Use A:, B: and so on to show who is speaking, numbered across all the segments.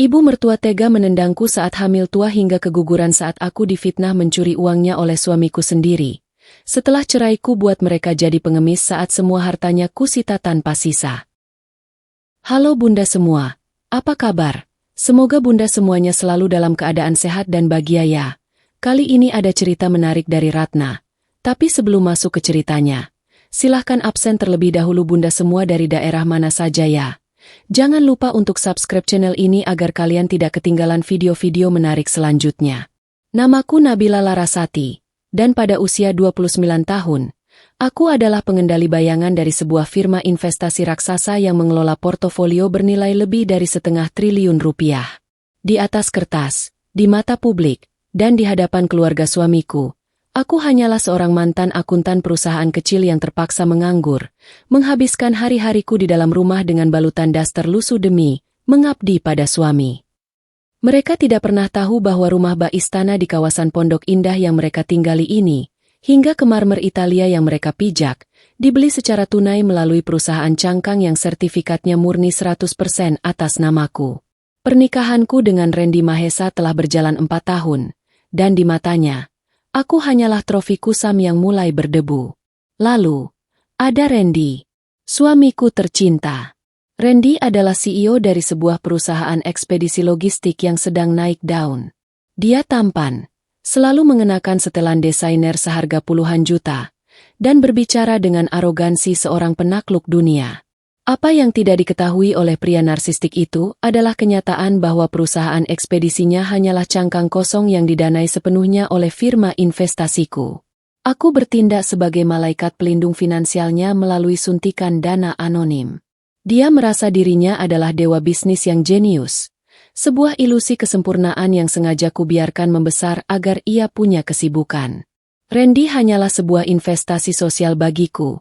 A: Ibu mertua tega menendangku saat hamil tua hingga keguguran saat aku difitnah mencuri uangnya oleh suamiku sendiri. Setelah ceraiku buat mereka jadi pengemis saat semua hartanya kusita tanpa sisa. Halo bunda semua, apa kabar? Semoga bunda semuanya selalu dalam keadaan sehat dan bahagia ya. Kali ini ada cerita menarik dari Ratna. Tapi sebelum masuk ke ceritanya, silahkan absen terlebih dahulu bunda semua dari daerah mana saja ya. Jangan lupa untuk subscribe channel ini agar kalian tidak ketinggalan video-video menarik selanjutnya. Namaku Nabila Larasati, dan pada usia 29 tahun, aku adalah pengendali bayangan dari sebuah firma investasi raksasa yang mengelola portofolio bernilai lebih dari setengah triliun rupiah. Di atas kertas, di mata publik, dan di hadapan keluarga suamiku, aku hanyalah seorang mantan akuntan perusahaan kecil yang terpaksa menganggur, menghabiskan hari-hariku di dalam rumah dengan balutan daster lusuh demi mengabdi pada suami. Mereka tidak pernah tahu bahwa rumah bak istana di kawasan Pondok Indah yang mereka tinggali ini, hingga ke marmer Italia yang mereka pijak, dibeli secara tunai melalui perusahaan cangkang yang sertifikatnya murni 100% atas namaku. Pernikahanku dengan Randy Mahesa telah berjalan 4 tahun, dan di matanya, aku hanyalah trofi kusam yang mulai berdebu. Lalu, ada Randy, suamiku tercinta. Randy adalah CEO dari sebuah perusahaan ekspedisi logistik yang sedang naik daun. Dia tampan, selalu mengenakan setelan desainer seharga puluhan juta, dan berbicara dengan arogansi seorang penakluk dunia. Apa yang tidak diketahui oleh pria narsistik itu adalah kenyataan bahwa perusahaan ekspedisinya hanyalah cangkang kosong yang didanai sepenuhnya oleh firma investasiku. Aku bertindak sebagai malaikat pelindung finansialnya melalui suntikan dana anonim. Dia merasa dirinya adalah dewa bisnis yang jenius, sebuah ilusi kesempurnaan yang sengaja kubiarkan membesar agar ia punya kesibukan. Randy hanyalah sebuah investasi sosial bagiku.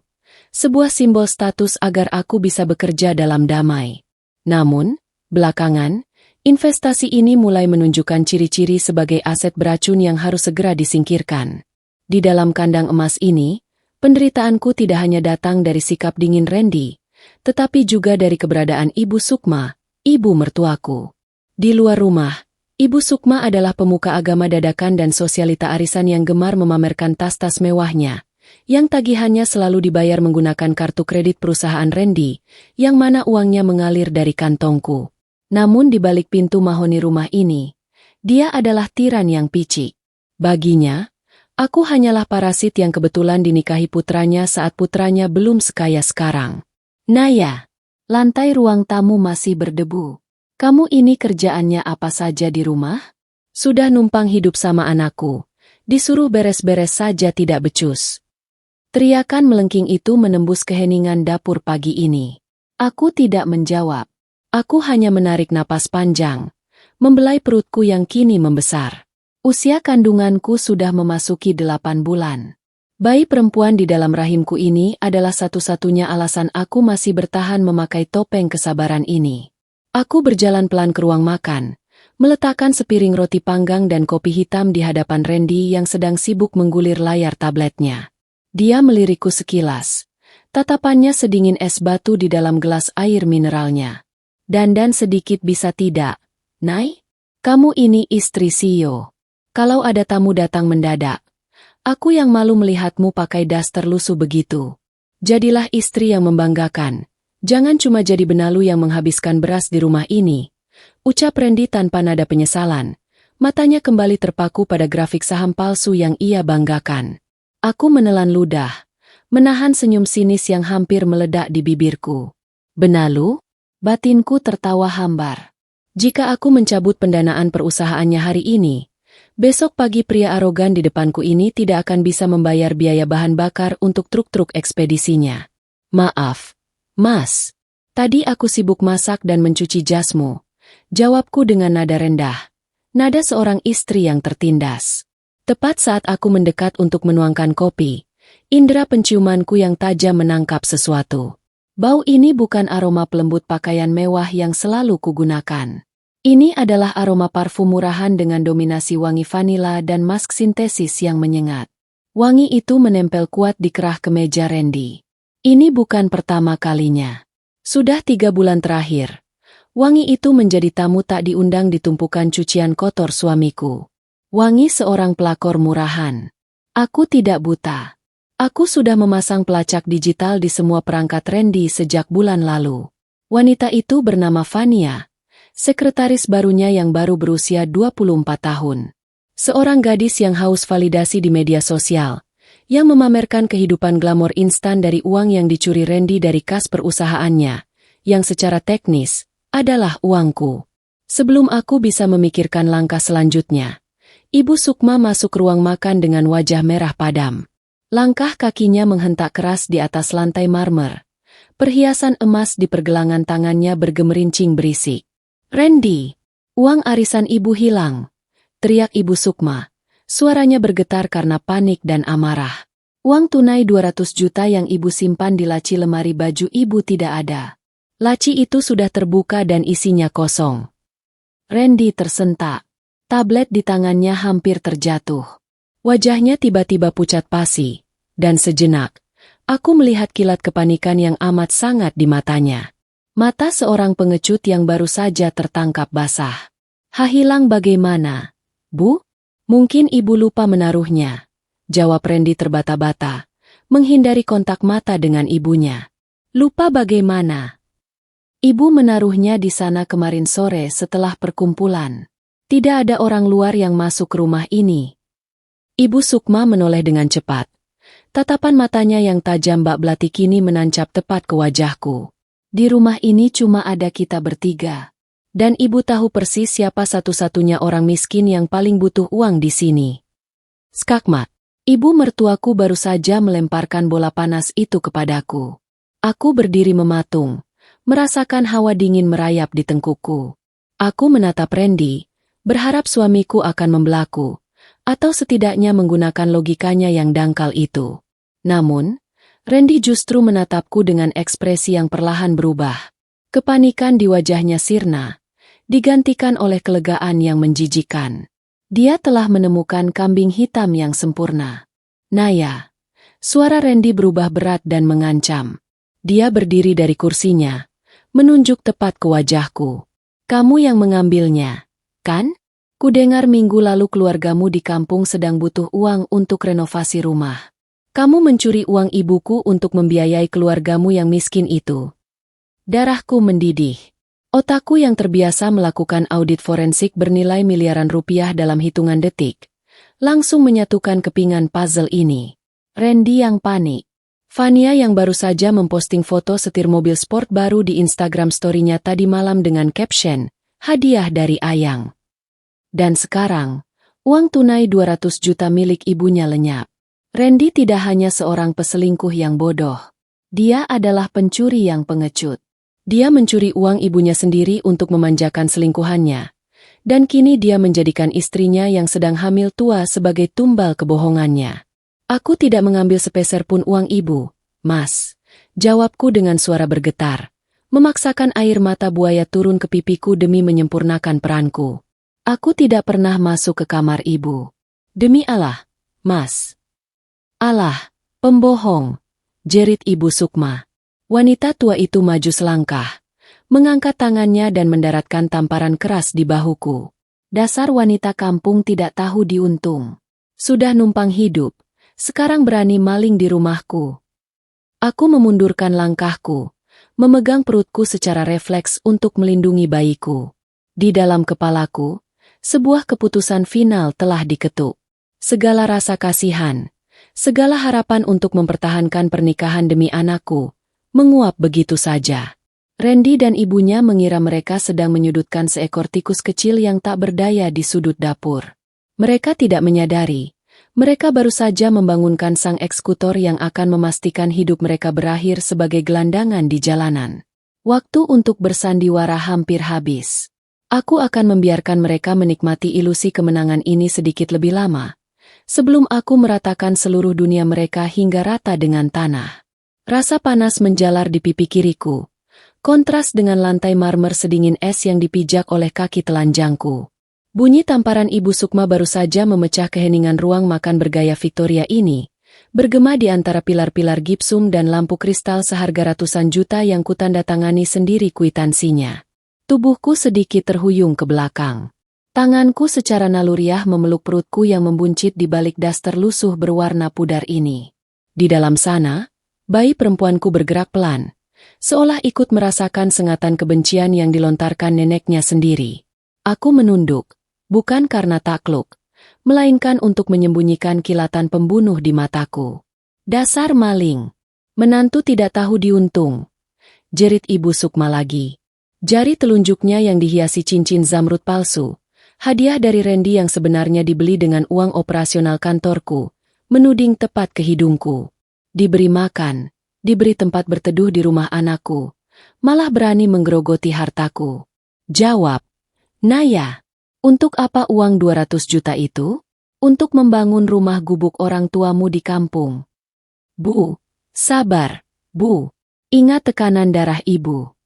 A: Sebuah simbol status agar aku bisa bekerja dalam damai. Namun, belakangan, investasi ini mulai menunjukkan ciri-ciri sebagai aset beracun yang harus segera disingkirkan. Di dalam kandang emas ini, penderitaanku tidak hanya datang dari sikap dingin Randy, tetapi juga dari keberadaan Ibu Sukma, ibu mertuaku. Di luar rumah, Ibu Sukma adalah pemuka agama dadakan dan sosialita arisan yang gemar memamerkan tas-tas mewahnya, yang tagihannya selalu dibayar menggunakan kartu kredit perusahaan Randy, yang mana uangnya mengalir dari kantongku. Namun di balik pintu mahoni rumah ini, dia adalah tiran yang picik. Baginya, aku hanyalah parasit yang kebetulan dinikahi putranya saat putranya belum sekaya sekarang. Naya, lantai ruang tamu masih berdebu. Kamu ini kerjaannya apa saja di rumah? Sudah numpang hidup sama anakku, disuruh beres-beres saja tidak becus. Teriakan melengking itu menembus keheningan dapur pagi ini. Aku tidak menjawab. Aku hanya menarik napas panjang, membelai perutku yang kini membesar. Usia kandunganku sudah memasuki 8 bulan. Bayi perempuan di dalam rahimku ini adalah satu-satunya alasan aku masih bertahan memakai topeng kesabaran ini. Aku berjalan pelan ke ruang makan, meletakkan sepiring roti panggang dan kopi hitam di hadapan Randy yang sedang sibuk menggulir layar tabletnya. Dia melirikku sekilas. Tatapannya sedingin es batu di dalam gelas air mineralnya. Dandan sedikit bisa tidak, Nay? Kamu ini istri CEO. Kalau ada tamu datang mendadak, aku yang malu melihatmu pakai daster lusuh begitu. Jadilah istri yang membanggakan. Jangan cuma jadi benalu yang menghabiskan beras di rumah ini. Ucap Randy tanpa nada penyesalan. Matanya kembali terpaku pada grafik saham palsu yang ia banggakan. Aku menelan ludah, menahan senyum sinis yang hampir meledak di bibirku. Benalu? Batinku tertawa hambar. Jika aku mencabut pendanaan perusahaannya hari ini, besok pagi pria arogan di depanku ini tidak akan bisa membayar biaya bahan bakar untuk truk-truk ekspedisinya. Maaf, Mas. Tadi aku sibuk masak dan mencuci jasmu. Jawabku dengan nada rendah. Nada seorang istri yang tertindas. Tepat saat aku mendekat untuk menuangkan kopi, indera penciumanku yang tajam menangkap sesuatu. Bau ini bukan aroma pelembut pakaian mewah yang selalu kugunakan. Ini adalah aroma parfum murahan dengan dominasi wangi vanila dan mask sintesis yang menyengat. Wangi itu menempel kuat di kerah kemeja Randy. Ini bukan pertama kalinya. Sudah 3 bulan terakhir, Wangi itu menjadi tamu tak diundang di tumpukan cucian kotor suamiku. Wangi seorang pelakor murahan. Aku tidak buta. Aku sudah memasang pelacak digital di semua perangkat Randy sejak bulan lalu. Wanita itu bernama Fania, sekretaris barunya yang baru berusia 24 tahun. Seorang gadis yang haus validasi di media sosial, yang memamerkan kehidupan glamor instan dari uang yang dicuri Randy dari kas perusahaannya, yang secara teknis adalah uangku. Sebelum aku bisa memikirkan langkah selanjutnya, Ibu Sukma masuk ruang makan dengan wajah merah padam. Langkah kakinya menghentak keras di atas lantai marmer. Perhiasan emas di pergelangan tangannya bergemerincing berisik. "Randy, uang arisan ibu hilang," teriak Ibu Sukma. Suaranya bergetar karena panik dan amarah. Uang tunai 200 juta yang ibu simpan di laci lemari baju ibu tidak ada. Laci itu sudah terbuka dan isinya kosong. Randy tersentak. Tablet di tangannya hampir terjatuh. Wajahnya tiba-tiba pucat pasi. Dan sejenak, aku melihat kilat kepanikan yang amat sangat di matanya. Mata seorang pengecut yang baru saja tertangkap basah. "Hilang bagaimana, Bu?" "Mungkin ibu lupa menaruhnya," jawab Randy terbata-bata, menghindari kontak mata dengan ibunya. "Lupa bagaimana? Ibu menaruhnya di sana kemarin sore setelah perkumpulan. Tidak ada orang luar yang masuk ke rumah ini." Ibu Sukma menoleh dengan cepat. Tatapan matanya yang tajam bak belati kini menancap tepat ke wajahku. "Di rumah ini cuma ada kita bertiga. Dan ibu tahu persis siapa satu-satunya orang miskin yang paling butuh uang di sini." Skakmat. Ibu mertuaku baru saja melemparkan bola panas itu kepadaku. Aku berdiri mematung, merasakan hawa dingin merayap di tengkukku. Aku menatap Randy, berharap suamiku akan membelaku, atau setidaknya menggunakan logikanya yang dangkal itu. Namun, Randy justru menatapku dengan ekspresi yang perlahan berubah. Kepanikan di wajahnya sirna, digantikan oleh kelegaan yang menjijikan. Dia telah menemukan kambing hitam yang sempurna. "Naya." Suara Randy berubah berat dan mengancam. Dia berdiri dari kursinya, menunjuk tepat ke wajahku. "Kamu yang mengambilnya, kan? Kudengar minggu lalu keluargamu di kampung sedang butuh uang untuk renovasi rumah. Kamu mencuri uang ibuku untuk membiayai keluargamu yang miskin itu." Darahku mendidih. Otakku yang terbiasa melakukan audit forensik bernilai miliaran rupiah dalam hitungan detik, langsung menyatukan kepingan puzzle ini. Randy yang panik. Fania yang baru saja memposting foto setir mobil sport baru di Instagram story-nya tadi malam dengan caption, "Hadiah dari Ayang." Dan sekarang, uang tunai 200 juta milik ibunya lenyap. Randy tidak hanya seorang peselingkuh yang bodoh. Dia adalah pencuri yang pengecut. Dia mencuri uang ibunya sendiri untuk memanjakan selingkuhannya. Dan kini dia menjadikan istrinya yang sedang hamil tua sebagai tumbal kebohongannya. "Aku tidak mengambil sepeser pun uang ibu, Mas," jawabku dengan suara bergetar, memaksakan air mata buaya turun ke pipiku demi menyempurnakan peranku. "Aku tidak pernah masuk ke kamar ibu. Demi Allah, Mas." "Allah, pembohong," jerit Ibu Sukma. Wanita tua itu maju selangkah, mengangkat tangannya dan mendaratkan tamparan keras di bahuku. "Dasar wanita kampung tidak tahu diuntung. Sudah numpang hidup, sekarang berani maling di rumahku." Aku memundurkan langkahku, memegang perutku secara refleks untuk melindungi bayiku. Di dalam kepalaku, sebuah keputusan final telah diketuk. Segala rasa kasihan, segala harapan untuk mempertahankan pernikahan demi anakku, menguap begitu saja. Randy dan ibunya mengira mereka sedang menyudutkan seekor tikus kecil yang tak berdaya di sudut dapur. Mereka tidak menyadari, mereka baru saja membangunkan sang eksekutor yang akan memastikan hidup mereka berakhir sebagai gelandangan di jalanan. Waktu untuk bersandiwara hampir habis. Aku akan membiarkan mereka menikmati ilusi kemenangan ini sedikit lebih lama, sebelum aku meratakan seluruh dunia mereka hingga rata dengan tanah. Rasa panas menjalar di pipi kiriku, kontras dengan lantai marmer sedingin es yang dipijak oleh kaki telanjangku. Bunyi tamparan Ibu Sukma baru saja memecah keheningan ruang makan bergaya Victoria ini, bergema di antara pilar-pilar gipsum dan lampu kristal seharga ratusan juta yang kutandatangani sendiri kwitansinya. Tubuhku sedikit terhuyung ke belakang. Tanganku secara naluriah memeluk perutku yang membuncit di balik daster lusuh berwarna pudar ini. Di dalam sana, bayi perempuanku bergerak pelan, seolah ikut merasakan sengatan kebencian yang dilontarkan neneknya sendiri. Aku menunduk, bukan karena takluk, melainkan untuk menyembunyikan kilatan pembunuh di mataku. Dasar maling! Menantu tidak tahu diuntung, jerit Ibu Sukma lagi. Jari telunjuknya yang dihiasi cincin zamrud palsu, hadiah dari Randy yang sebenarnya dibeli dengan uang operasional kantorku, menuding tepat ke hidungku. Diberi makan, diberi tempat berteduh di rumah anakku, malah berani menggerogoti hartaku. Jawab, Naya, untuk apa uang 200 juta itu? Untuk membangun rumah gubuk orang tuamu di kampung. Bu, sabar, Bu. Ingat tekanan darah Ibu.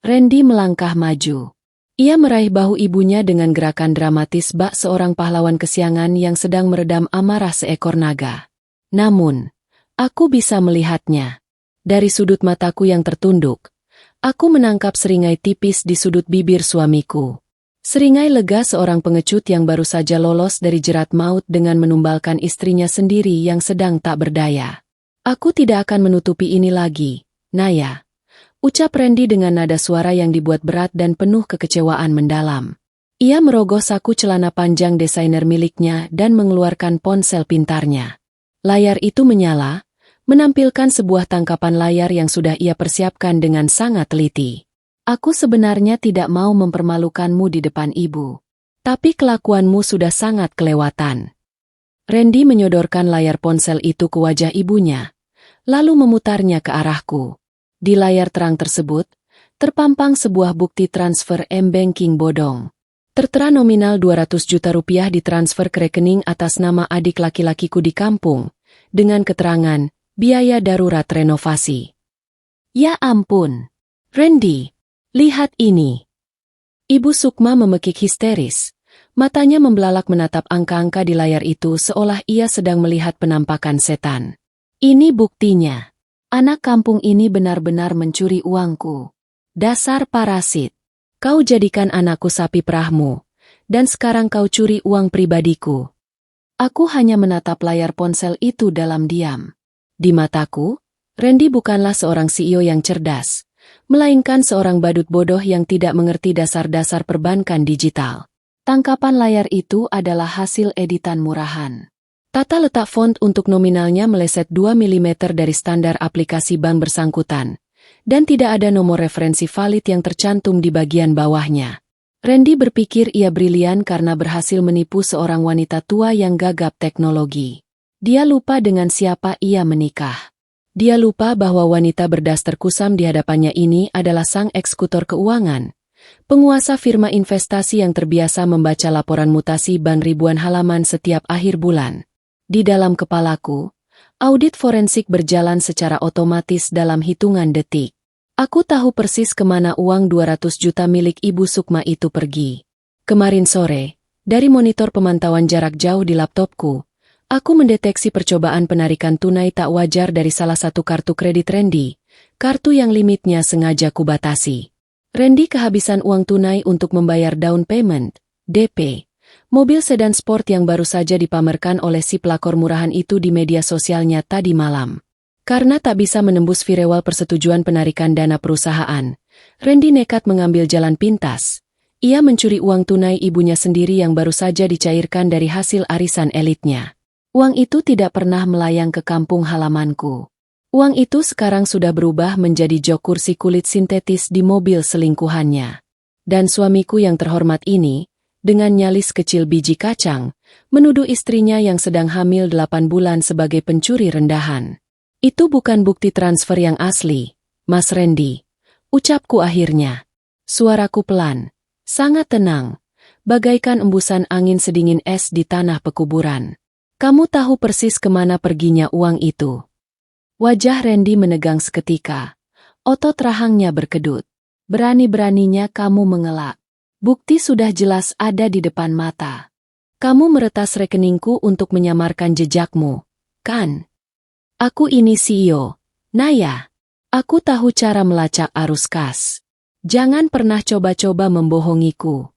A: Randy melangkah maju. Ia meraih bahu ibunya dengan gerakan dramatis bak seorang pahlawan kesiangan yang sedang meredam amarah seekor naga. Namun, aku bisa melihatnya. Dari sudut mataku yang tertunduk, aku menangkap seringai tipis di sudut bibir suamiku. Seringai lega seorang pengecut yang baru saja lolos dari jerat maut dengan menumbalkan istrinya sendiri yang sedang tak berdaya. Aku tidak akan menutupi ini lagi, Naya. Ucap Randy dengan nada suara yang dibuat berat dan penuh kekecewaan mendalam. Ia merogoh saku celana panjang desainer miliknya dan mengeluarkan ponsel pintarnya. Layar itu menyala, menampilkan sebuah tangkapan layar yang sudah ia persiapkan dengan sangat teliti. Aku sebenarnya tidak mau mempermalukanmu di depan ibu. Tapi kelakuanmu sudah sangat kelewatan. Randy menyodorkan layar ponsel itu ke wajah ibunya, lalu memutarnya ke arahku. Di layar terang tersebut, terpampang sebuah bukti transfer M-Banking bodong. Tertera nominal 200 juta rupiah ditransfer ke rekening atas nama adik laki-lakiku di kampung, dengan keterangan, biaya darurat renovasi. Ya ampun! Randy, lihat ini! Ibu Sukma memekik histeris. Matanya membelalak menatap angka-angka di layar itu seolah ia sedang melihat penampakan setan. Ini buktinya. Anak kampung ini benar-benar mencuri uangku. Dasar parasit. Kau jadikan anakku sapi perahmu, dan sekarang kau curi uang pribadiku. Aku hanya menatap layar ponsel itu dalam diam. Di mataku, Randy bukanlah seorang CEO yang cerdas, melainkan seorang badut bodoh yang tidak mengerti dasar-dasar perbankan digital. Tangkapan layar itu adalah hasil editan murahan. Tata letak font untuk nominalnya meleset 2 mm dari standar aplikasi bank bersangkutan, dan tidak ada nomor referensi valid yang tercantum di bagian bawahnya. Randy berpikir ia brilian karena berhasil menipu seorang wanita tua yang gagap teknologi. Dia lupa dengan siapa ia menikah. Dia lupa bahwa wanita berdaster kusam di hadapannya ini adalah sang eksekutor keuangan, penguasa firma investasi yang terbiasa membaca laporan mutasi bank ribuan halaman setiap akhir bulan. Di dalam kepalaku, audit forensik berjalan secara otomatis dalam hitungan detik. Aku tahu persis kemana uang 200 juta milik Ibu Sukma itu pergi. Kemarin sore, dari monitor pemantauan jarak jauh di laptopku, aku mendeteksi percobaan penarikan tunai tak wajar dari salah satu kartu kredit Randy, kartu yang limitnya sengaja kubatasi. Randy kehabisan uang tunai untuk membayar down payment, DP. Mobil sedan sport yang baru saja dipamerkan oleh si pelakor murahan itu di media sosialnya tadi malam. Karena tak bisa menembus firewall persetujuan penarikan dana perusahaan, Randy nekat mengambil jalan pintas. Ia mencuri uang tunai ibunya sendiri yang baru saja dicairkan dari hasil arisan elitnya. Uang itu tidak pernah melayang ke kampung halamanku. Uang itu sekarang sudah berubah menjadi jok kursi kulit sintetis di mobil selingkuhannya. Dan suamiku yang terhormat ini, dengan nyalis kecil biji kacang, menuduh istrinya yang sedang hamil 8 bulan sebagai pencuri rendahan. Itu bukan bukti transfer yang asli, Mas Randy. Ucapku akhirnya. Suaraku pelan, sangat tenang, bagaikan embusan angin sedingin es di tanah pekuburan. Kamu tahu persis kemana perginya uang itu. Wajah Randy menegang seketika. Otot rahangnya berkedut. Berani-beraninya kamu mengelak. Bukti sudah jelas ada di depan mata. Kamu meretas rekeningku untuk menyamarkan jejakmu, kan? Aku ini CEO, Naya. Aku tahu cara melacak arus kas. Jangan pernah coba-coba membohongiku.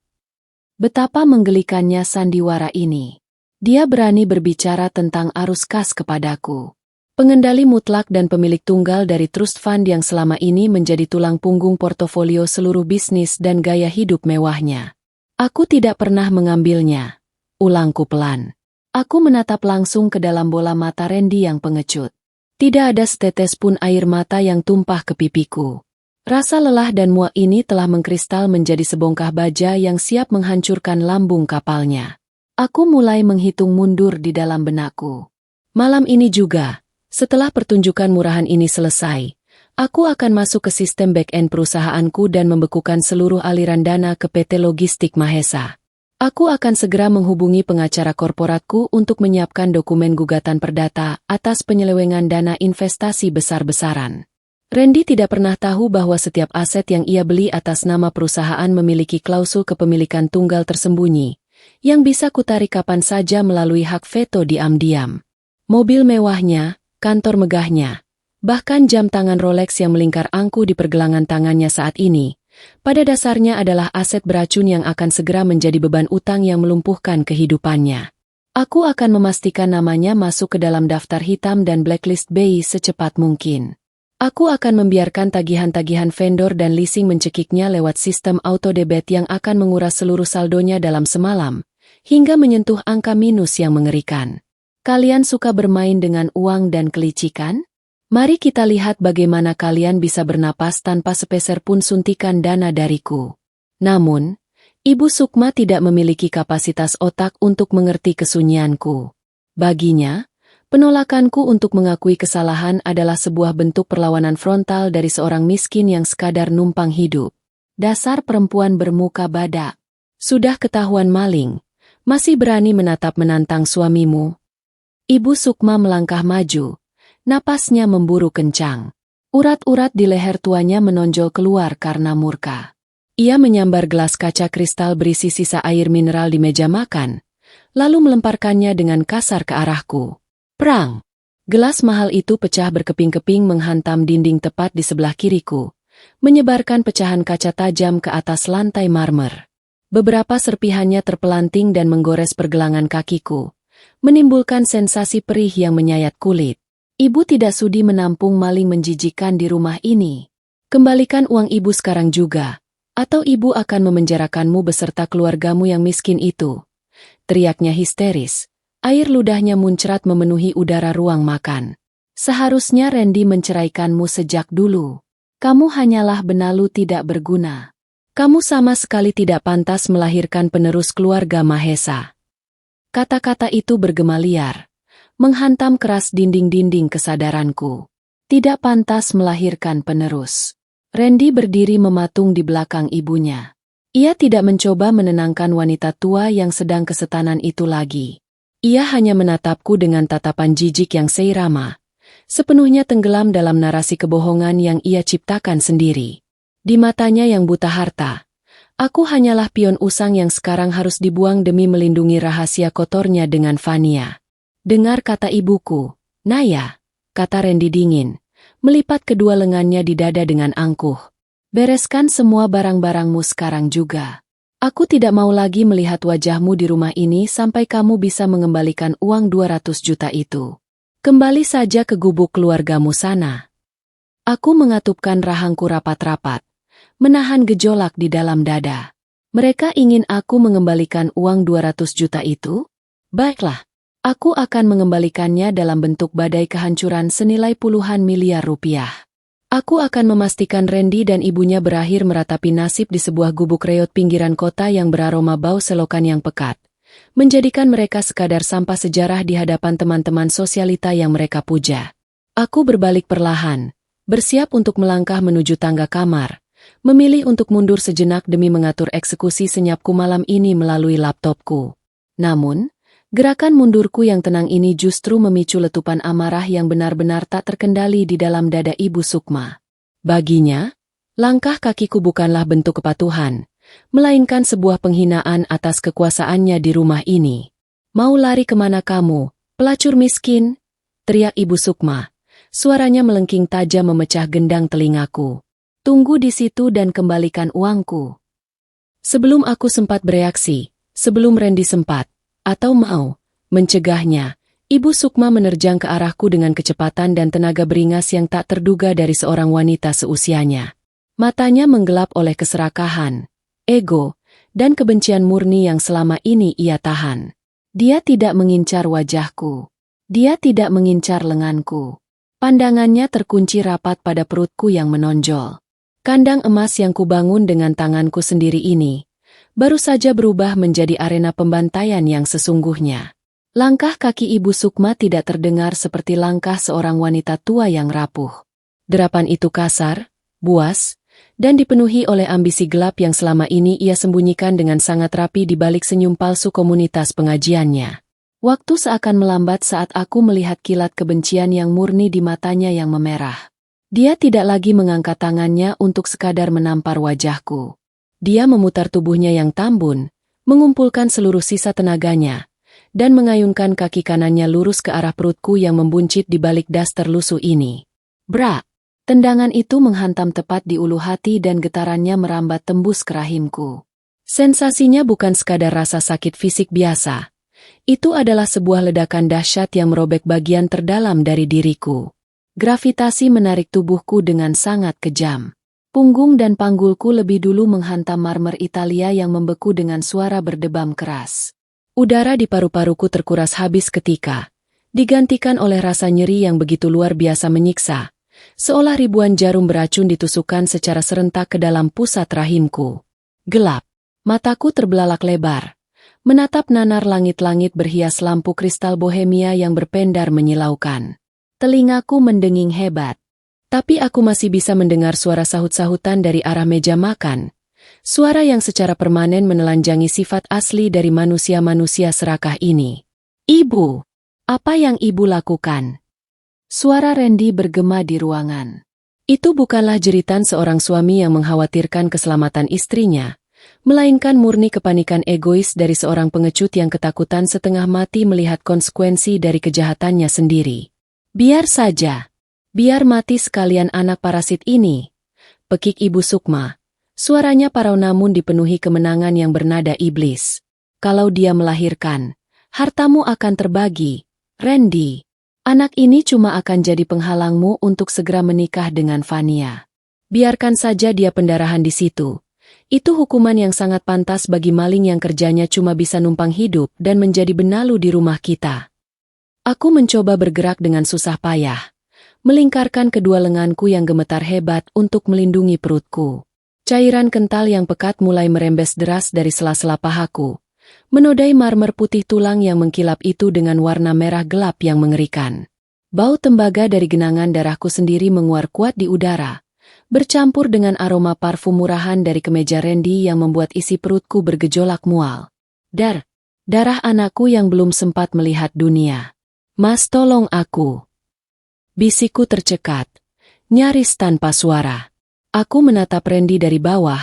A: Betapa menggelikannya sandiwara ini. Dia berani berbicara tentang arus kas kepadaku. Pengendali mutlak dan pemilik tunggal dari trust fund yang selama ini menjadi tulang punggung portofolio seluruh bisnis dan gaya hidup mewahnya. Aku tidak pernah mengambilnya. Ulangku pelan. Aku menatap langsung ke dalam bola mata Randy yang pengecut. Tidak ada setetes pun air mata yang tumpah ke pipiku. Rasa lelah dan muak ini telah mengkristal menjadi sebongkah baja yang siap menghancurkan lambung kapalnya. Aku mulai menghitung mundur di dalam benakku. Malam ini juga, setelah pertunjukan murahan ini selesai, aku akan masuk ke sistem back-end perusahaanku dan membekukan seluruh aliran dana ke PT Logistik Mahesa. Aku akan segera menghubungi pengacara korporatku untuk menyiapkan dokumen gugatan perdata atas penyelewengan dana investasi besar-besaran. Randy tidak pernah tahu bahwa setiap aset yang ia beli atas nama perusahaan memiliki klausul kepemilikan tunggal tersembunyi, yang bisa kutarik kapan saja melalui hak veto diam-diam. Mobil mewahnya, kantor megahnya, bahkan jam tangan Rolex yang melingkar angkuh di pergelangan tangannya saat ini, pada dasarnya adalah aset beracun yang akan segera menjadi beban utang yang melumpuhkan kehidupannya. Aku akan memastikan namanya masuk ke dalam daftar hitam dan blacklist BI secepat mungkin. Aku akan membiarkan tagihan-tagihan vendor dan leasing mencekiknya lewat sistem auto debit yang akan menguras seluruh saldonya dalam semalam, hingga menyentuh angka minus yang mengerikan. Kalian suka bermain dengan uang dan kelicikan? Mari kita lihat bagaimana kalian bisa bernapas tanpa sepeser pun suntikan dana dariku. Namun, Ibu Sukma tidak memiliki kapasitas otak untuk mengerti kesunyianku. Baginya, penolakanku untuk mengakui kesalahan adalah sebuah bentuk perlawanan frontal dari seorang miskin yang sekadar numpang hidup. Dasar perempuan bermuka badak. Sudah ketahuan maling, masih berani menantang suamimu. Ibu Sukma melangkah maju. Napasnya memburu kencang. Urat-urat di leher tuanya menonjol keluar karena murka. Ia menyambar gelas kaca kristal berisi sisa air mineral di meja makan, lalu melemparkannya dengan kasar ke arahku. Prang! Gelas mahal itu pecah berkeping-keping menghantam dinding tepat di sebelah kiriku, menyebarkan pecahan kaca tajam ke atas lantai marmer. Beberapa serpihannya terpelanting dan menggores pergelangan kakiku, menimbulkan sensasi perih yang menyayat kulit. Ibu tidak sudi menampung maling menjijikan di rumah ini. Kembalikan uang ibu sekarang juga, atau ibu akan memenjarakanmu beserta keluargamu yang miskin itu. Teriaknya histeris. Air ludahnya muncrat memenuhi udara ruang makan. Seharusnya Randy menceraikanmu sejak dulu. Kamu hanyalah benalu tidak berguna. Kamu sama sekali tidak pantas melahirkan penerus keluarga Mahesa. Kata-kata itu bergema liar, menghantam keras dinding-dinding kesadaranku. Tidak pantas melahirkan penerus. Randy berdiri mematung di belakang ibunya. Ia tidak mencoba menenangkan wanita tua yang sedang kesetanan itu lagi. Ia hanya menatapku dengan tatapan jijik yang seirama, sepenuhnya tenggelam dalam narasi kebohongan yang ia ciptakan sendiri. Di matanya yang buta harta, aku hanyalah pion usang yang sekarang harus dibuang demi melindungi rahasia kotornya dengan Fania. Dengar kata ibuku, Naya, kata Randy dingin, melipat kedua lengannya di dada dengan angkuh. Bereskan semua barang-barangmu sekarang juga. Aku tidak mau lagi melihat wajahmu di rumah ini sampai kamu bisa mengembalikan uang 200 juta itu. Kembali saja ke gubuk keluargamu sana. Aku mengatupkan rahangku rapat-rapat, menahan gejolak di dalam dada. Mereka ingin aku mengembalikan uang 200 juta itu? Baiklah. Aku akan mengembalikannya dalam bentuk badai kehancuran senilai puluhan miliar rupiah. Aku akan memastikan Randy dan ibunya berakhir meratapi nasib di sebuah gubuk reot pinggiran kota yang beraroma bau selokan yang pekat, menjadikan mereka sekadar sampah sejarah di hadapan teman-teman sosialita yang mereka puja. Aku berbalik perlahan, bersiap untuk melangkah menuju tangga kamar, memilih untuk mundur sejenak demi mengatur eksekusi senyapku malam ini melalui laptopku. Namun, gerakan mundurku yang tenang ini justru memicu letupan amarah yang benar-benar tak terkendali di dalam dada Ibu Sukma. Baginya, langkah kakiku bukanlah bentuk kepatuhan, melainkan sebuah penghinaan atas kekuasaannya di rumah ini. Mau lari kemana kamu, pelacur miskin? Teriak Ibu Sukma. Suaranya melengking tajam memecah gendang telingaku. Tunggu di situ dan kembalikan uangku. Sebelum aku sempat bereaksi, sebelum Randy sempat, atau mau, mencegahnya, Ibu Sukma menerjang ke arahku dengan kecepatan dan tenaga beringas yang tak terduga dari seorang wanita seusianya. Matanya menggelap oleh keserakahan, ego, dan kebencian murni yang selama ini ia tahan. Dia tidak mengincar wajahku. Dia tidak mengincar lenganku. Pandangannya terkunci rapat pada perutku yang menonjol. Kandang emas yang kubangun dengan tanganku sendiri ini, baru saja berubah menjadi arena pembantaian yang sesungguhnya. Langkah kaki Ibu Sukma tidak terdengar seperti langkah seorang wanita tua yang rapuh. Derapan itu kasar, buas, dan dipenuhi oleh ambisi gelap yang selama ini ia sembunyikan dengan sangat rapi di balik senyum palsu komunitas pengajiannya. Waktu seakan melambat saat aku melihat kilat kebencian yang murni di matanya yang memerah. Dia tidak lagi mengangkat tangannya untuk sekadar menampar wajahku. Dia memutar tubuhnya yang tambun, mengumpulkan seluruh sisa tenaganya, dan mengayunkan kaki kanannya lurus ke arah perutku yang membuncit di balik daster lusuh ini. Brak! Tendangan itu menghantam tepat di ulu hati dan getarannya merambat tembus ke rahimku. Sensasinya bukan sekadar rasa sakit fisik biasa. Itu adalah sebuah ledakan dahsyat yang merobek bagian terdalam dari diriku. Gravitasi menarik tubuhku dengan sangat kejam. Punggung dan panggulku lebih dulu menghantam marmer Italia yang membeku dengan suara berdebam keras. Udara di paru-paruku terkuras habis ketika, digantikan oleh rasa nyeri yang begitu luar biasa menyiksa, seolah ribuan jarum beracun ditusukkan secara serentak ke dalam pusat rahimku. Gelap, mataku terbelalak lebar, menatap nanar langit-langit berhias lampu kristal bohemia yang berpendar menyilaukan. Telingaku mendenging hebat. Tapi aku masih bisa mendengar suara sahut-sahutan dari arah meja makan. Suara yang secara permanen menelanjangi sifat asli dari manusia-manusia serakah ini. Ibu, apa yang ibu lakukan? Suara Randy bergema di ruangan. Itu bukanlah jeritan seorang suami yang mengkhawatirkan keselamatan istrinya, melainkan murni kepanikan egois dari seorang pengecut yang ketakutan setengah mati melihat konsekuensi dari kejahatannya sendiri. Biar saja. Biar mati sekalian anak parasit ini. Pekik Ibu Sukma. Suaranya parau namun dipenuhi kemenangan yang bernada iblis. Kalau dia melahirkan, hartamu akan terbagi. Randy. Anak ini cuma akan jadi penghalangmu untuk segera menikah dengan Vania. Biarkan saja dia pendarahan di situ. Itu hukuman yang sangat pantas bagi maling yang kerjanya cuma bisa numpang hidup dan menjadi benalu di rumah kita. Aku mencoba bergerak dengan susah payah, melingkarkan kedua lenganku yang gemetar hebat untuk melindungi perutku. Cairan kental yang pekat mulai merembes deras dari sela-sela pahaku, menodai marmer putih tulang yang mengkilap itu dengan warna merah gelap yang mengerikan. Bau tembaga dari genangan darahku sendiri menguar kuat di udara, bercampur dengan aroma parfum murahan dari kemeja Randy yang membuat isi perutku bergejolak mual. Darah anakku yang belum sempat melihat dunia. Mas, tolong aku. Bisikku tercekat, nyaris tanpa suara. Aku menatap Randy dari bawah,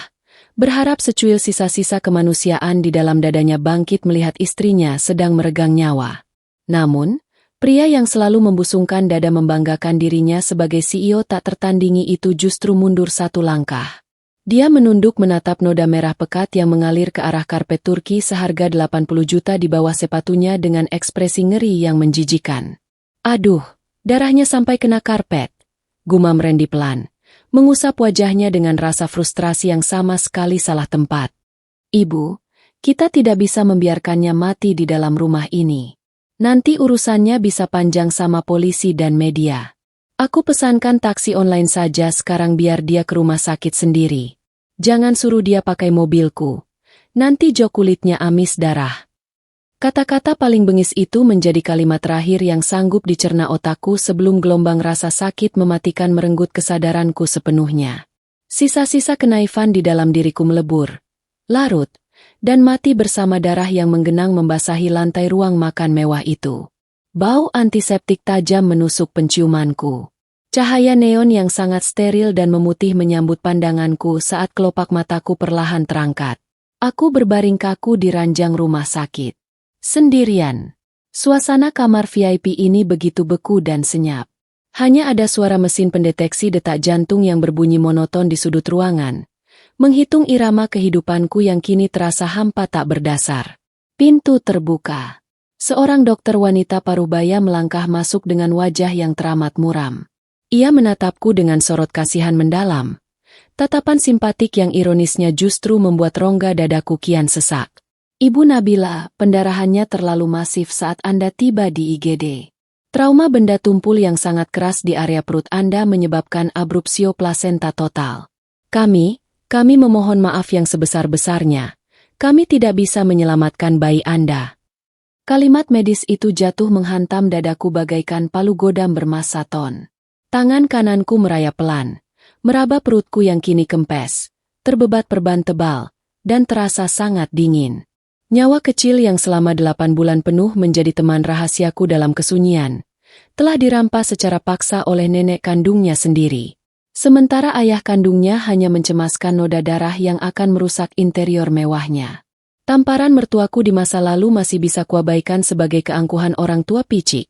A: berharap secuil sisa-sisa kemanusiaan di dalam dadanya bangkit melihat istrinya sedang meregang nyawa. Namun, pria yang selalu membusungkan dada membanggakan dirinya sebagai CEO tak tertandingi itu justru mundur satu langkah. Dia menunduk menatap noda merah pekat yang mengalir ke arah karpet Turki seharga 80 juta di bawah sepatunya dengan ekspresi ngeri yang menjijikan. Aduh, darahnya sampai kena karpet. Gumam Randy pelan, mengusap wajahnya dengan rasa frustrasi yang sama sekali salah tempat. Ibu, kita tidak bisa membiarkannya mati di dalam rumah ini. Nanti urusannya bisa panjang sama polisi dan media. Aku pesankan taksi online saja sekarang biar dia ke rumah sakit sendiri. Jangan suruh dia pakai mobilku. Nanti jok kulitnya amis darah. Kata-kata paling bengis itu menjadi kalimat terakhir yang sanggup dicerna otakku sebelum gelombang rasa sakit mematikan merenggut kesadaranku sepenuhnya. Sisa-sisa kenaifan di dalam diriku melebur, larut, dan mati bersama darah yang menggenang membasahi lantai ruang makan mewah itu. Bau antiseptik tajam menusuk penciumanku. Cahaya neon yang sangat steril dan memutih menyambut pandanganku saat kelopak mataku perlahan terangkat. Aku berbaring kaku di ranjang rumah sakit. Sendirian. Suasana kamar VIP ini begitu beku dan senyap. Hanya ada suara mesin pendeteksi detak jantung yang berbunyi monoton di sudut ruangan, menghitung irama kehidupanku yang kini terasa hampa tak berdasar. Pintu terbuka. Seorang dokter wanita parubaya melangkah masuk dengan wajah yang teramat muram. Ia menatapku dengan sorot kasihan mendalam. Tatapan simpatik yang ironisnya justru membuat rongga dadaku kian sesak. Ibu Nabila, pendarahannya terlalu masif saat Anda tiba di IGD. Trauma benda tumpul yang sangat keras di area perut Anda menyebabkan abrupsio plasenta total. Kami memohon maaf yang sebesar-besarnya. Kami tidak bisa menyelamatkan bayi Anda. Kalimat medis itu jatuh menghantam dadaku bagaikan palu godam bermassa ton. Tangan kananku merayap pelan, meraba perutku yang kini kempes, terbebat perban tebal, dan terasa sangat dingin. Nyawa kecil yang selama 8 bulan penuh menjadi teman rahasiaku dalam kesunyian, telah dirampas secara paksa oleh nenek kandungnya sendiri. Sementara ayah kandungnya hanya mencemaskan noda darah yang akan merusak interior mewahnya. Tamparan mertuaku di masa lalu masih bisa kuabaikan sebagai keangkuhan orang tua picik,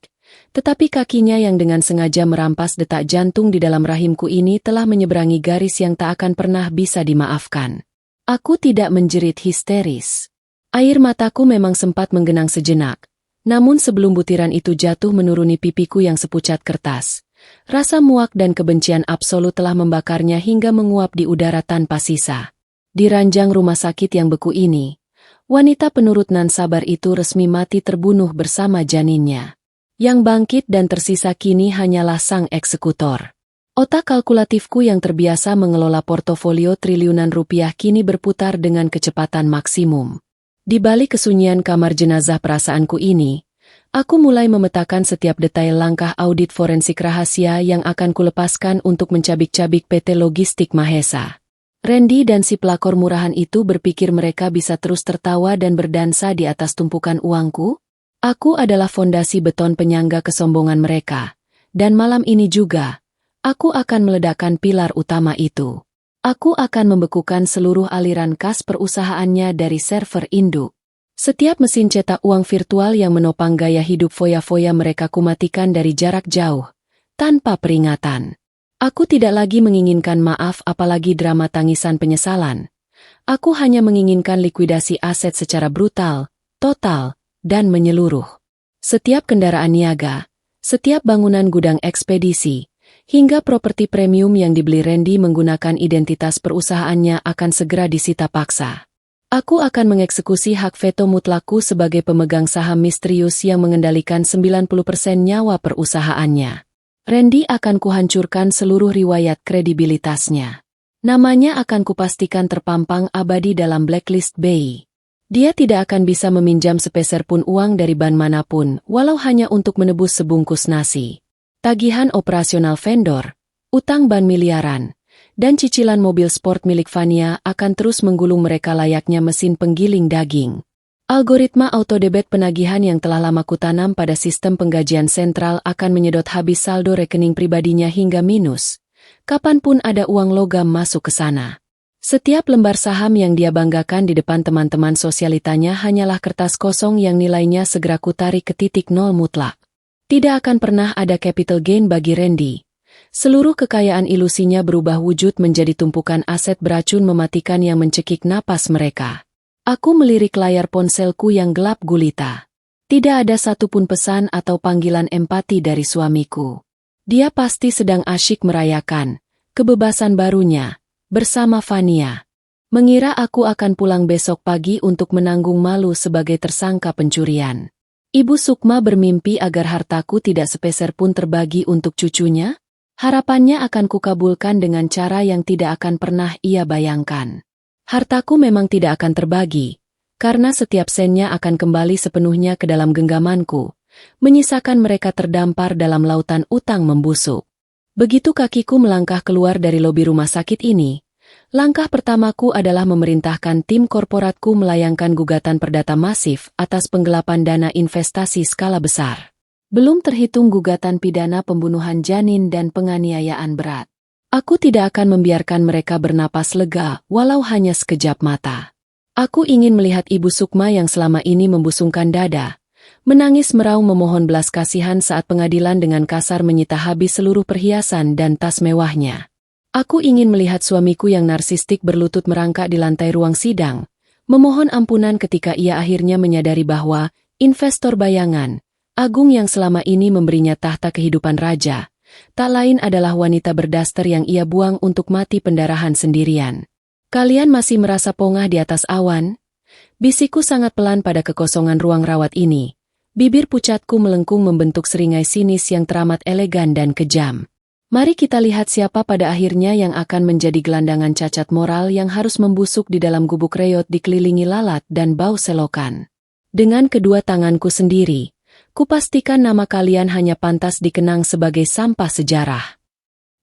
A: tetapi kakinya yang dengan sengaja merampas detak jantung di dalam rahimku ini telah menyeberangi garis yang tak akan pernah bisa dimaafkan. Aku tidak menjerit histeris. Air mataku memang sempat menggenang sejenak, namun sebelum butiran itu jatuh menuruni pipiku yang sepucat kertas, rasa muak dan kebencian absolut telah membakarnya hingga menguap di udara tanpa sisa. Di ranjang rumah sakit yang beku ini, wanita penurut nan sabar itu resmi mati terbunuh bersama janinnya. Yang bangkit dan tersisa kini hanyalah sang eksekutor. Otak kalkulatifku yang terbiasa mengelola portofolio triliunan rupiah kini berputar dengan kecepatan maksimum. Di balik kesunyian kamar jenazah perasaanku ini, aku mulai memetakan setiap detail langkah audit forensik rahasia yang akan kulepaskan untuk mencabik-cabik PT Logistik Mahesa. Randy dan si pelakor murahan itu berpikir mereka bisa terus tertawa dan berdansa di atas tumpukan uangku? Aku adalah fondasi beton penyangga kesombongan mereka, dan malam ini juga, aku akan meledakkan pilar utama itu. Aku akan membekukan seluruh aliran kas perusahaannya dari server induk. Setiap mesin cetak uang virtual yang menopang gaya hidup foya-foya mereka kumatikan dari jarak jauh, tanpa peringatan. Aku tidak lagi menginginkan maaf apalagi drama tangisan penyesalan. Aku hanya menginginkan likuidasi aset secara brutal, total, dan menyeluruh. Setiap kendaraan niaga, setiap bangunan gudang ekspedisi, hingga properti premium yang dibeli Randy menggunakan identitas perusahaannya akan segera disita paksa. Aku akan mengeksekusi hak veto mutlakku sebagai pemegang saham misterius yang mengendalikan 90% nyawa perusahaannya. Randy akan kuhancurkan seluruh riwayat kredibilitasnya. Namanya akan kupastikan terpampang abadi dalam blacklist BI. Dia tidak akan bisa meminjam sepeser pun uang dari bank manapun, walau hanya untuk menebus sebungkus nasi. Tagihan operasional vendor, utang ban miliaran, dan cicilan mobil sport milik Vania akan terus menggulung mereka layaknya mesin penggiling daging. Algoritma autodebit penagihan yang telah lama kutanam pada sistem penggajian sentral akan menyedot habis saldo rekening pribadinya hingga minus. Kapanpun ada uang logam masuk ke sana. Setiap lembar saham yang dia banggakan di depan teman-teman sosialitanya hanyalah kertas kosong yang nilainya segera kutarik ke titik nol mutlak. Tidak akan pernah ada capital gain bagi Randy. Seluruh kekayaan ilusinya berubah wujud menjadi tumpukan aset beracun mematikan yang mencekik napas mereka. Aku melirik layar ponselku yang gelap gulita. Tidak ada satupun pesan atau panggilan empati dari suamiku. Dia pasti sedang asyik merayakan kebebasan barunya bersama Vania. Mengira aku akan pulang besok pagi untuk menanggung malu sebagai tersangka pencurian. Ibu Sukma bermimpi agar hartaku tidak sepeser pun terbagi untuk cucunya. Harapannya akan kukabulkan dengan cara yang tidak akan pernah ia bayangkan. Hartaku memang tidak akan terbagi, karena setiap sennya akan kembali sepenuhnya ke dalam genggamanku, menyisakan mereka terdampar dalam lautan utang membusuk. Begitu kakiku melangkah keluar dari lobi rumah sakit ini, langkah pertamaku adalah memerintahkan tim korporatku melayangkan gugatan perdata masif atas penggelapan dana investasi skala besar. Belum terhitung gugatan pidana pembunuhan janin dan penganiayaan berat. Aku tidak akan membiarkan mereka bernapas lega walau hanya sekejap mata. Aku ingin melihat Ibu Sukma yang selama ini membusungkan dada, Menangis meraung memohon belas kasihan saat pengadilan dengan kasar menyita habis seluruh perhiasan dan tas mewahnya. Aku ingin melihat suamiku yang narsistik berlutut merangkak di lantai ruang sidang, memohon ampunan ketika ia akhirnya menyadari bahwa investor bayangan, Agung yang selama ini memberinya tahta kehidupan raja, tak lain adalah wanita berdaster yang ia buang untuk mati pendarahan sendirian. Kalian masih merasa pongah di atas awan? Bisikku sangat pelan pada kekosongan ruang rawat ini. Bibir pucatku melengkung membentuk seringai sinis yang teramat elegan dan kejam. Mari kita lihat siapa pada akhirnya yang akan menjadi gelandangan cacat moral yang harus membusuk di dalam gubuk reot dikelilingi lalat dan bau selokan. Dengan kedua tanganku sendiri, kupastikan nama kalian hanya pantas dikenang sebagai sampah sejarah.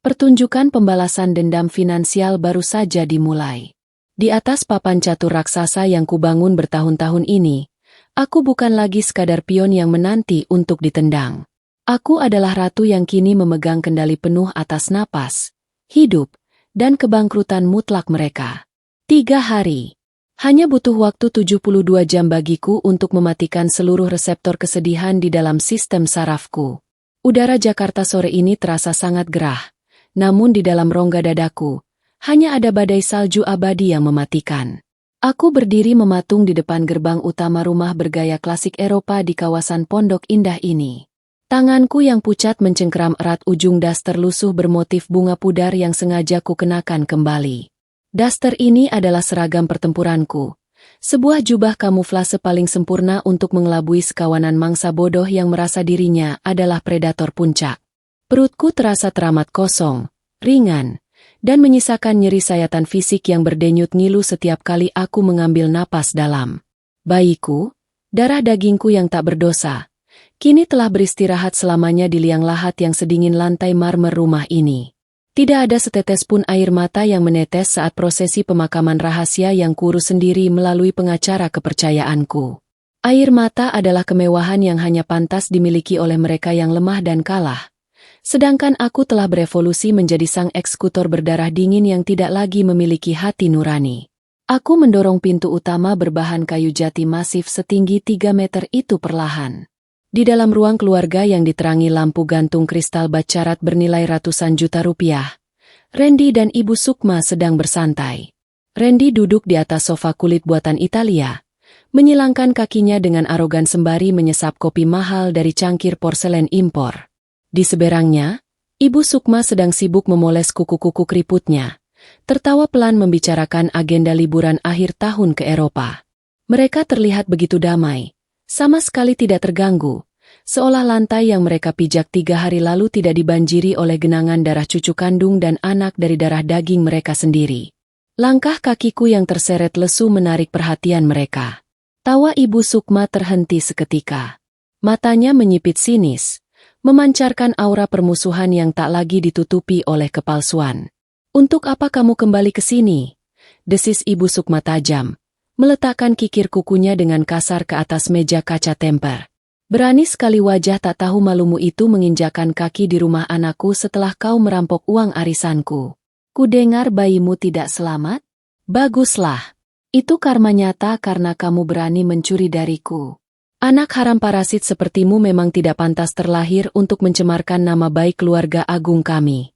A: Pertunjukan pembalasan dendam finansial baru saja dimulai. Di atas papan catur raksasa yang kubangun bertahun-tahun ini, aku bukan lagi sekadar pion yang menanti untuk ditendang. Aku adalah ratu yang kini memegang kendali penuh atas napas, hidup, dan kebangkrutan mutlak mereka. 3 hari. Hanya butuh waktu 72 jam bagiku untuk mematikan seluruh reseptor kesedihan di dalam sistem sarafku. Udara Jakarta sore ini terasa sangat gerah, namun di dalam rongga dadaku, hanya ada badai salju abadi yang mematikan. Aku berdiri mematung di depan gerbang utama rumah bergaya klasik Eropa di kawasan Pondok Indah ini. Tanganku yang pucat mencengkeram erat ujung daster lusuh bermotif bunga pudar yang sengaja ku kenakan kembali. Daster ini adalah seragam pertempuranku, sebuah jubah kamuflase paling sempurna untuk mengelabui sekawanan mangsa bodoh yang merasa dirinya adalah predator puncak. Perutku terasa teramat kosong, ringan, dan menyisakan nyeri sayatan fisik yang berdenyut ngilu setiap kali aku mengambil napas dalam. Bayiku, darah dagingku yang tak berdosa, kini telah beristirahat selamanya di liang lahat yang sedingin lantai marmer rumah ini. Tidak ada setetes pun air mata yang menetes saat prosesi pemakaman rahasia yang kurus sendiri melalui pengacara kepercayaanku. Air mata adalah kemewahan yang hanya pantas dimiliki oleh mereka yang lemah dan kalah. Sedangkan aku telah berevolusi menjadi sang eksekutor berdarah dingin yang tidak lagi memiliki hati nurani. Aku mendorong pintu utama berbahan kayu jati masif setinggi 3 meter itu perlahan. Di dalam ruang keluarga yang diterangi lampu gantung kristal bacarat bernilai ratusan juta rupiah, Randy dan Ibu Sukma sedang bersantai. Randy duduk di atas sofa kulit buatan Italia, menyilangkan kakinya dengan arogan sembari menyesap kopi mahal dari cangkir porselen impor. Di seberangnya, Ibu Sukma sedang sibuk memoles kuku-kuku keriputnya, tertawa pelan membicarakan agenda liburan akhir tahun ke Eropa. Mereka terlihat begitu damai, sama sekali tidak terganggu, seolah lantai yang mereka pijak 3 hari lalu tidak dibanjiri oleh genangan darah cucu kandung dan anak dari darah daging mereka sendiri. Langkah kakiku yang terseret lesu menarik perhatian mereka. Tawa Ibu Sukma terhenti seketika. Matanya menyipit sinis, memancarkan aura permusuhan yang tak lagi ditutupi oleh kepalsuan. "Untuk apa kamu kembali ke sini?" desis Ibu Sukma tajam, meletakkan kikir kukunya dengan kasar ke atas meja kaca temper. "Berani sekali wajah tak tahu malumu itu menginjakan kaki di rumah anakku setelah kau merampok uang arisanku. Kudengar bayimu tidak selamat? Baguslah. Itu karma nyata karena kamu berani mencuri dariku. Anak haram parasit sepertimu memang tidak pantas terlahir untuk mencemarkan nama baik keluarga agung kami."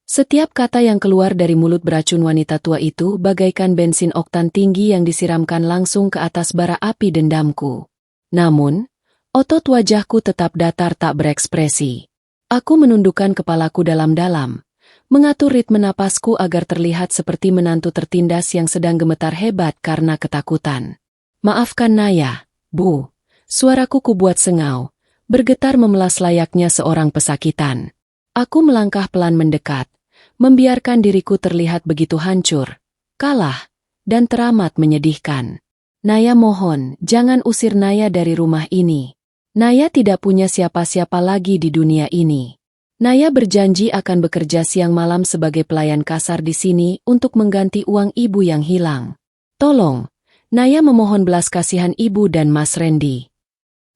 A: Setiap kata yang keluar dari mulut beracun wanita tua itu bagaikan bensin oktan tinggi yang disiramkan langsung ke atas bara api dendamku. Namun, otot wajahku tetap datar tak berekspresi. Aku menundukkan kepalaku dalam-dalam, mengatur ritme napasku agar terlihat seperti menantu tertindas yang sedang gemetar hebat karena ketakutan. "Maafkan Naya, Bu." Suaraku kubuat sengau, bergetar memelas layaknya seorang pesakitan. Aku melangkah pelan mendekat, membiarkan diriku terlihat begitu hancur, kalah, dan teramat menyedihkan. "Naya mohon, jangan usir Naya dari rumah ini. Naya tidak punya siapa-siapa lagi di dunia ini. Naya berjanji akan bekerja siang malam sebagai pelayan kasar di sini untuk mengganti uang ibu yang hilang. Tolong." Naya memohon belas kasihan ibu dan Mas Randy.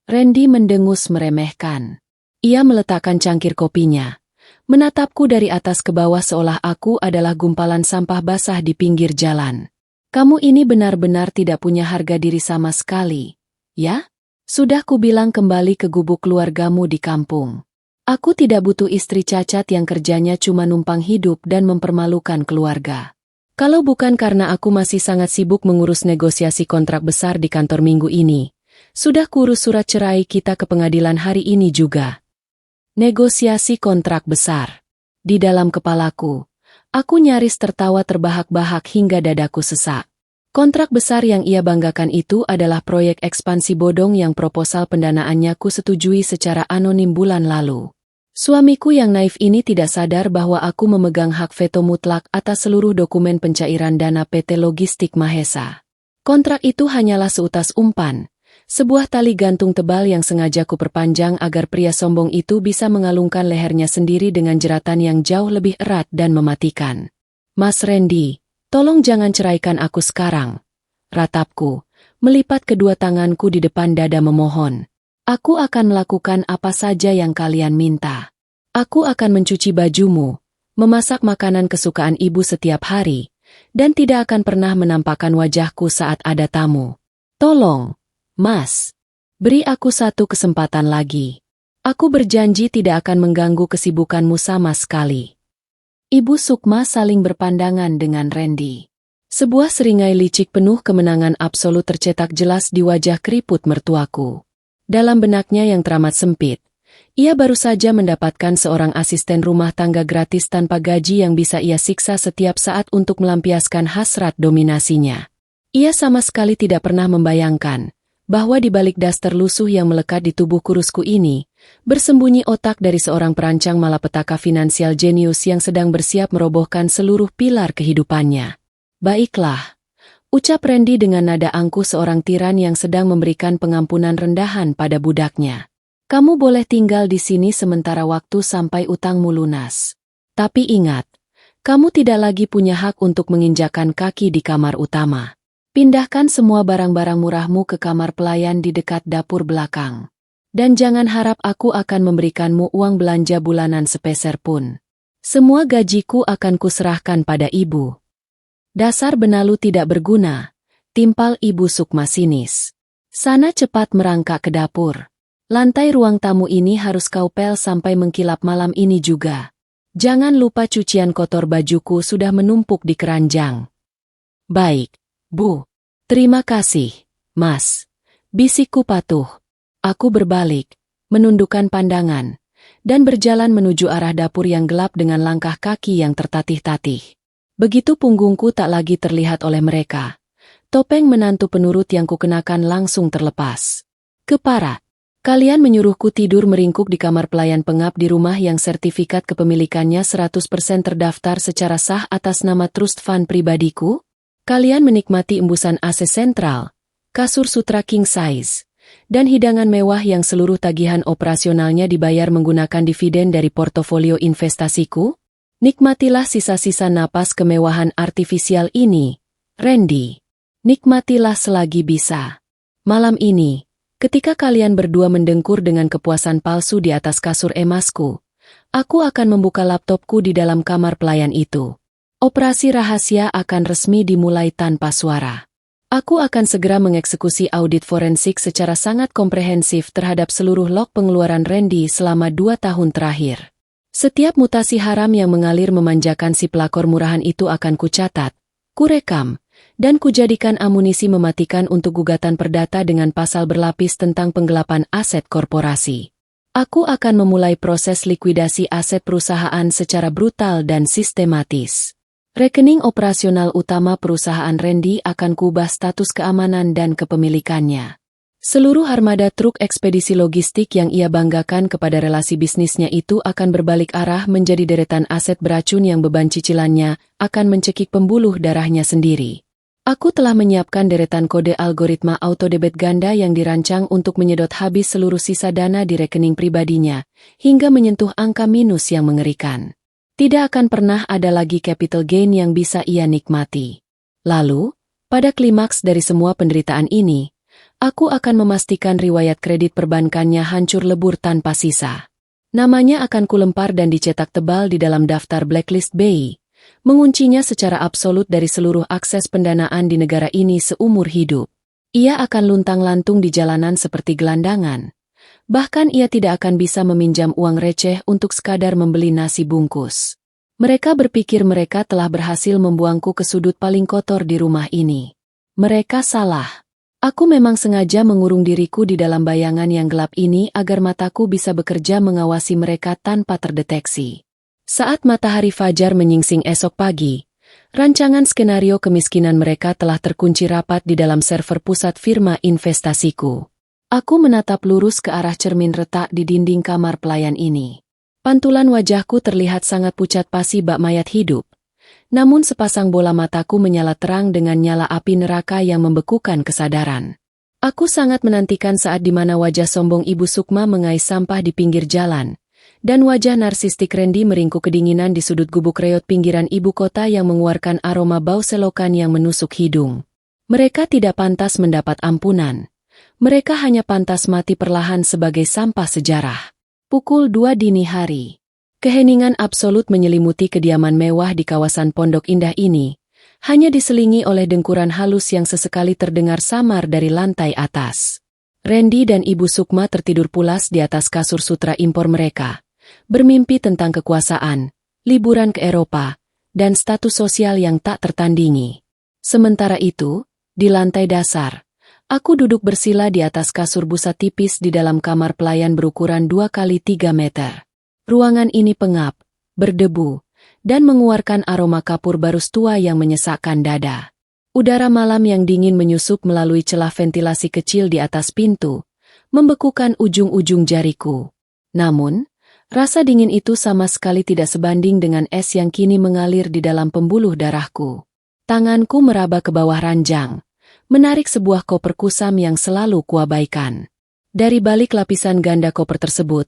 A: Randy mendengus meremehkan. Ia meletakkan cangkir kopinya, menatapku dari atas ke bawah seolah aku adalah gumpalan sampah basah di pinggir jalan. "Kamu ini benar-benar tidak punya harga diri sama sekali, ya? Sudah kubilang kembali ke gubuk keluargamu di kampung. Aku tidak butuh istri cacat yang kerjanya cuma numpang hidup dan mempermalukan keluarga. Kalau bukan karena aku masih sangat sibuk mengurus negosiasi kontrak besar di kantor minggu ini, sudah kurus surat cerai kita ke pengadilan hari ini juga. Negosiasi kontrak besar. Di dalam kepalaku, aku nyaris tertawa terbahak-bahak hingga dadaku sesak. Kontrak besar yang ia banggakan itu adalah proyek ekspansi bodong yang proposal pendanaannya kusetujui secara anonim bulan lalu. Suamiku yang naif ini tidak sadar bahwa aku memegang hak veto mutlak atas seluruh dokumen pencairan dana PT Logistik Mahesa. Kontrak itu hanyalah seutas umpan, sebuah tali gantung tebal yang sengaja kuperpanjang agar pria sombong itu bisa mengalungkan lehernya sendiri dengan jeratan yang jauh lebih erat dan mematikan. Mas Randy, tolong jangan ceraikan aku sekarang. Ratapku, melipat kedua tanganku di depan dada memohon. Aku akan melakukan apa saja yang kalian minta. Aku akan mencuci bajumu, memasak makanan kesukaan ibu setiap hari, dan tidak akan pernah menampakkan wajahku saat ada tamu. Tolong, Mas, beri aku satu kesempatan lagi. Aku berjanji tidak akan mengganggu kesibukanmu sama sekali. Ibu Sukma saling berpandangan dengan Randy. Sebuah seringai licik penuh kemenangan absolut tercetak jelas di wajah keriput mertuaku. Dalam benaknya yang teramat sempit, ia baru saja mendapatkan seorang asisten rumah tangga gratis tanpa gaji yang bisa ia siksa setiap saat untuk melampiaskan hasrat dominasinya. Ia sama sekali tidak pernah membayangkan bahwa di balik daster lusuh yang melekat di tubuh kurusku ini, bersembunyi otak dari seorang perancang malapetaka finansial jenius yang sedang bersiap merobohkan seluruh pilar kehidupannya. Baiklah, ucap Randy dengan nada angkuh seorang tiran yang sedang memberikan pengampunan rendahan pada budaknya. Kamu boleh tinggal di sini sementara waktu sampai utangmu lunas. Tapi ingat, kamu tidak lagi punya hak untuk menginjakkan kaki di kamar utama. Pindahkan semua barang-barang murahmu ke kamar pelayan di dekat dapur belakang. Dan jangan harap aku akan memberikanmu uang belanja bulanan sepeser pun. Semua gajiku akan kuserahkan pada ibu. Dasar benalu tidak berguna, timpal Ibu Sukma sinis. Sana cepat merangkak ke dapur. Lantai ruang tamu ini harus kau pel sampai mengkilap malam ini juga. Jangan lupa cucian kotor bajuku sudah menumpuk di keranjang. Baik, Bu. Terima kasih, Mas. Bisikku patuh. Aku berbalik, menundukkan pandangan, dan berjalan menuju arah dapur yang gelap dengan langkah kaki yang tertatih-tatih. Begitu punggungku tak lagi terlihat oleh mereka, topeng menantu penurut yang kukenakan langsung terlepas. Keparat, kalian menyuruhku tidur meringkuk di kamar pelayan pengap di rumah yang sertifikat kepemilikannya 100% terdaftar secara sah atas nama trust fund pribadiku? Kalian menikmati embusan AC sentral, kasur sutra king size, dan hidangan mewah yang seluruh tagihan operasionalnya dibayar menggunakan dividen dari portofolio investasiku? Nikmatilah sisa-sisa napas kemewahan artifisial ini, Randy. Nikmatilah selagi bisa. Malam ini, ketika kalian berdua mendengkur dengan kepuasan palsu di atas kasur emasku, aku akan membuka laptopku di dalam kamar pelayan itu. Operasi rahasia akan resmi dimulai tanpa suara. Aku akan segera mengeksekusi audit forensik secara sangat komprehensif terhadap seluruh log pengeluaran Randy selama 2 tahun terakhir. Setiap mutasi haram yang mengalir memanjakan si pelakor murahan itu akan kucatat, kurekam, dan kujadikan amunisi mematikan untuk gugatan perdata dengan pasal berlapis tentang penggelapan aset korporasi. Aku akan memulai proses likuidasi aset perusahaan secara brutal dan sistematis. Rekening operasional utama perusahaan Randy akan kuubah status keamanan dan kepemilikannya. Seluruh armada truk ekspedisi logistik yang ia banggakan kepada relasi bisnisnya itu akan berbalik arah menjadi deretan aset beracun yang beban cicilannya akan mencekik pembuluh darahnya sendiri. Aku telah menyiapkan deretan kode algoritma autodebit ganda yang dirancang untuk menyedot habis seluruh sisa dana di rekening pribadinya, hingga menyentuh angka minus yang mengerikan. Tidak akan pernah ada lagi capital gain yang bisa ia nikmati. Lalu, pada klimaks dari semua penderitaan ini, aku akan memastikan riwayat kredit perbankannya hancur lebur tanpa sisa. Namanya akan kulempar dan dicetak tebal di dalam daftar blacklist BI, menguncinya secara absolut dari seluruh akses pendanaan di negara ini seumur hidup. Ia akan luntang-lantung di jalanan seperti gelandangan. Bahkan ia tidak akan bisa meminjam uang receh untuk sekadar membeli nasi bungkus. Mereka berpikir mereka telah berhasil membuangku ke sudut paling kotor di rumah ini. Mereka salah. Aku memang sengaja mengurung diriku di dalam bayangan yang gelap ini agar mataku bisa bekerja mengawasi mereka tanpa terdeteksi. Saat matahari fajar menyingsing esok pagi, rancangan skenario kemiskinan mereka telah terkunci rapat di dalam server pusat firma investasiku. Aku menatap lurus ke arah cermin retak di dinding kamar pelayan ini. Pantulan wajahku terlihat sangat pucat pasi bak mayat hidup. Namun sepasang bola mataku menyala terang dengan nyala api neraka yang membekukan kesadaran. Aku sangat menantikan saat di mana wajah sombong Ibu Sukma mengais sampah di pinggir jalan, dan wajah narsistik Randy meringkuk kedinginan di sudut gubuk reot pinggiran ibu kota yang mengeluarkan aroma bau selokan yang menusuk hidung. Mereka tidak pantas mendapat ampunan. Mereka hanya pantas mati perlahan sebagai sampah sejarah. Pukul 2 dini hari. Keheningan absolut menyelimuti kediaman mewah di kawasan Pondok Indah ini, hanya diselingi oleh dengkuran halus yang sesekali terdengar samar dari lantai atas. Randy dan Ibu Sukma tertidur pulas di atas kasur sutra impor mereka, bermimpi tentang kekuasaan, liburan ke Eropa, dan status sosial yang tak tertandingi. Sementara itu, di lantai dasar, aku duduk bersila di atas kasur busa tipis di dalam kamar pelayan berukuran 2 kali 3 meter. Ruangan ini pengap, berdebu, dan mengeluarkan aroma kapur barus tua yang menyesakkan dada. Udara malam yang dingin menyusup melalui celah ventilasi kecil di atas pintu, membekukan ujung-ujung jariku. Namun, rasa dingin itu sama sekali tidak sebanding dengan es yang kini mengalir di dalam pembuluh darahku. Tanganku meraba ke bawah ranjang, menarik sebuah koper kusam yang selalu kuabaikan. Dari balik lapisan ganda koper tersebut,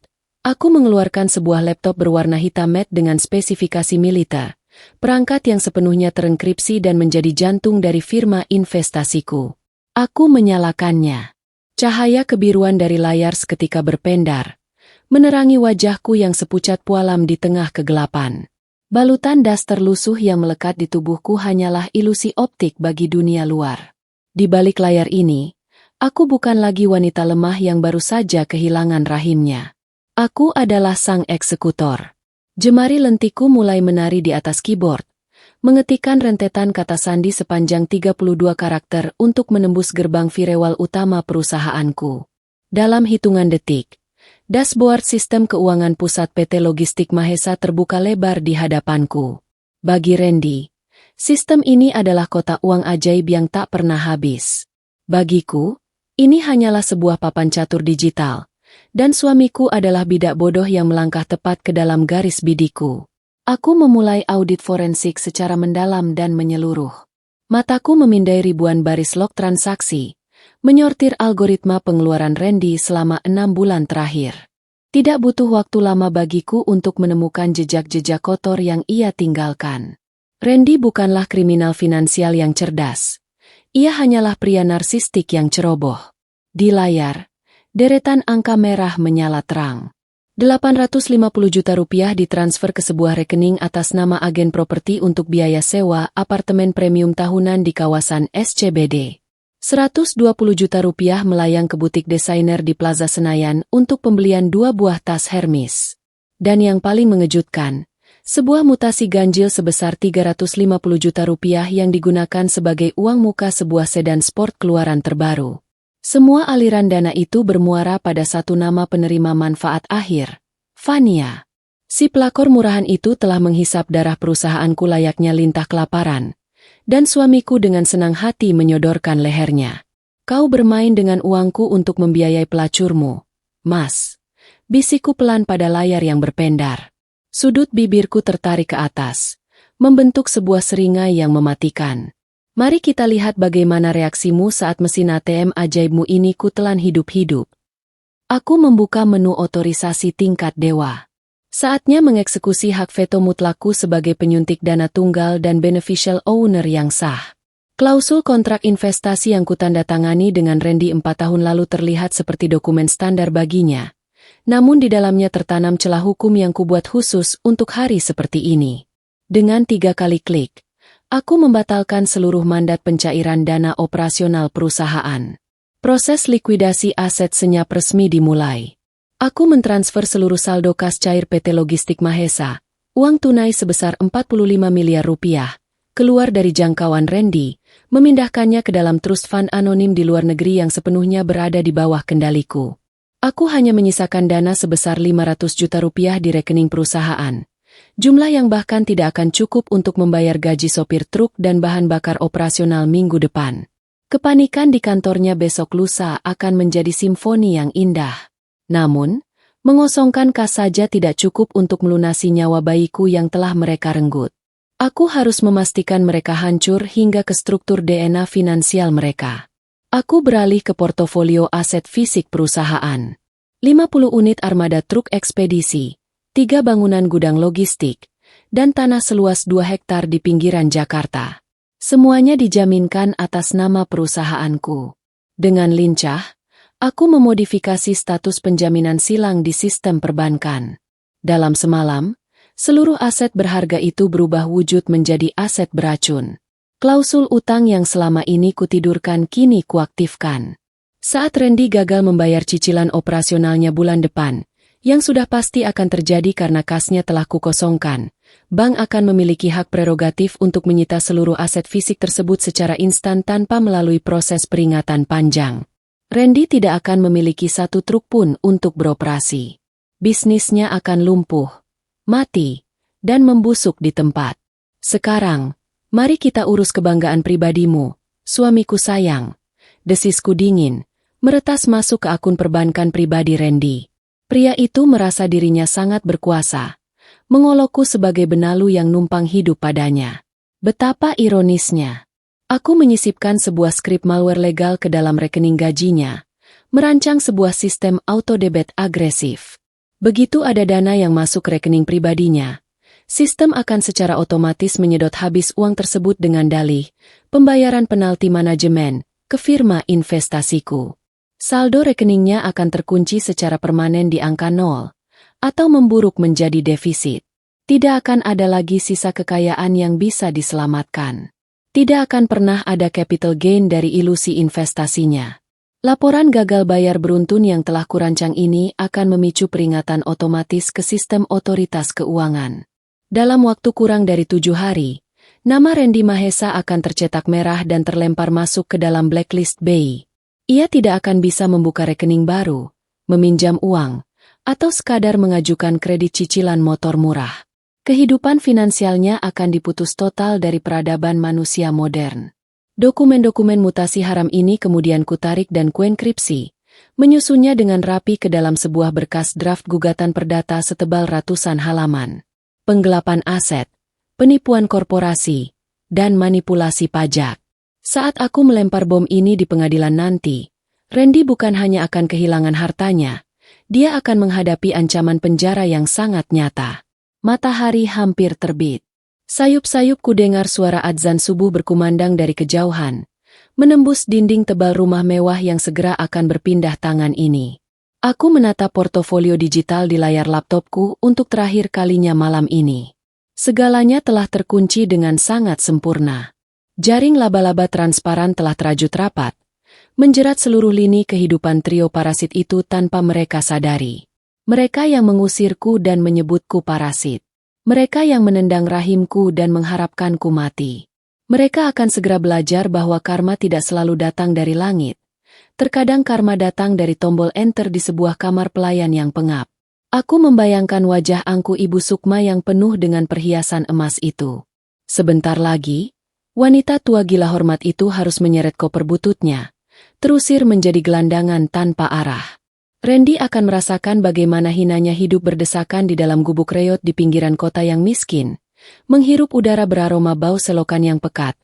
A: aku mengeluarkan sebuah laptop berwarna hitam matte dengan spesifikasi militer, perangkat yang sepenuhnya terenkripsi dan menjadi jantung dari firma investasiku. Aku menyalakannya. Cahaya kebiruan dari layar seketika berpendar, menerangi wajahku yang sepucat pualam di tengah kegelapan. Balutan das terlusuh yang melekat di tubuhku hanyalah ilusi optik bagi dunia luar. Di balik layar ini, aku bukan lagi wanita lemah yang baru saja kehilangan rahimnya. Aku adalah sang eksekutor. Jemari lentiku mulai menari di atas keyboard, mengetikkan rentetan kata sandi sepanjang 32 karakter untuk menembus gerbang firewall utama perusahaanku. Dalam hitungan detik, dashboard sistem keuangan pusat PT Logistik Mahesa terbuka lebar di hadapanku. Bagi Randy, sistem ini adalah kotak uang ajaib yang tak pernah habis. Bagiku, ini hanyalah sebuah papan catur digital, dan suamiku adalah bidak bodoh yang melangkah tepat ke dalam garis bidiku. Aku memulai audit forensik secara mendalam dan menyeluruh. Mataku memindai ribuan baris log transaksi, menyortir algoritma pengeluaran Randy selama 6 bulan terakhir. Tidak butuh waktu lama bagiku untuk menemukan jejak-jejak kotor yang ia tinggalkan. Randy bukanlah kriminal finansial yang cerdas. Ia hanyalah pria narsistik yang ceroboh. Di layar, deretan angka merah menyala terang. 850 juta rupiah ditransfer ke sebuah rekening atas nama agen properti untuk biaya sewa apartemen premium tahunan di kawasan SCBD. 120 juta rupiah melayang ke butik desainer di Plaza Senayan untuk pembelian 2 buah tas Hermes. Dan yang paling mengejutkan, sebuah mutasi ganjil sebesar 350 juta rupiah yang digunakan sebagai uang muka sebuah sedan sport keluaran terbaru. Semua aliran dana itu bermuara pada satu nama penerima manfaat akhir, Fania. Si pelakor murahan itu telah menghisap darah perusahaanku layaknya lintah kelaparan, dan suamiku dengan senang hati menyodorkan lehernya. Kau bermain dengan uangku untuk membiayai pelacurmu, Mas. Bisikku pelan pada layar yang berpendar. Sudut bibirku tertarik ke atas, membentuk sebuah seringai yang mematikan. Mari kita lihat bagaimana reaksimu saat mesin ATM ajaibmu ini kutelan hidup-hidup. Aku membuka menu otorisasi tingkat dewa. Saatnya mengeksekusi hak veto mutlakku sebagai penyuntik dana tunggal dan beneficial owner yang sah. Klausul kontrak investasi yang kutandatangani dengan Randy 4 tahun lalu terlihat seperti dokumen standar baginya. Namun di dalamnya tertanam celah hukum yang kubuat khusus untuk hari seperti ini. Dengan 3 kali klik, Aku membatalkan seluruh mandat pencairan dana operasional perusahaan. Proses likuidasi aset senyap resmi dimulai. Aku mentransfer seluruh saldo kas cair PT Logistik Mahesa, uang tunai sebesar 45 miliar rupiah, keluar dari jangkauan Randy, memindahkannya ke dalam trust fund anonim di luar negeri yang sepenuhnya berada di bawah kendaliku. Aku hanya menyisakan dana sebesar 500 juta rupiah di rekening perusahaan. Jumlah yang bahkan tidak akan cukup untuk membayar gaji sopir truk dan bahan bakar operasional minggu depan. Kepanikan di kantornya besok lusa akan menjadi simfoni yang indah. Namun, mengosongkan kas saja tidak cukup untuk melunasi nyawa bayiku yang telah mereka renggut. Aku harus memastikan mereka hancur hingga ke struktur DNA finansial mereka. Aku beralih ke portofolio aset fisik perusahaan. 50 unit armada truk ekspedisi, 3 bangunan gudang logistik, dan tanah seluas 2 hektar di pinggiran Jakarta. Semuanya dijaminkan atas nama perusahaanku. Dengan lincah, aku memodifikasi status penjaminan silang di sistem perbankan. Dalam semalam, seluruh aset berharga itu berubah wujud menjadi aset beracun. Klausul utang yang selama ini kutidurkan kini kuaktifkan. Saat Randy gagal membayar cicilan operasionalnya bulan depan, yang sudah pasti akan terjadi karena kasnya telah kukosongkan, bank akan memiliki hak prerogatif untuk menyita seluruh aset fisik tersebut secara instan tanpa melalui proses peringatan panjang. Randy tidak akan memiliki satu truk pun untuk beroperasi. Bisnisnya akan lumpuh, mati, dan membusuk di tempat. Sekarang, mari kita urus kebanggaan pribadimu, suamiku sayang. Desisku dingin, meretas masuk ke akun perbankan pribadi Randy. Pria itu merasa dirinya sangat berkuasa, mengolokku sebagai benalu yang numpang hidup padanya. Betapa ironisnya. Aku menyisipkan sebuah skrip malware legal ke dalam rekening gajinya, merancang sebuah sistem auto-debit agresif. Begitu ada dana yang masuk ke rekening pribadinya, sistem akan secara otomatis menyedot habis uang tersebut dengan dalih pembayaran penalti manajemen ke firma investasiku. Saldo rekeningnya akan terkunci secara permanen di angka 0, atau memburuk menjadi defisit. Tidak akan ada lagi sisa kekayaan yang bisa diselamatkan. Tidak akan pernah ada capital gain dari ilusi investasinya. Laporan gagal bayar beruntun yang telah kurancang ini akan memicu peringatan otomatis ke sistem otoritas keuangan. Dalam waktu kurang dari 7 hari, nama Randy Mahesa akan tercetak merah dan terlempar masuk ke dalam blacklist BI. Ia tidak akan bisa membuka rekening baru, meminjam uang, atau sekadar mengajukan kredit cicilan motor murah. Kehidupan finansialnya akan diputus total dari peradaban manusia modern. Dokumen-dokumen mutasi haram ini kemudian kutarik dan kuenkripsi, menyusunnya dengan rapi ke dalam sebuah berkas draft gugatan perdata setebal ratusan halaman. Penggelapan aset, penipuan korporasi, dan manipulasi pajak. Saat aku melempar bom ini di pengadilan nanti, Randy bukan hanya akan kehilangan hartanya, dia akan menghadapi ancaman penjara yang sangat nyata. Matahari hampir terbit. Sayup-sayup kudengar suara adzan subuh berkumandang dari kejauhan, menembus dinding tebal rumah mewah yang segera akan berpindah tangan ini. Aku menatap portofolio digital di layar laptopku untuk terakhir kalinya malam ini. Segalanya telah terkunci dengan sangat sempurna. Jaring laba-laba transparan telah terajut rapat, menjerat seluruh lini kehidupan trio parasit itu tanpa mereka sadari. Mereka yang mengusirku dan menyebutku parasit. Mereka yang menendang rahimku dan mengharapkanku mati. Mereka akan segera belajar bahwa karma tidak selalu datang dari langit. Terkadang karma datang dari tombol enter di sebuah kamar pelayan yang pengap. Aku membayangkan wajah angku Ibu Sukma yang penuh dengan perhiasan emas itu. Sebentar lagi, wanita tua gila hormat itu harus menyeret koper bututnya, terusir menjadi gelandangan tanpa arah. Randy akan merasakan bagaimana hinanya hidup berdesakan di dalam gubuk reot di pinggiran kota yang miskin, menghirup udara beraroma bau selokan yang pekat,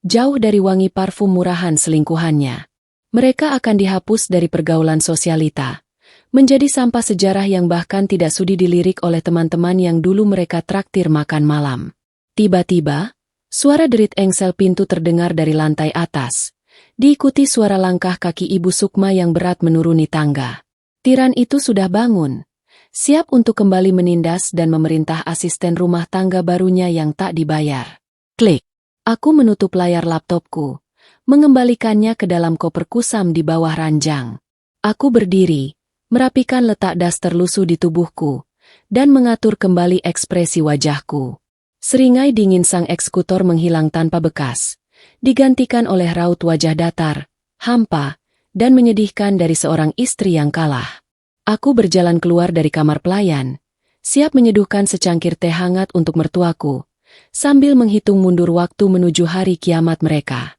A: jauh dari wangi parfum murahan selingkuhannya. Mereka akan dihapus dari pergaulan sosialita, menjadi sampah sejarah yang bahkan tidak sudi dilirik oleh teman-teman yang dulu mereka traktir makan malam. Tiba-tiba, suara derit engsel pintu terdengar dari lantai atas, diikuti suara langkah kaki Ibu Sukma yang berat menuruni tangga. Tiran itu sudah bangun, siap untuk kembali menindas dan memerintah asisten rumah tangga barunya yang tak dibayar. Klik. Aku menutup layar laptopku, mengembalikannya ke dalam koper kusam di bawah ranjang. Aku berdiri, merapikan letak daster lusuh di tubuhku, dan mengatur kembali ekspresi wajahku. Seringai dingin sang eksekutor menghilang tanpa bekas, digantikan oleh raut wajah datar, hampa, dan menyedihkan dari seorang istri yang kalah. Aku berjalan keluar dari kamar pelayan, siap menyeduhkan secangkir teh hangat untuk mertuaku, sambil menghitung mundur waktu menuju hari kiamat mereka.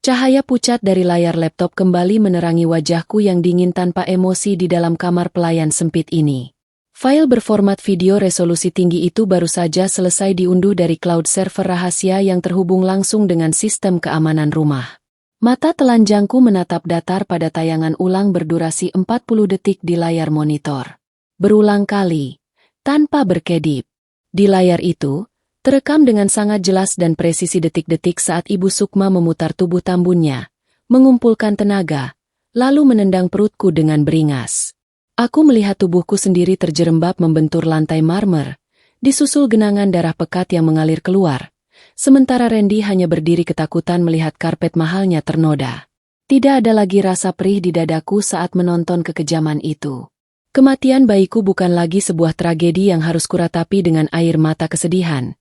A: Cahaya pucat dari layar laptop kembali menerangi wajahku yang dingin tanpa emosi di dalam kamar pelayan sempit ini. File berformat video resolusi tinggi itu baru saja selesai diunduh dari cloud server rahasia yang terhubung langsung dengan sistem keamanan rumah. Mata telanjangku menatap datar pada tayangan ulang berdurasi 40 detik di layar monitor. Berulang kali, tanpa berkedip. Di layar itu, terekam dengan sangat jelas dan presisi detik-detik saat Ibu Sukma memutar tubuh tambunnya, mengumpulkan tenaga, lalu menendang perutku dengan beringas. Aku melihat tubuhku sendiri terjerembab membentur lantai marmer, disusul genangan darah pekat yang mengalir keluar, sementara Randy hanya berdiri ketakutan melihat karpet mahalnya ternoda. Tidak ada lagi rasa perih di dadaku saat menonton kekejaman itu. Kematian bayiku bukan lagi sebuah tragedi yang harus kuratapi dengan air mata kesedihan,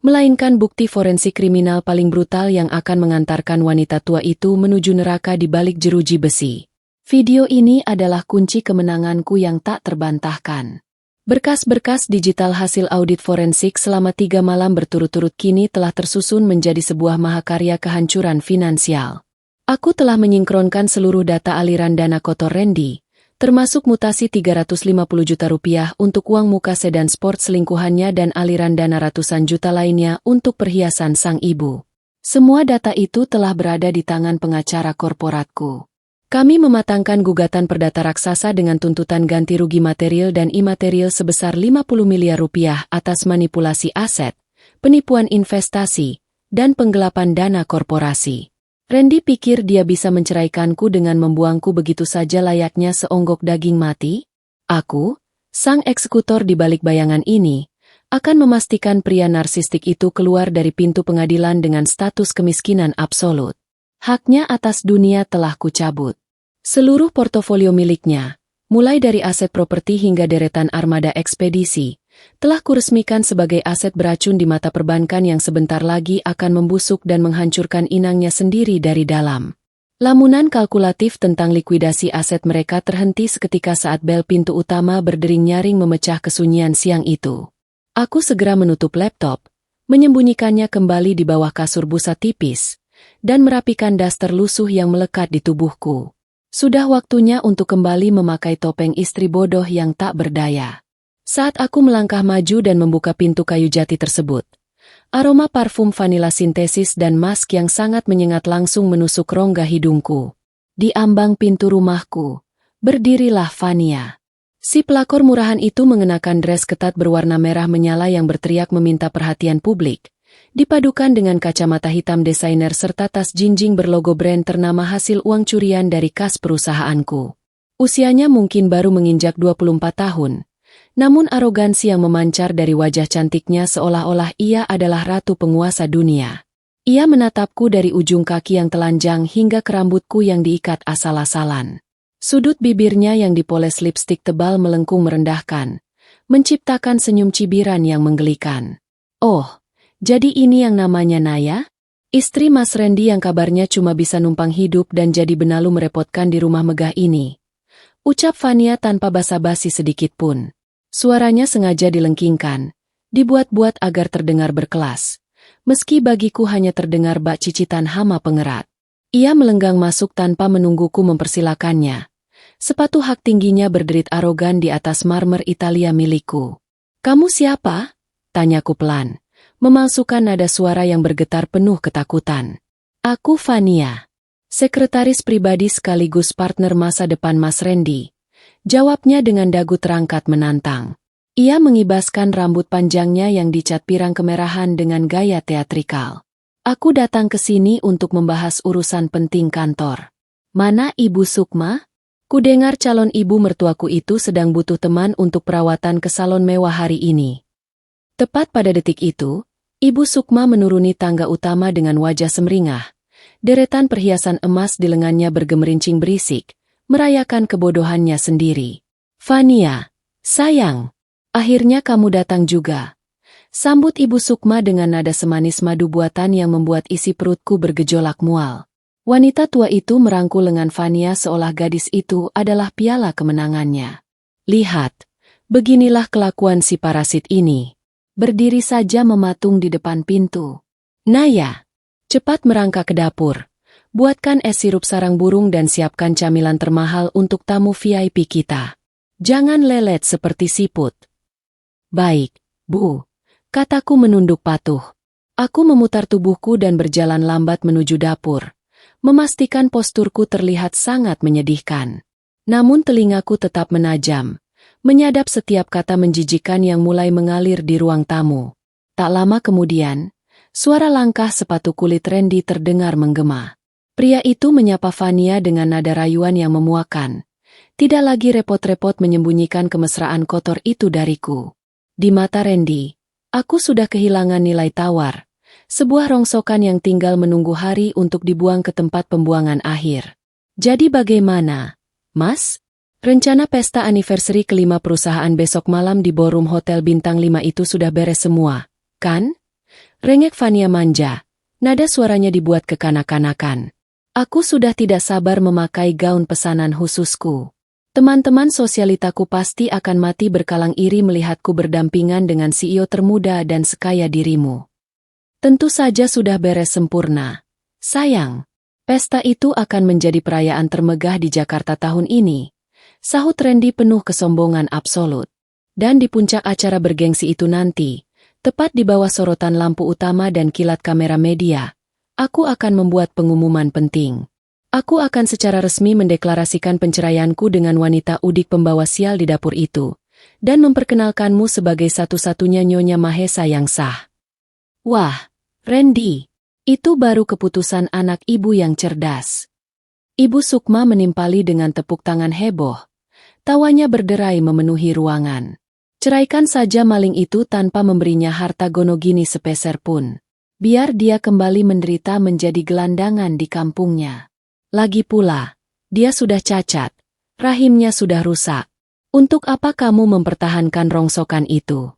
A: melainkan bukti forensik kriminal paling brutal yang akan mengantarkan wanita tua itu menuju neraka di balik jeruji besi. Video ini adalah kunci kemenanganku yang tak terbantahkan. Berkas-berkas digital hasil audit forensik selama 3 malam berturut-turut kini telah tersusun menjadi sebuah mahakarya kehancuran finansial. Aku telah menyingkronkan seluruh data aliran dana kotor Randy, termasuk mutasi 350 juta rupiah untuk uang muka sedan sport selingkuhannya dan aliran dana ratusan juta lainnya untuk perhiasan sang ibu. Semua data itu telah berada di tangan pengacara korporatku. Kami mematangkan gugatan perdata raksasa dengan tuntutan ganti rugi material dan imaterial sebesar 50 miliar rupiah atas manipulasi aset, penipuan investasi, dan penggelapan dana korporasi. Randy pikir dia bisa menceraikanku dengan membuangku begitu saja layaknya seonggok daging mati? Aku, sang eksekutor di balik bayangan ini, akan memastikan pria narsistik itu keluar dari pintu pengadilan dengan status kemiskinan absolut. Haknya atas dunia telah kucabut. Seluruh portofolio miliknya, mulai dari aset properti hingga deretan armada ekspedisi, telah kuresmikan sebagai aset beracun di mata perbankan yang sebentar lagi akan membusuk dan menghancurkan inangnya sendiri dari dalam. Lamunan kalkulatif tentang likuidasi aset mereka terhenti seketika saat bel pintu utama berdering nyaring memecah kesunyian siang itu. Aku segera menutup laptop, menyembunyikannya kembali di bawah kasur busa tipis, dan merapikan daster lusuh yang melekat di tubuhku. Sudah waktunya untuk kembali memakai topeng istri bodoh yang tak berdaya. Saat aku melangkah maju dan membuka pintu kayu jati tersebut, aroma parfum vanila sintesis dan mask yang sangat menyengat langsung menusuk rongga hidungku. Di ambang pintu rumahku, berdirilah Vania. Si pelakor murahan itu mengenakan dress ketat berwarna merah menyala yang berteriak meminta perhatian publik, dipadukan dengan kacamata hitam desainer serta tas jinjing berlogo brand ternama hasil uang curian dari kas perusahaanku. Usianya mungkin baru menginjak 24 tahun, namun arogansi yang memancar dari wajah cantiknya seolah-olah ia adalah ratu penguasa dunia. Ia menatapku dari ujung kaki yang telanjang hingga ke rambutku yang diikat asal-asalan. Sudut bibirnya yang dipoles lipstik tebal melengkung merendahkan, menciptakan senyum cibiran yang menggelikan. Oh, jadi ini yang namanya Naya? Istri Mas Randy yang kabarnya cuma bisa numpang hidup dan jadi benalu merepotkan di rumah megah ini. Ucap Vania tanpa basa-basi sedikit pun. Suaranya sengaja dilengkingkan, dibuat-buat agar terdengar berkelas. Meski bagiku hanya terdengar bak cicitan hama pengerat. Ia melenggang masuk tanpa menungguku mempersilakannya. Sepatu hak tingginya berderit arogan di atas marmer Italia milikku. "Kamu siapa?" tanyaku pelan, memalsukan nada suara yang bergetar penuh ketakutan. "Aku Vania, sekretaris pribadi sekaligus partner masa depan Mas Randy," jawabnya dengan dagu terangkat menantang. Ia mengibaskan rambut panjangnya yang dicat pirang kemerahan dengan gaya teatrikal. "Aku datang ke sini untuk membahas urusan penting kantor." "Mana Ibu Sukma?" Kudengar calon ibu mertuaku itu sedang butuh teman untuk perawatan ke salon mewah hari ini. Tepat pada detik itu, Ibu Sukma menuruni tangga utama dengan wajah semringah. Deretan perhiasan emas di lengannya bergemerincing berisik, merayakan kebodohannya sendiri. "Fania, sayang, akhirnya kamu datang juga." Sambut Ibu Sukma dengan nada semanis madu buatan yang membuat isi perutku bergejolak mual. Wanita tua itu merangkul lengan Fania seolah gadis itu adalah piala kemenangannya. "Lihat, beginilah kelakuan si parasit ini. Berdiri saja mematung di depan pintu. Naya, cepat merangkak ke dapur. Buatkan es sirup sarang burung dan siapkan camilan termahal untuk tamu VIP kita. Jangan lelet seperti siput." "Baik, Bu," kataku menunduk patuh. Aku memutar tubuhku dan berjalan lambat menuju dapur, memastikan posturku terlihat sangat menyedihkan. Namun telingaku tetap menajam, menyadap setiap kata menjijikan yang mulai mengalir di ruang tamu. Tak lama kemudian, suara langkah sepatu kulit Randy terdengar menggema. Pria itu menyapa Fania dengan nada rayuan yang memuakan. Tidak lagi repot-repot menyembunyikan kemesraan kotor itu dariku. Di mata Randy, aku sudah kehilangan nilai tawar. Sebuah rongsokan yang tinggal menunggu hari untuk dibuang ke tempat pembuangan akhir. "Jadi bagaimana, Mas? Rencana pesta anniversary kelima perusahaan besok malam di ballroom Hotel Bintang 5 itu sudah beres semua, kan?" Rengek Fania manja. Nada suaranya dibuat kekanak-kanakan. Aku sudah tidak sabar memakai gaun pesanan khususku. Teman-teman sosialitaku pasti akan mati berkalang iri melihatku berdampingan dengan CEO termuda dan sekaya dirimu. "Tentu saja sudah beres sempurna. Sayang, pesta itu akan menjadi perayaan termegah di Jakarta tahun ini," sahut Randy penuh kesombongan absolut. "Dan di puncak acara bergengsi itu nanti, tepat di bawah sorotan lampu utama dan kilat kamera media, aku akan membuat pengumuman penting. Aku akan secara resmi mendeklarasikan penceraianku dengan wanita udik pembawa sial di dapur itu, dan memperkenalkanmu sebagai satu-satunya Nyonya Mahesa yang sah." Wah, Randy, itu baru keputusan anak ibu yang cerdas. Ibu Sukma menimpali dengan tepuk tangan heboh. Tawanya berderai memenuhi ruangan. "Ceraikan saja maling itu tanpa memberinya harta gonogini sepeser pun. Biar dia kembali menderita menjadi gelandangan di kampungnya. Lagi pula, dia sudah cacat, rahimnya sudah rusak. Untuk apa kamu mempertahankan rongsokan itu?"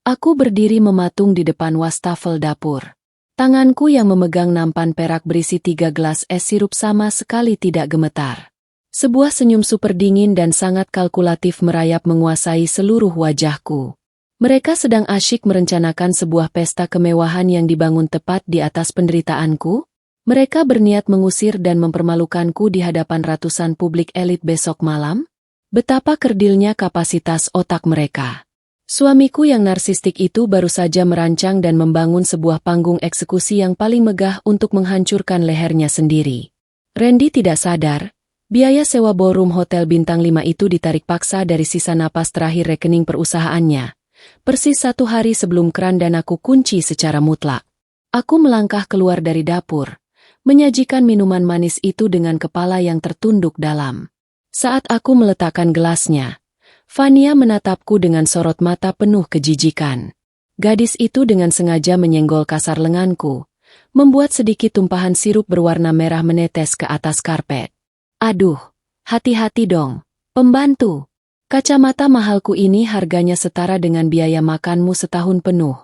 A: Aku berdiri mematung di depan wastafel dapur. Tanganku yang memegang nampan perak berisi 3 gelas es sirup sama sekali tidak gemetar. Sebuah senyum super dingin dan sangat kalkulatif merayap menguasai seluruh wajahku. Mereka sedang asyik merencanakan sebuah pesta kemewahan yang dibangun tepat di atas penderitaanku. Mereka berniat mengusir dan mempermalukanku di hadapan ratusan publik elit besok malam. Betapa kerdilnya kapasitas otak mereka. Suamiku yang narsistik itu baru saja merancang dan membangun sebuah panggung eksekusi yang paling megah untuk menghancurkan lehernya sendiri. Randy tidak sadar, biaya sewa ballroom Hotel Bintang 5 itu ditarik paksa dari sisa napas terakhir rekening perusahaannya. Persis 1 hari sebelum keran danaku kunci secara mutlak. Aku melangkah keluar dari dapur, menyajikan minuman manis itu dengan kepala yang tertunduk dalam. Saat aku meletakkan gelasnya, Fania menatapku dengan sorot mata penuh kejijikan. Gadis itu dengan sengaja menyenggol kasar lenganku, membuat sedikit tumpahan sirup berwarna merah menetes ke atas karpet. "Aduh, hati-hati dong, pembantu. Kacamata mahalku ini harganya setara dengan biaya makanmu setahun penuh,"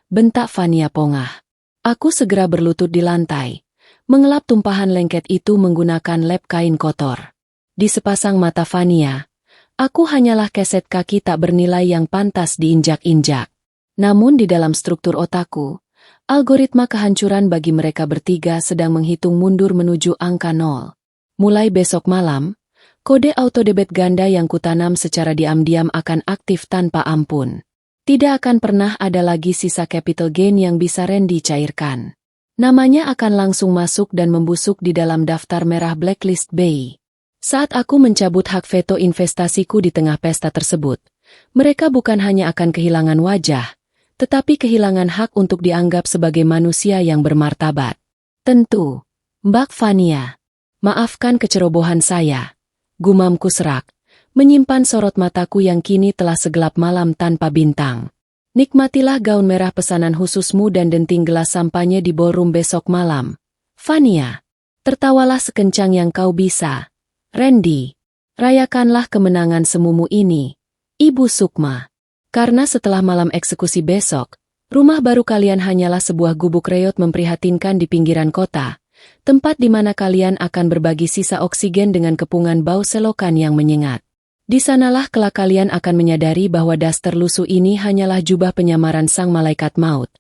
A: bentak Fania pongah. Aku segera berlutut di lantai, mengelap tumpahan lengket itu menggunakan lap kain kotor. Di sepasang mata Fania, aku hanyalah keset kaki tak bernilai yang pantas diinjak-injak. Namun di dalam struktur otakku, algoritma kehancuran bagi mereka bertiga sedang menghitung mundur menuju angka 0. Mulai besok malam, kode autodebit ganda yang kutanam secara diam-diam akan aktif tanpa ampun. Tidak akan pernah ada lagi sisa capital gain yang bisa Randy cairkan. Namanya akan langsung masuk dan membusuk di dalam daftar merah blacklist BI. Saat aku mencabut hak veto investasiku di tengah pesta tersebut, mereka bukan hanya akan kehilangan wajah, tetapi kehilangan hak untuk dianggap sebagai manusia yang bermartabat. Tentu, Mbak Fania, maafkan kecerobohan saya, gumamku serak, menyimpan sorot mataku yang kini telah segelap malam tanpa bintang. Nikmatilah gaun merah pesanan khususmu dan denting gelas sampanye di ballroom besok malam. Fania. Tertawalah sekencang yang kau bisa. Randy. Rayakanlah kemenangan semumu ini. Ibu Sukma. Karena setelah malam eksekusi besok, rumah baru kalian hanyalah sebuah gubuk reot memprihatinkan di pinggiran kota, tempat di mana kalian akan berbagi sisa oksigen dengan kepungan bau selokan yang menyengat. Di sanalah kelak kalian akan menyadari bahwa daster lusuh ini hanyalah jubah penyamaran sang malaikat maut,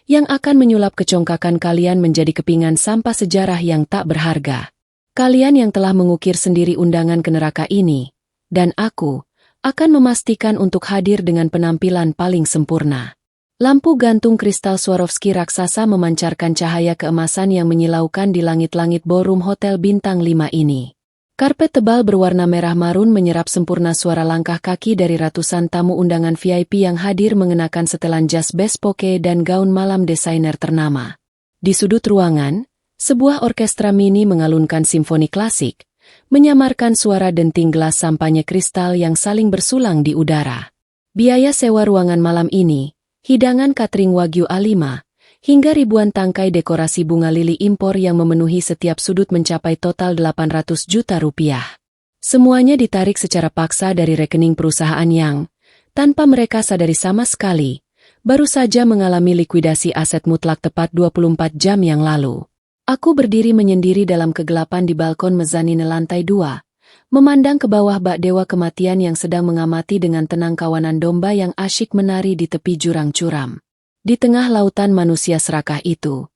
A: yang akan menyulap kecongkakan kalian menjadi kepingan sampah sejarah yang tak berharga. Kalian yang telah mengukir sendiri undangan ke neraka ini, dan aku, akan memastikan untuk hadir dengan penampilan paling sempurna. Lampu gantung kristal Swarovski raksasa memancarkan cahaya keemasan yang menyilaukan di langit-langit ballroom hotel bintang 5 ini. Karpet tebal berwarna merah marun menyerap sempurna suara langkah kaki dari ratusan tamu undangan VIP yang hadir mengenakan setelan jas bespoke dan gaun malam desainer ternama. Di sudut ruangan, sebuah orkestra mini mengalunkan simfoni klasik, menyamarkan suara denting gelas sampanye kristal yang saling bersulang di udara. Biaya sewa ruangan malam ini, hidangan catering Wagyu A5, hingga ribuan tangkai dekorasi bunga lili impor yang memenuhi setiap sudut mencapai total 800 juta rupiah. Semuanya ditarik secara paksa dari rekening perusahaan yang, tanpa mereka sadari sama sekali, baru saja mengalami likuidasi aset mutlak tepat 24 jam yang lalu. Aku berdiri menyendiri dalam kegelapan di balkon mezanine lantai 2, memandang ke bawah bak dewa kematian yang sedang mengamati dengan tenang kawanan domba yang asyik menari di tepi jurang curam. Di tengah lautan manusia serakah itu,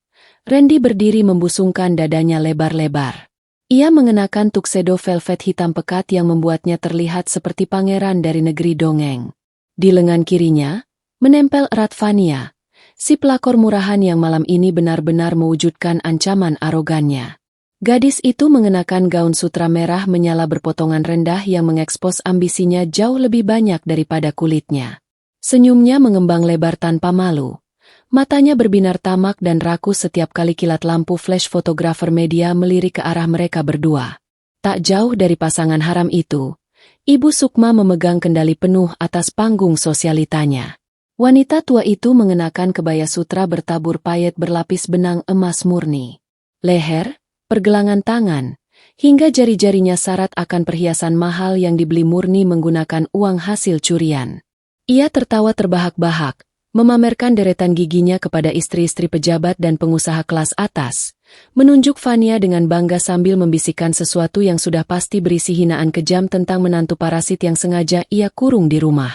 A: Randy berdiri membusungkan dadanya lebar-lebar. Ia mengenakan tuxedo velvet hitam pekat yang membuatnya terlihat seperti pangeran dari negeri dongeng. Di lengan kirinya, menempel erat Fania, si pelakor murahan yang malam ini benar-benar mewujudkan ancaman arogannya. Gadis itu mengenakan gaun sutra merah menyala berpotongan rendah yang mengekspos ambisinya jauh lebih banyak daripada kulitnya. Senyumnya mengembang lebar tanpa malu. Matanya berbinar tamak dan rakus setiap kali kilat lampu flash fotografer media melirik ke arah mereka berdua. Tak jauh dari pasangan haram itu, Ibu Sukma memegang kendali penuh atas panggung sosialitanya. Wanita tua itu mengenakan kebaya sutra bertabur payet berlapis benang emas murni. Leher, pergelangan tangan, hingga jari-jarinya syarat akan perhiasan mahal yang dibeli murni menggunakan uang hasil curian. Ia tertawa terbahak-bahak, memamerkan deretan giginya kepada istri-istri pejabat dan pengusaha kelas atas, menunjuk Fania dengan bangga sambil membisikkan sesuatu yang sudah pasti berisi hinaan kejam tentang menantu parasit yang sengaja ia kurung di rumah.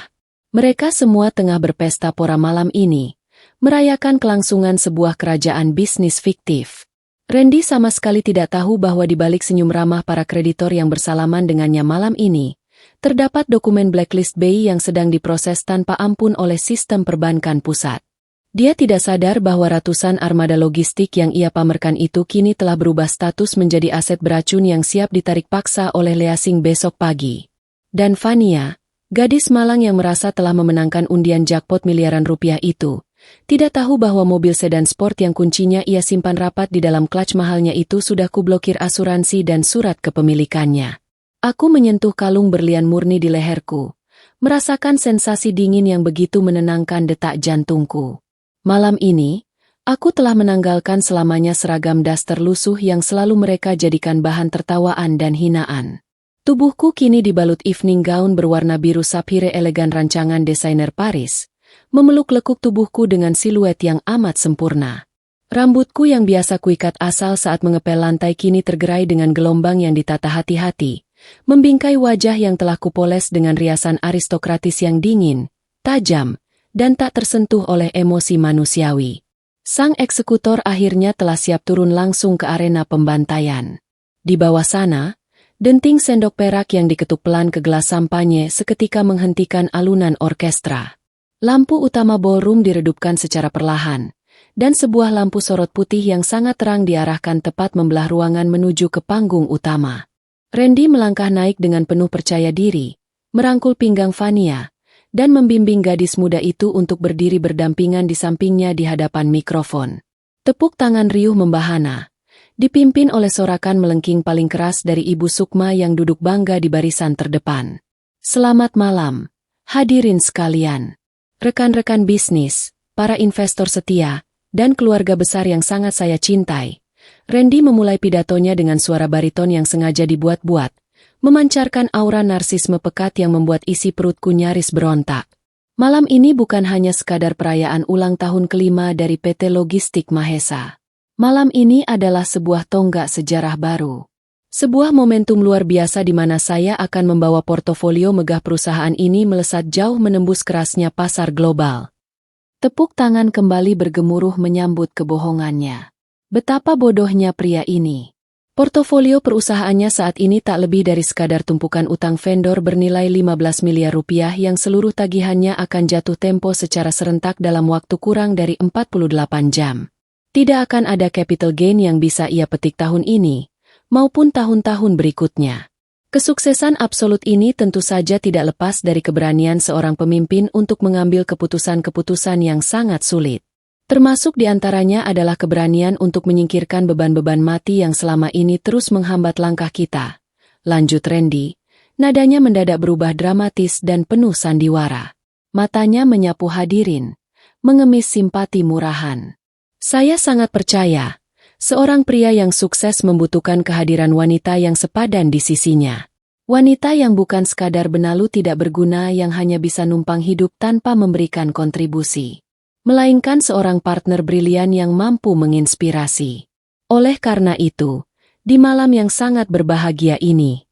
A: Mereka semua tengah berpesta pora malam ini, merayakan kelangsungan sebuah kerajaan bisnis fiktif. Randy sama sekali tidak tahu bahwa di balik senyum ramah para kreditor yang bersalaman dengannya malam ini, terdapat dokumen blacklist BI yang sedang diproses tanpa ampun oleh sistem perbankan pusat. Dia tidak sadar bahwa ratusan armada logistik yang ia pamerkan itu kini telah berubah status menjadi aset beracun yang siap ditarik paksa oleh Leasing besok pagi. Dan Fania, gadis malang yang merasa telah memenangkan undian jackpot miliaran rupiah itu, tidak tahu bahwa mobil sedan sport yang kuncinya ia simpan rapat di dalam clutch mahalnya itu sudah kublokir asuransi dan surat kepemilikannya. Aku menyentuh kalung berlian murni di leherku, merasakan sensasi dingin yang begitu menenangkan detak jantungku. Malam ini, aku telah menanggalkan selamanya seragam daster lusuh yang selalu mereka jadikan bahan tertawaan dan hinaan. Tubuhku kini dibalut evening gown berwarna biru sapphire elegan rancangan desainer Paris, memeluk lekuk tubuhku dengan siluet yang amat sempurna. Rambutku yang biasa kuikat asal saat mengepel lantai kini tergerai dengan gelombang yang ditata hati-hati, membingkai wajah yang telah kupoles dengan riasan aristokratis yang dingin, tajam, dan tak tersentuh oleh emosi manusiawi. Sang eksekutor akhirnya telah siap turun langsung ke arena pembantaian. Di bawah sana, denting sendok perak yang diketuk pelan ke gelas sampanye seketika menghentikan alunan orkestra. Lampu utama ballroom diredupkan secara perlahan, dan sebuah lampu sorot putih yang sangat terang diarahkan tepat membelah ruangan menuju ke panggung utama. Randy melangkah naik dengan penuh percaya diri, merangkul pinggang Fania, dan membimbing gadis muda itu untuk berdiri berdampingan di sampingnya di hadapan mikrofon. Tepuk tangan riuh membahana, dipimpin oleh sorakan melengking paling keras dari Ibu Sukma yang duduk bangga di barisan terdepan. Selamat malam, hadirin sekalian. rekan-rekan bisnis, para investor setia, dan keluarga besar yang sangat saya cintai. Randy memulai pidatonya dengan suara bariton yang sengaja dibuat-buat, memancarkan aura narsisme pekat yang membuat isi perutku nyaris berontak. Malam ini bukan hanya sekadar perayaan ulang tahun kelima dari PT Logistik Mahesa. Malam ini adalah sebuah tonggak sejarah baru. Sebuah momentum luar biasa di mana saya akan membawa portofolio megah perusahaan ini melesat jauh menembus kerasnya pasar global. Tepuk tangan kembali bergemuruh menyambut kebohongannya. Betapa bodohnya pria ini. Portofolio perusahaannya saat ini tak lebih dari sekadar tumpukan utang vendor bernilai 15 miliar rupiah yang seluruh tagihannya akan jatuh tempo secara serentak dalam waktu kurang dari 48 jam. Tidak akan ada capital gain yang bisa ia petik tahun ini, maupun tahun-tahun berikutnya. Kesuksesan absolut ini tentu saja tidak lepas dari keberanian seorang pemimpin untuk mengambil keputusan-keputusan yang sangat sulit. Termasuk diantaranya adalah keberanian untuk menyingkirkan beban-beban mati yang selama ini terus menghambat langkah kita. Lanjut Randy, nadanya mendadak berubah dramatis dan penuh sandiwara. Matanya menyapu hadirin, mengemis simpati murahan. Saya sangat percaya, seorang pria yang sukses membutuhkan kehadiran wanita yang sepadan di sisinya. Wanita yang bukan sekadar benalu tidak berguna yang hanya bisa numpang hidup tanpa memberikan kontribusi. Melainkan seorang partner brilian yang mampu menginspirasi. Oleh karena itu, di malam yang sangat berbahagia ini,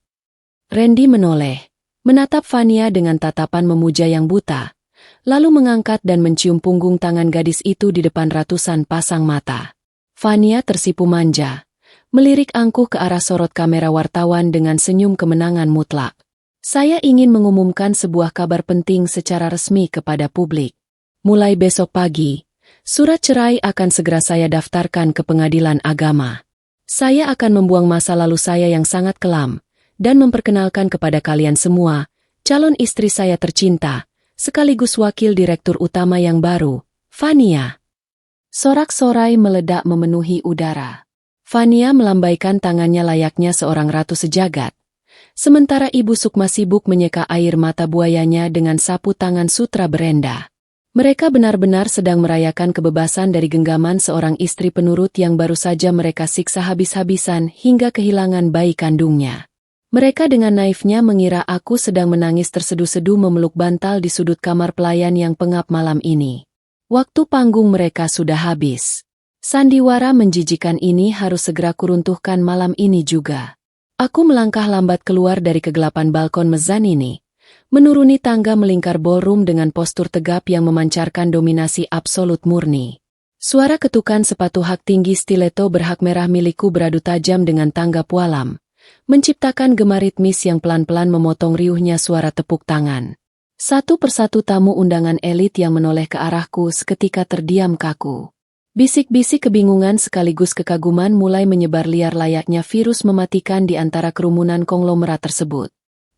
A: Randy menoleh, menatap Fania dengan tatapan memuja yang buta, lalu mengangkat dan mencium punggung tangan gadis itu di depan ratusan pasang mata. Fania tersipu manja, melirik angkuh ke arah sorot kamera wartawan dengan senyum kemenangan mutlak. Saya ingin mengumumkan sebuah kabar penting secara resmi kepada publik. Mulai besok pagi, surat cerai akan segera saya daftarkan ke pengadilan agama. Saya akan membuang masa lalu saya yang sangat kelam, dan memperkenalkan kepada kalian semua, calon istri saya tercinta, sekaligus wakil direktur utama yang baru, Fania. Sorak-sorai meledak memenuhi udara. Fania melambaikan tangannya layaknya seorang ratu sejagat. Sementara Ibu Sukma sibuk menyeka air mata buayanya dengan sapu tangan sutra berenda. Mereka benar-benar sedang merayakan kebebasan dari genggaman seorang istri penurut yang baru saja mereka siksa habis-habisan hingga kehilangan bayi kandungnya. Mereka dengan naifnya mengira aku sedang menangis terseduh-seduh memeluk bantal di sudut kamar pelayan yang pengap malam ini. Waktu panggung mereka sudah habis. Sandiwara menjijikan ini harus segera kuruntuhkan malam ini juga. Aku melangkah lambat keluar dari kegelapan balkon mezanini. Menuruni tangga melingkar ballroom dengan postur tegap yang memancarkan dominasi absolut murni. Suara ketukan sepatu hak tinggi stiletto berhak merah milikku beradu tajam dengan tangga pualam, menciptakan gema ritmis yang pelan-pelan memotong riuhnya suara tepuk tangan. Satu persatu tamu undangan elit yang menoleh ke arahku seketika terdiam kaku. Bisik-bisik kebingungan sekaligus kekaguman mulai menyebar liar layaknya virus mematikan di antara kerumunan konglomerat tersebut.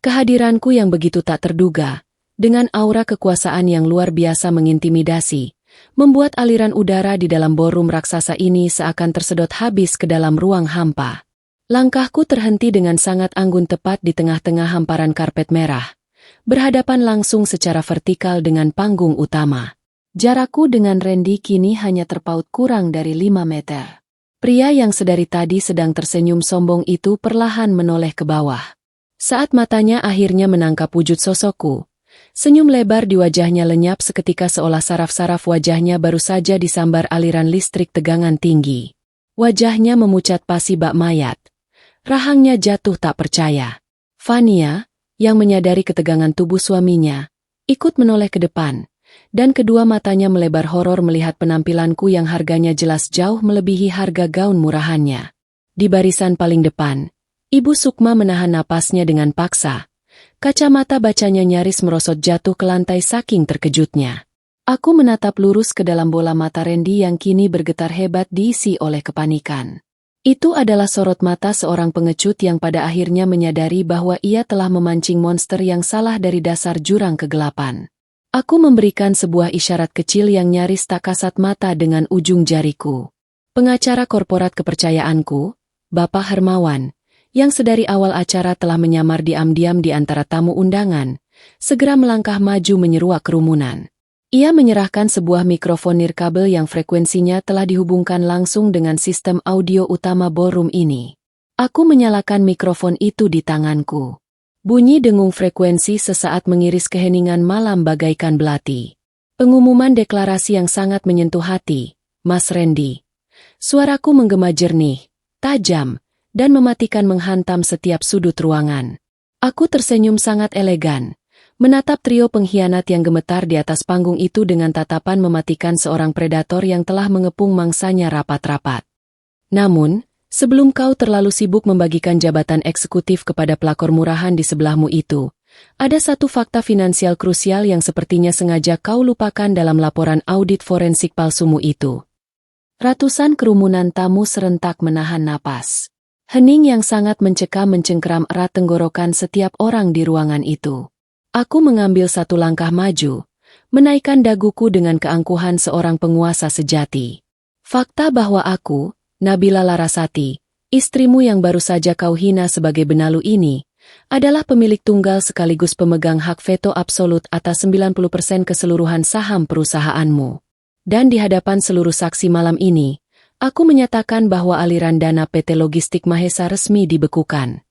A: Kehadiranku yang begitu tak terduga, dengan aura kekuasaan yang luar biasa mengintimidasi, membuat aliran udara di dalam ballroom raksasa ini seakan tersedot habis ke dalam ruang hampa. Langkahku terhenti dengan sangat anggun tepat di tengah-tengah hamparan karpet merah, berhadapan langsung secara vertikal dengan panggung utama. Jarakku dengan Randy kini hanya terpaut kurang dari 5 meter. Pria yang sedari tadi sedang tersenyum sombong itu perlahan menoleh ke bawah. Saat matanya akhirnya menangkap wujud sosokku, senyum lebar di wajahnya lenyap seketika seolah saraf-saraf wajahnya baru saja disambar aliran listrik tegangan tinggi. Wajahnya memucat pasi bak mayat. Rahangnya jatuh tak percaya. Fania, yang menyadari ketegangan tubuh suaminya, ikut menoleh ke depan, dan kedua matanya melebar horor melihat penampilanku yang harganya jelas jauh melebihi harga gaun murahannya. Di barisan paling depan, Ibu Sukma menahan napasnya dengan paksa. Kacamata bacanya nyaris merosot jatuh ke lantai saking terkejutnya. Aku menatap lurus ke dalam bola mata Randy yang kini bergetar hebat diisi oleh kepanikan. Itu adalah sorot mata seorang pengecut yang pada akhirnya menyadari bahwa ia telah memancing monster yang salah dari dasar jurang kegelapan. Aku memberikan sebuah isyarat kecil yang nyaris tak kasat mata dengan ujung jariku. Pengacara korporat kepercayaanku, Bapak Hermawan, yang sedari awal acara telah menyamar diam-diam di antara tamu undangan, segera melangkah maju menyeruak kerumunan. Ia menyerahkan sebuah mikrofon nirkabel yang frekuensinya telah dihubungkan langsung dengan sistem audio utama ballroom ini. Aku menyalakan mikrofon itu di tanganku. Bunyi dengung frekuensi sesaat mengiris keheningan malam bagaikan belati. Pengumuman deklarasi yang sangat menyentuh hati, Mas Randy. Suaraku menggema jernih, tajam, dan mematikan menghantam setiap sudut ruangan. Aku tersenyum sangat elegan, menatap trio pengkhianat yang gemetar di atas panggung itu dengan tatapan mematikan seorang predator yang telah mengepung mangsanya rapat-rapat. Namun, sebelum kau terlalu sibuk membagikan jabatan eksekutif kepada pelakor murahan di sebelahmu itu, ada satu fakta finansial krusial yang sepertinya sengaja kau lupakan dalam laporan audit forensik palsumu itu. Ratusan kerumunan tamu serentak menahan napas. Hening yang sangat mencekam mencengkeram erat tenggorokan setiap orang di ruangan itu. Aku mengambil satu langkah maju, menaikkan daguku dengan keangkuhan seorang penguasa sejati. Fakta bahwa aku, Nabila Larasati, istrimu yang baru saja kau hina sebagai benalu ini, adalah pemilik tunggal sekaligus pemegang hak veto absolut atas 90% keseluruhan saham perusahaanmu. Dan di hadapan seluruh saksi malam ini, aku menyatakan bahwa aliran dana PT Logistik Mahesa resmi dibekukan.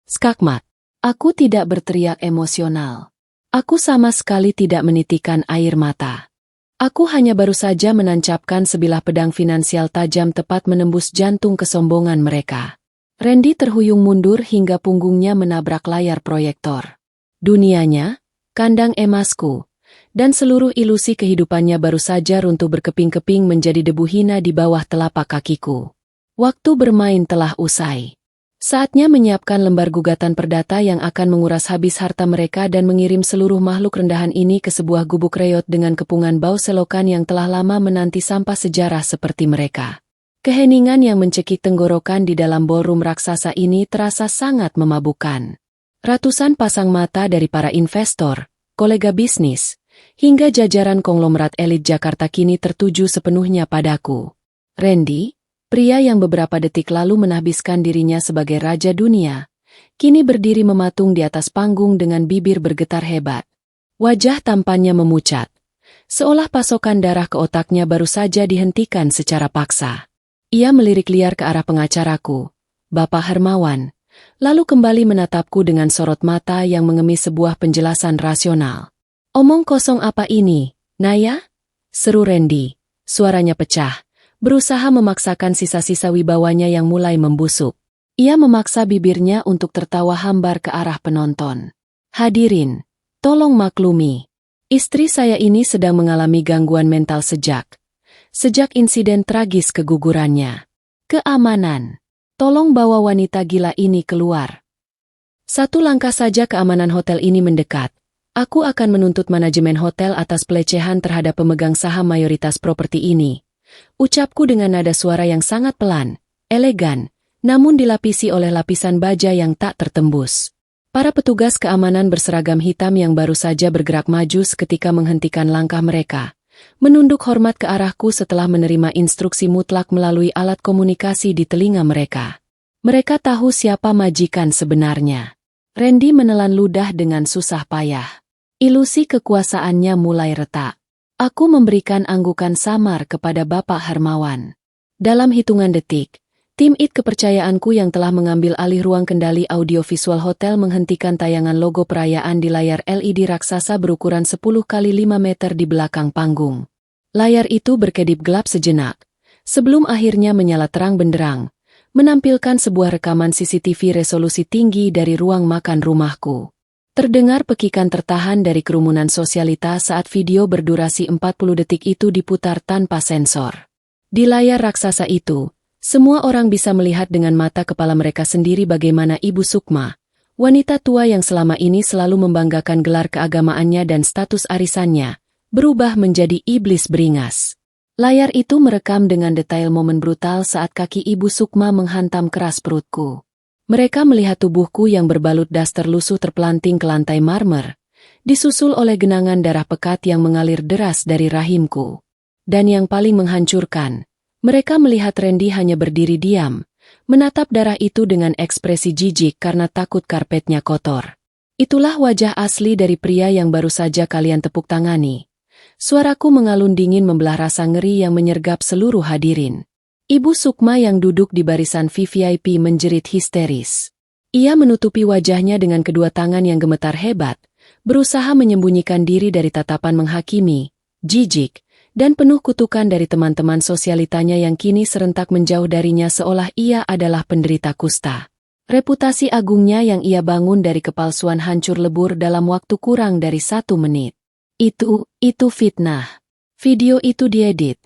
A: Skakmat. Aku tidak berteriak emosional. Aku sama sekali tidak menitikan air mata. Aku hanya baru saja menancapkan sebilah pedang finansial tajam tepat menembus jantung kesombongan mereka. Randy terhuyung mundur hingga punggungnya menabrak layar proyektor. Dunianya, kandang emasku, dan seluruh ilusi kehidupannya baru saja runtuh berkeping-keping menjadi debu hina di bawah telapak kakiku. Waktu bermain telah usai. Saatnya menyiapkan lembar gugatan perdata yang akan menguras habis harta mereka dan mengirim seluruh makhluk rendahan ini ke sebuah gubuk reot dengan kepungan bau selokan yang telah lama menanti sampah sejarah seperti mereka. Keheningan yang mencekik tenggorokan di dalam ballroom raksasa ini terasa sangat memabukkan. Ratusan pasang mata dari para investor, kolega bisnis, hingga jajaran konglomerat elit Jakarta kini tertuju sepenuhnya padaku. Randy, pria yang beberapa detik lalu menahbiskan dirinya sebagai raja dunia, kini berdiri mematung di atas panggung dengan bibir bergetar hebat. Wajah tampannya memucat, seolah pasokan darah ke otaknya baru saja dihentikan secara paksa. Ia melirik liar ke arah pengacaraku, Bapak Hermawan, lalu kembali menatapku dengan sorot mata yang mengemis sebuah penjelasan rasional. Omong kosong apa ini, Naya? Seru Randy, suaranya pecah. Berusaha memaksakan sisa-sisa wibawanya yang mulai membusuk. Ia memaksa bibirnya untuk tertawa hambar ke arah penonton. Hadirin, tolong maklumi. Istri saya ini sedang mengalami gangguan mental sejak insiden tragis kegugurannya. Keamanan. Tolong bawa wanita gila ini keluar. Satu langkah saja keamanan hotel ini mendekat. Aku akan menuntut manajemen hotel atas pelecehan terhadap pemegang saham mayoritas properti ini. Ucapku dengan nada suara yang sangat pelan, elegan, namun dilapisi oleh lapisan baja yang tak tertembus. Para petugas keamanan berseragam hitam yang baru saja bergerak maju seketika menghentikan langkah mereka, menunduk hormat ke arahku setelah menerima instruksi mutlak melalui alat komunikasi di telinga mereka. Mereka tahu siapa majikan sebenarnya. Randy menelan ludah dengan susah payah. Ilusi kekuasaannya mulai retak. Aku memberikan anggukan samar kepada Bapak Hermawan. Dalam hitungan detik, tim IT kepercayaanku yang telah mengambil alih ruang kendali audiovisual hotel menghentikan tayangan logo perayaan di layar LED raksasa berukuran 10 kali 5 meter di belakang panggung. Layar itu berkedip gelap sejenak, sebelum akhirnya menyala terang benderang, menampilkan sebuah rekaman CCTV resolusi tinggi dari ruang makan rumahku. Terdengar pekikan tertahan dari kerumunan sosialitas saat video berdurasi 40 detik itu diputar tanpa sensor. Di layar raksasa itu, semua orang bisa melihat dengan mata kepala mereka sendiri bagaimana Ibu Sukma, wanita tua yang selama ini selalu membanggakan gelar keagamaannya dan status arisannya, berubah menjadi iblis beringas. Layar itu merekam dengan detail momen brutal saat kaki Ibu Sukma menghantam keras perutku. Mereka melihat tubuhku yang berbalut daster lusuh terpelanting ke lantai marmer, disusul oleh genangan darah pekat yang mengalir deras dari rahimku. Dan yang paling menghancurkan, mereka melihat Randy hanya berdiri diam, menatap darah itu dengan ekspresi jijik karena takut karpetnya kotor. Itulah wajah asli dari pria yang baru saja kalian tepuk tangani. Suaraku mengalun dingin membelah rasa ngeri yang menyergap seluruh hadirin. Ibu Sukma yang duduk di barisan VVIP menjerit histeris. Ia menutupi wajahnya dengan kedua tangan yang gemetar hebat, berusaha menyembunyikan diri dari tatapan menghakimi, jijik, dan penuh kutukan dari teman-teman sosialitanya yang kini serentak menjauh darinya seolah ia adalah penderita kusta. Reputasi agungnya yang ia bangun dari kepalsuan hancur lebur dalam waktu kurang dari 1 menit. Itu fitnah. Video itu diedit.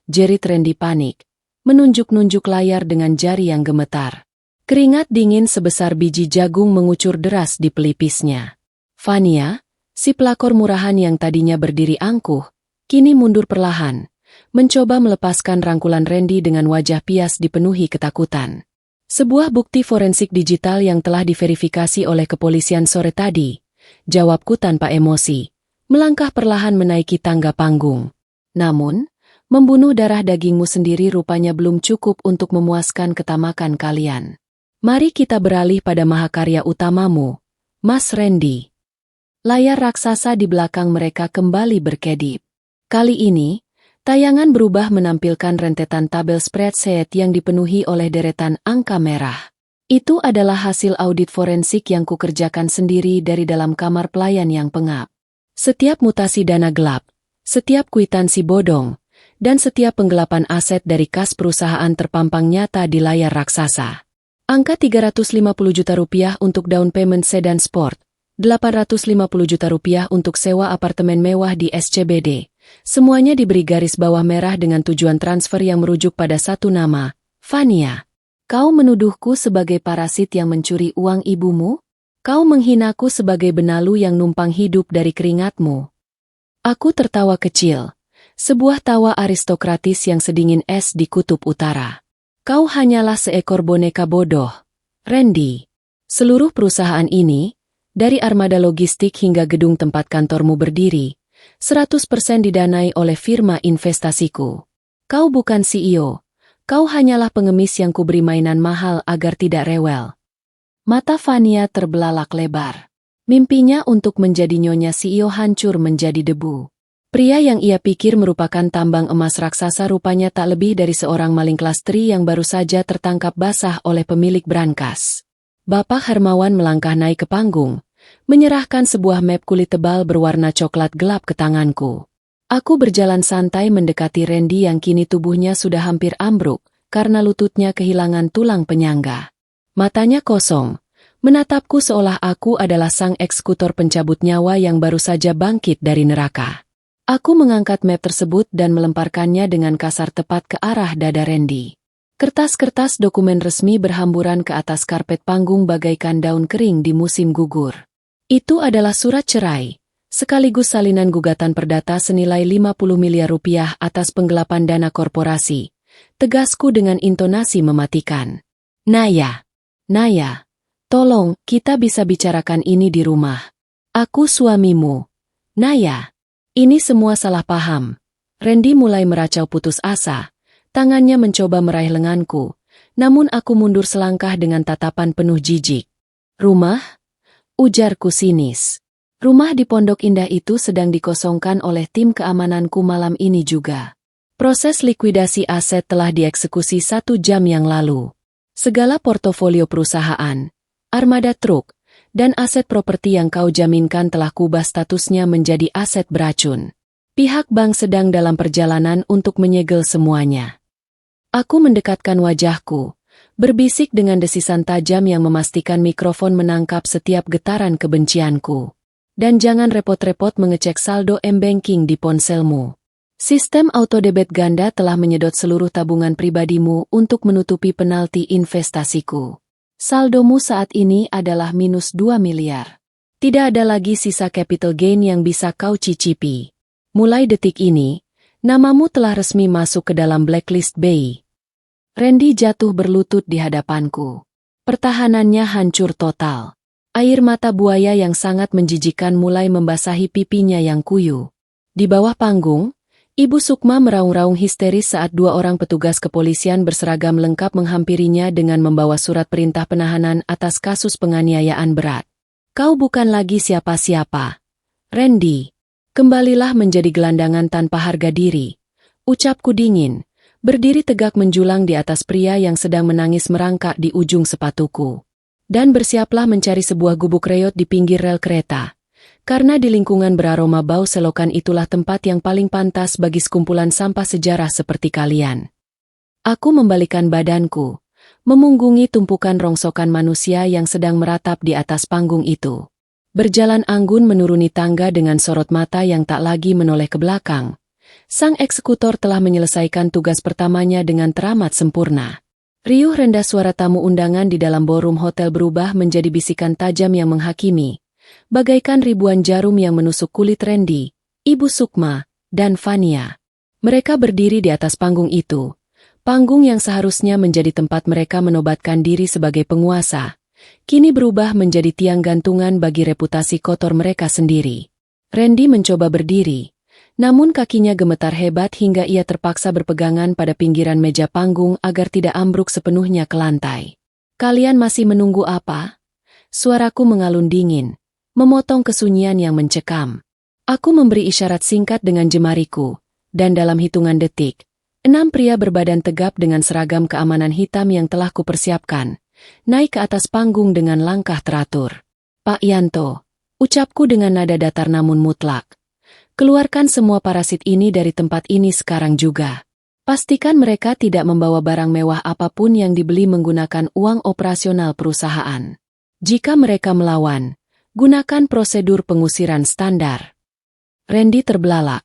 A: Jerit Randy panik, menunjuk-nunjuk layar dengan jari yang gemetar. Keringat dingin sebesar biji jagung mengucur deras di pelipisnya. Fania, si pelakor murahan yang tadinya berdiri angkuh, kini mundur perlahan, mencoba melepaskan rangkulan Randy dengan wajah pias dipenuhi ketakutan. Sebuah bukti forensik digital yang telah diverifikasi oleh kepolisian sore tadi, jawabku tanpa emosi, melangkah perlahan menaiki tangga panggung. Namun, membunuh darah dagingmu sendiri rupanya belum cukup untuk memuaskan ketamakan kalian. Mari kita beralih pada mahakarya utamamu, Mas Randy. Layar raksasa di belakang mereka kembali berkedip. Kali ini, tayangan berubah menampilkan rentetan tabel spreadsheet yang dipenuhi oleh deretan angka merah. Itu adalah hasil audit forensik yang kukerjakan sendiri dari dalam kamar pelayan yang pengap. Setiap mutasi dana gelap, setiap kwitansi bodong, dan setiap penggelapan aset dari kas perusahaan terpampang nyata di layar raksasa. Angka 350 juta rupiah untuk down payment sedan sport, 850 juta rupiah untuk sewa apartemen mewah di SCBD. Semuanya diberi garis bawah merah dengan tujuan transfer yang merujuk pada satu nama, Fania. Kau menuduhku sebagai parasit yang mencuri uang ibumu? Kau menghinaku sebagai benalu yang numpang hidup dari keringatmu. Aku tertawa kecil, sebuah tawa aristokratis yang sedingin es di kutub utara. Kau hanyalah seekor boneka bodoh, Randy. Seluruh perusahaan ini, dari armada logistik hingga gedung tempat kantormu berdiri, 100% didanai oleh firma investasiku. Kau bukan CEO, kau hanyalah pengemis yang kuberi mainan mahal agar tidak rewel. Mata Fania terbelalak lebar. Mimpinya untuk menjadi nyonya CEO hancur menjadi debu. Pria yang ia pikir merupakan tambang emas raksasa rupanya tak lebih dari seorang maling kelas 3 yang baru saja tertangkap basah oleh pemilik brankas. Bapak Hermawan melangkah naik ke panggung, menyerahkan sebuah map kulit tebal berwarna coklat gelap ke tanganku. Aku berjalan santai mendekati Randy yang kini tubuhnya sudah hampir ambruk, karena lututnya kehilangan tulang penyangga. Matanya kosong, menatapku seolah aku adalah sang eksekutor pencabut nyawa yang baru saja bangkit dari neraka. Aku mengangkat map tersebut dan melemparkannya dengan kasar tepat ke arah dada Randy. Kertas-kertas dokumen resmi berhamburan ke atas karpet panggung bagaikan daun kering di musim gugur. Itu adalah surat cerai, sekaligus salinan gugatan perdata senilai 50 miliar rupiah atas penggelapan dana korporasi. Tegasku dengan intonasi mematikan. Naya, tolong, kita bisa bicarakan ini di rumah. Aku suamimu. Naya. Ini semua salah paham. Randy mulai meracau putus asa. Tangannya mencoba meraih lenganku. Namun aku mundur selangkah dengan tatapan penuh jijik. Rumah? Ujarku sinis. Rumah di Pondok Indah itu sedang dikosongkan oleh tim keamananku malam ini juga. Proses likuidasi aset telah dieksekusi 1 jam yang lalu. Segala portofolio perusahaan, armada truk, dan aset properti yang kau jaminkan telah kubah statusnya menjadi aset beracun. Pihak bank sedang dalam perjalanan untuk menyegel semuanya. Aku mendekatkan wajahku, berbisik dengan desisan tajam yang memastikan mikrofon menangkap setiap getaran kebencianku. Dan jangan repot-repot mengecek saldo M-Banking di ponselmu. Sistem autodebit ganda telah menyedot seluruh tabungan pribadimu untuk menutupi penalti investasiku. Saldomu saat ini adalah minus 2 miliar. Tidak ada lagi sisa capital gain yang bisa kau cicipi. Mulai detik ini, namamu telah resmi masuk ke dalam blacklist BI. Randy jatuh berlutut di hadapanku. Pertahanannya hancur total. Air mata buaya yang sangat menjijikan mulai membasahi pipinya yang kuyu. Di bawah panggung, Ibu Sukma meraung-raung histeris saat 2 orang petugas kepolisian berseragam lengkap menghampirinya dengan membawa surat perintah penahanan atas kasus penganiayaan berat. Kau bukan lagi siapa-siapa, Randy. Kembalilah menjadi gelandangan tanpa harga diri. Ucapku dingin, berdiri tegak menjulang di atas pria yang sedang menangis merangkak di ujung sepatuku. Dan bersiaplah mencari sebuah gubuk reot di pinggir rel kereta. Karena di lingkungan beraroma bau selokan itulah tempat yang paling pantas bagi sekumpulan sampah sejarah seperti kalian. Aku membalikan badanku, memunggungi tumpukan rongsokan manusia yang sedang meratap di atas panggung itu. Berjalan anggun menuruni tangga dengan sorot mata yang tak lagi menoleh ke belakang. Sang eksekutor telah menyelesaikan tugas pertamanya dengan teramat sempurna. Riuh rendah suara tamu undangan di dalam ballroom hotel berubah menjadi bisikan tajam yang menghakimi, bagaikan ribuan jarum yang menusuk kulit Randy, Ibu Sukma, dan Fania. Mereka berdiri di atas panggung itu, panggung yang seharusnya menjadi tempat mereka menobatkan diri sebagai penguasa, kini berubah menjadi tiang gantungan bagi reputasi kotor mereka sendiri. Randy mencoba berdiri, namun kakinya gemetar hebat hingga ia terpaksa berpegangan pada pinggiran meja panggung agar tidak ambruk sepenuhnya ke lantai. Kalian masih menunggu apa? Suaraku mengalun dingin, memotong kesunyian yang mencekam. Aku memberi isyarat singkat dengan jemariku, dan dalam hitungan detik, 6 pria berbadan tegap dengan seragam keamanan hitam yang telah kupersiapkan, naik ke atas panggung dengan langkah teratur. Pak Yanto, ucapku dengan nada datar namun mutlak. Keluarkan semua parasit ini dari tempat ini sekarang juga. Pastikan mereka tidak membawa barang mewah apapun yang dibeli menggunakan uang operasional perusahaan. Jika mereka melawan, gunakan prosedur pengusiran standar. Randy terbelalak.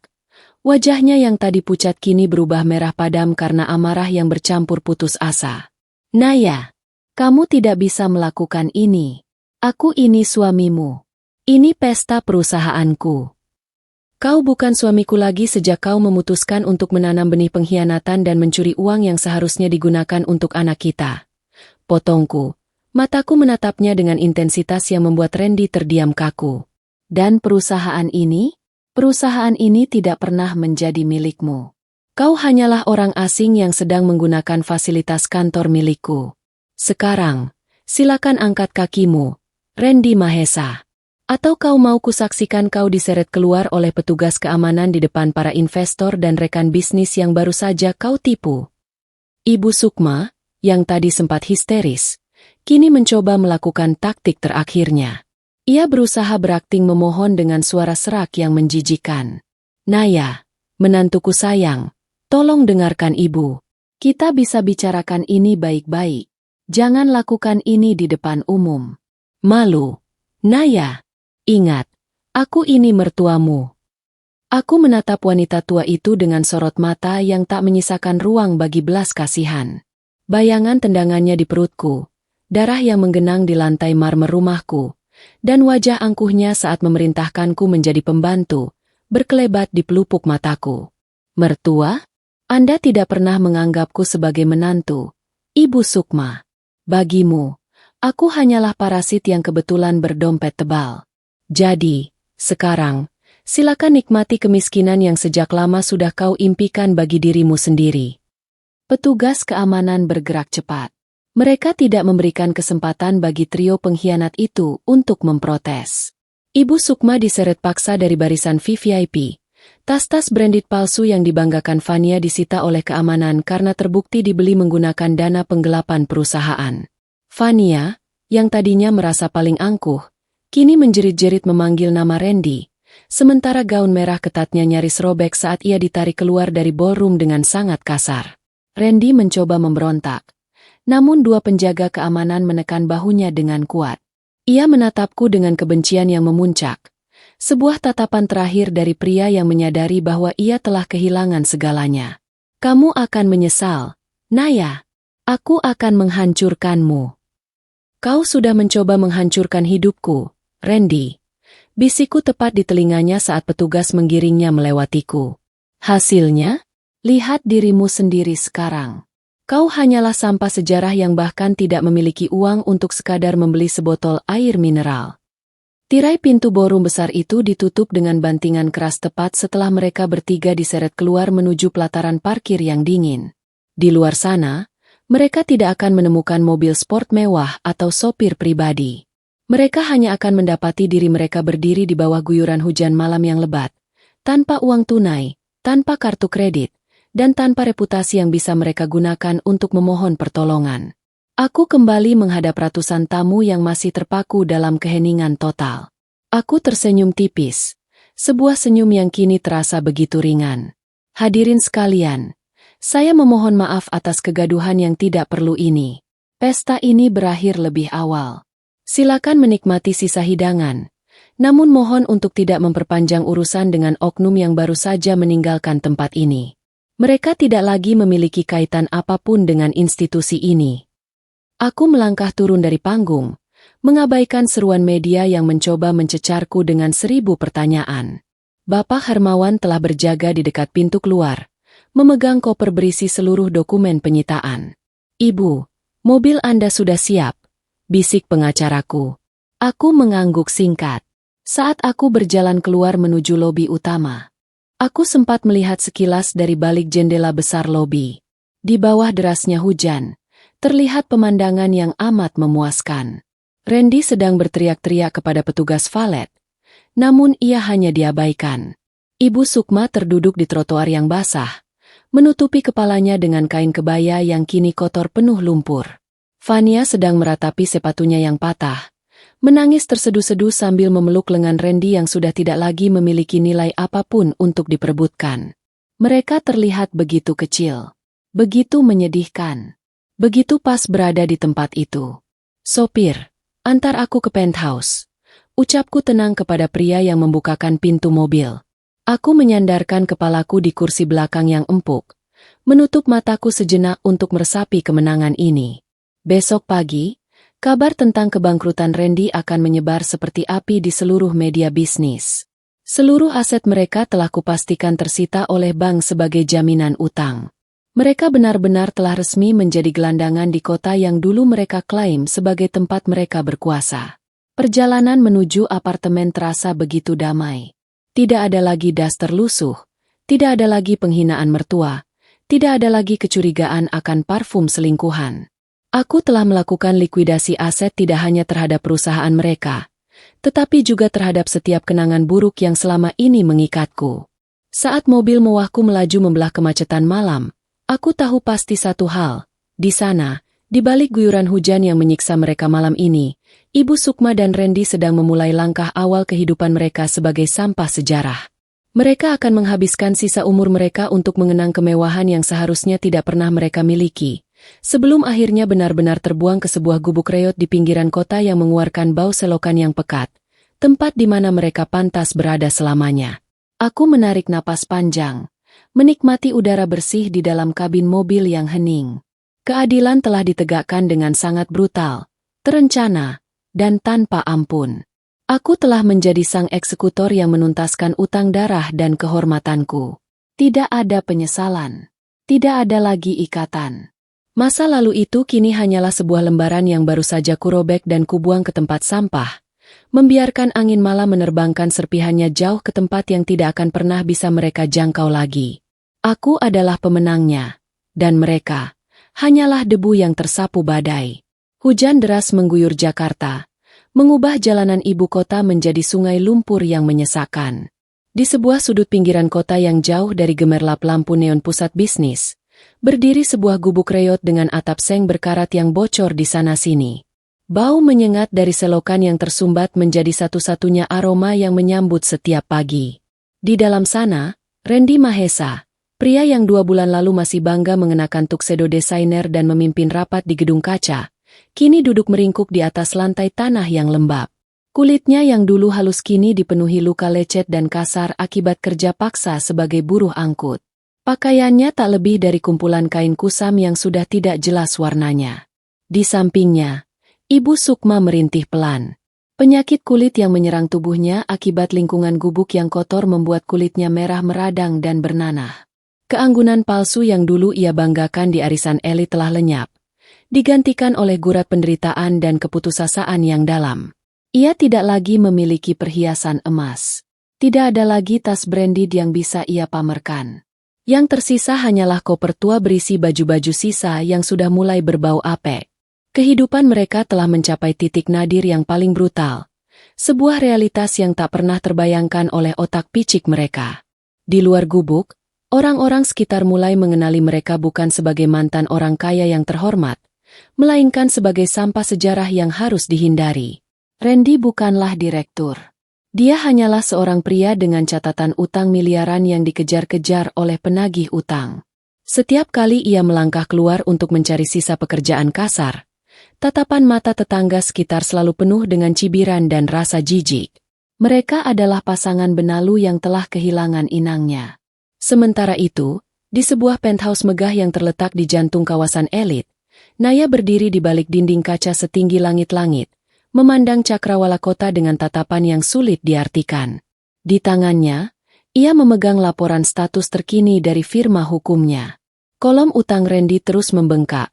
A: Wajahnya yang tadi pucat kini berubah merah padam karena amarah yang bercampur putus asa. Naya, kamu tidak bisa melakukan ini. Aku ini suamimu. Ini pesta perusahaanku. Kau bukan suamiku lagi sejak kau memutuskan untuk menanam benih pengkhianatan dan mencuri uang yang seharusnya digunakan untuk anak kita. Potongku. Mataku menatapnya dengan intensitas yang membuat Randy terdiam kaku. Dan perusahaan ini? Perusahaan ini tidak pernah menjadi milikmu. Kau hanyalah orang asing yang sedang menggunakan fasilitas kantor milikku. Sekarang, silakan angkat kakimu, Randy Mahesa. Atau kau mau kusaksikan kau diseret keluar oleh petugas keamanan di depan para investor dan rekan bisnis yang baru saja kau tipu. Ibu Sukma, yang tadi sempat histeris, kini mencoba melakukan taktik terakhirnya. Ia berusaha berakting memohon dengan suara serak yang menjijikan. Naya, menantuku sayang, tolong dengarkan ibu. Kita bisa bicarakan ini baik-baik. Jangan lakukan ini di depan umum. Malu. Naya, ingat, aku ini mertuamu. Aku menatap wanita tua itu dengan sorot mata yang tak menyisakan ruang bagi belas kasihan. Bayangan tendangannya di perutku, darah yang menggenang di lantai marmer rumahku, dan wajah angkuhnya saat memerintahkanku menjadi pembantu, berkelebat di pelupuk mataku. Mertua? Anda tidak pernah menganggapku sebagai menantu, Ibu Sukma. Bagimu, aku hanyalah parasit yang kebetulan berdompet tebal. Jadi, sekarang, silakan nikmati kemiskinan yang sejak lama sudah kau impikan bagi dirimu sendiri. Petugas keamanan bergerak cepat. Mereka tidak memberikan kesempatan bagi trio pengkhianat itu untuk memprotes. Ibu Sukma diseret paksa dari barisan VVIP. Tas-tas branded palsu yang dibanggakan Fania disita oleh keamanan karena terbukti dibeli menggunakan dana penggelapan perusahaan. Fania, yang tadinya merasa paling angkuh, kini menjerit-jerit memanggil nama Randy, sementara gaun merah ketatnya nyaris robek saat ia ditarik keluar dari ballroom dengan sangat kasar. Randy mencoba memberontak. Namun 2 penjaga keamanan menekan bahunya dengan kuat. Ia menatapku dengan kebencian yang memuncak. Sebuah tatapan terakhir dari pria yang menyadari bahwa ia telah kehilangan segalanya. Kamu akan menyesal, Naya. Aku akan menghancurkanmu. Kau sudah mencoba menghancurkan hidupku, Randy. Bisikku tepat di telinganya saat petugas menggiringnya melewatiku. Hasilnya? Lihat dirimu sendiri sekarang. Kau hanyalah sampah sejarah yang bahkan tidak memiliki uang untuk sekadar membeli sebotol air mineral. Tirai pintu ballroom besar itu ditutup dengan bantingan keras tepat setelah mereka bertiga diseret keluar menuju pelataran parkir yang dingin. Di luar sana, mereka tidak akan menemukan mobil sport mewah atau sopir pribadi. Mereka hanya akan mendapati diri mereka berdiri di bawah guyuran hujan malam yang lebat, Tanpa uang tunai, tanpa kartu kredit, dan tanpa reputasi yang bisa mereka gunakan untuk memohon pertolongan. Aku kembali menghadap ratusan tamu yang masih terpaku dalam keheningan total. Aku tersenyum tipis, sebuah senyum yang kini terasa begitu ringan. Hadirin sekalian, saya memohon maaf atas kegaduhan yang tidak perlu ini. Pesta ini berakhir lebih awal. Silakan menikmati sisa hidangan, namun mohon untuk tidak memperpanjang urusan dengan oknum yang baru saja meninggalkan tempat ini. Mereka tidak lagi memiliki kaitan apapun dengan institusi ini. Aku melangkah turun dari panggung, mengabaikan seruan media yang mencoba mencecarku dengan 1000 pertanyaan. Bapak Hermawan telah berjaga di dekat pintu keluar, memegang koper berisi seluruh dokumen penyitaan. "Ibu, mobil Anda sudah siap," bisik pengacaraku. Aku mengangguk singkat. Saat aku berjalan keluar menuju lobi utama, aku sempat melihat sekilas dari balik jendela besar lobi. Di bawah derasnya hujan, terlihat pemandangan yang amat memuaskan. Randy sedang berteriak-teriak kepada petugas valet, namun ia hanya diabaikan. Ibu Sukma terduduk di trotoar yang basah, menutupi kepalanya dengan kain kebaya yang kini kotor penuh lumpur. Vania sedang meratapi sepatunya yang patah, menangis terseduh-seduh sambil memeluk lengan Randy yang sudah tidak lagi memiliki nilai apapun untuk diperebutkan. Mereka terlihat begitu kecil, begitu menyedihkan, begitu pas berada di tempat itu. "Sopir, antar aku ke penthouse," ucapku tenang kepada pria yang membukakan pintu mobil. Aku menyandarkan kepalaku di kursi belakang yang empuk, menutup mataku sejenak untuk meresapi kemenangan ini. Besok pagi, kabar tentang kebangkrutan Randy akan menyebar seperti api di seluruh media bisnis. Seluruh aset mereka telah kupastikan tersita oleh bank sebagai jaminan utang. Mereka benar-benar telah resmi menjadi gelandangan di kota yang dulu mereka klaim sebagai tempat mereka berkuasa. Perjalanan menuju apartemen terasa begitu damai. Tidak ada lagi das terlusuh, tidak ada lagi penghinaan mertua, tidak ada lagi kecurigaan akan parfum selingkuhan. Aku telah melakukan likuidasi aset tidak hanya terhadap perusahaan mereka, tetapi juga terhadap setiap kenangan buruk yang selama ini mengikatku. Saat mobil mewahku melaju membelah kemacetan malam, aku tahu pasti satu hal. Di sana, di balik guyuran hujan yang menyiksa mereka malam ini, Ibu Sukma dan Randy sedang memulai langkah awal kehidupan mereka sebagai sampah sejarah. Mereka akan menghabiskan sisa umur mereka untuk mengenang kemewahan yang seharusnya tidak pernah mereka miliki, sebelum akhirnya benar-benar terbuang ke sebuah gubuk reot di pinggiran kota yang mengeluarkan bau selokan yang pekat, tempat di mana mereka pantas berada selamanya. Aku menarik napas panjang, menikmati udara bersih di dalam kabin mobil yang hening. Keadilan telah ditegakkan dengan sangat brutal, terencana, dan tanpa ampun. Aku telah menjadi sang eksekutor yang menuntaskan utang darah dan kehormatanku. Tidak ada penyesalan. Tidak ada lagi ikatan. Masa lalu itu kini hanyalah sebuah lembaran yang baru saja kurobek dan kubuang ke tempat sampah, membiarkan angin malam menerbangkan serpihannya jauh ke tempat yang tidak akan pernah bisa mereka jangkau lagi. Aku adalah pemenangnya, dan mereka hanyalah debu yang tersapu badai. Hujan deras mengguyur Jakarta, mengubah jalanan ibu kota menjadi sungai lumpur yang menyesakan. Di sebuah sudut pinggiran kota yang jauh dari gemerlap lampu neon pusat bisnis, berdiri sebuah gubuk reot dengan atap seng berkarat yang bocor di sana-sini. Bau menyengat dari selokan yang tersumbat menjadi satu-satunya aroma yang menyambut setiap pagi. Di dalam sana, Randy Mahesa, pria yang 2 bulan lalu masih bangga mengenakan tuxedo desainer dan memimpin rapat di gedung kaca, kini duduk meringkuk di atas lantai tanah yang lembab. Kulitnya yang dulu halus kini dipenuhi luka lecet dan kasar akibat kerja paksa sebagai buruh angkut. Pakaiannya tak lebih dari kumpulan kain kusam yang sudah tidak jelas warnanya. Di sampingnya, Ibu Sukma merintih pelan. Penyakit kulit yang menyerang tubuhnya akibat lingkungan gubuk yang kotor membuat kulitnya merah meradang dan bernanah. Keanggunan palsu yang dulu ia banggakan di arisan elit telah lenyap, digantikan oleh gurat penderitaan dan keputusasaan yang dalam. Ia tidak lagi memiliki perhiasan emas. Tidak ada lagi tas branded yang bisa ia pamerkan. Yang tersisa hanyalah koper tua berisi baju-baju sisa yang sudah mulai berbau apek. Kehidupan mereka telah mencapai titik nadir yang paling brutal. Sebuah realitas yang tak pernah terbayangkan oleh otak picik mereka. Di luar gubuk, orang-orang sekitar mulai mengenali mereka bukan sebagai mantan orang kaya yang terhormat, melainkan sebagai sampah sejarah yang harus dihindari. Randy bukanlah direktur. Dia hanyalah seorang pria dengan catatan utang miliaran yang dikejar-kejar oleh penagih utang. Setiap kali ia melangkah keluar untuk mencari sisa pekerjaan kasar, tatapan mata tetangga sekitar selalu penuh dengan cibiran dan rasa jijik. Mereka adalah pasangan benalu yang telah kehilangan inangnya. Sementara itu, di sebuah penthouse megah yang terletak di jantung kawasan elit, Naya berdiri di balik dinding kaca setinggi langit-langit, memandang cakrawala kota dengan tatapan yang sulit diartikan. Di tangannya, ia memegang laporan status terkini dari firma hukumnya. Kolom utang Randy terus membengkak,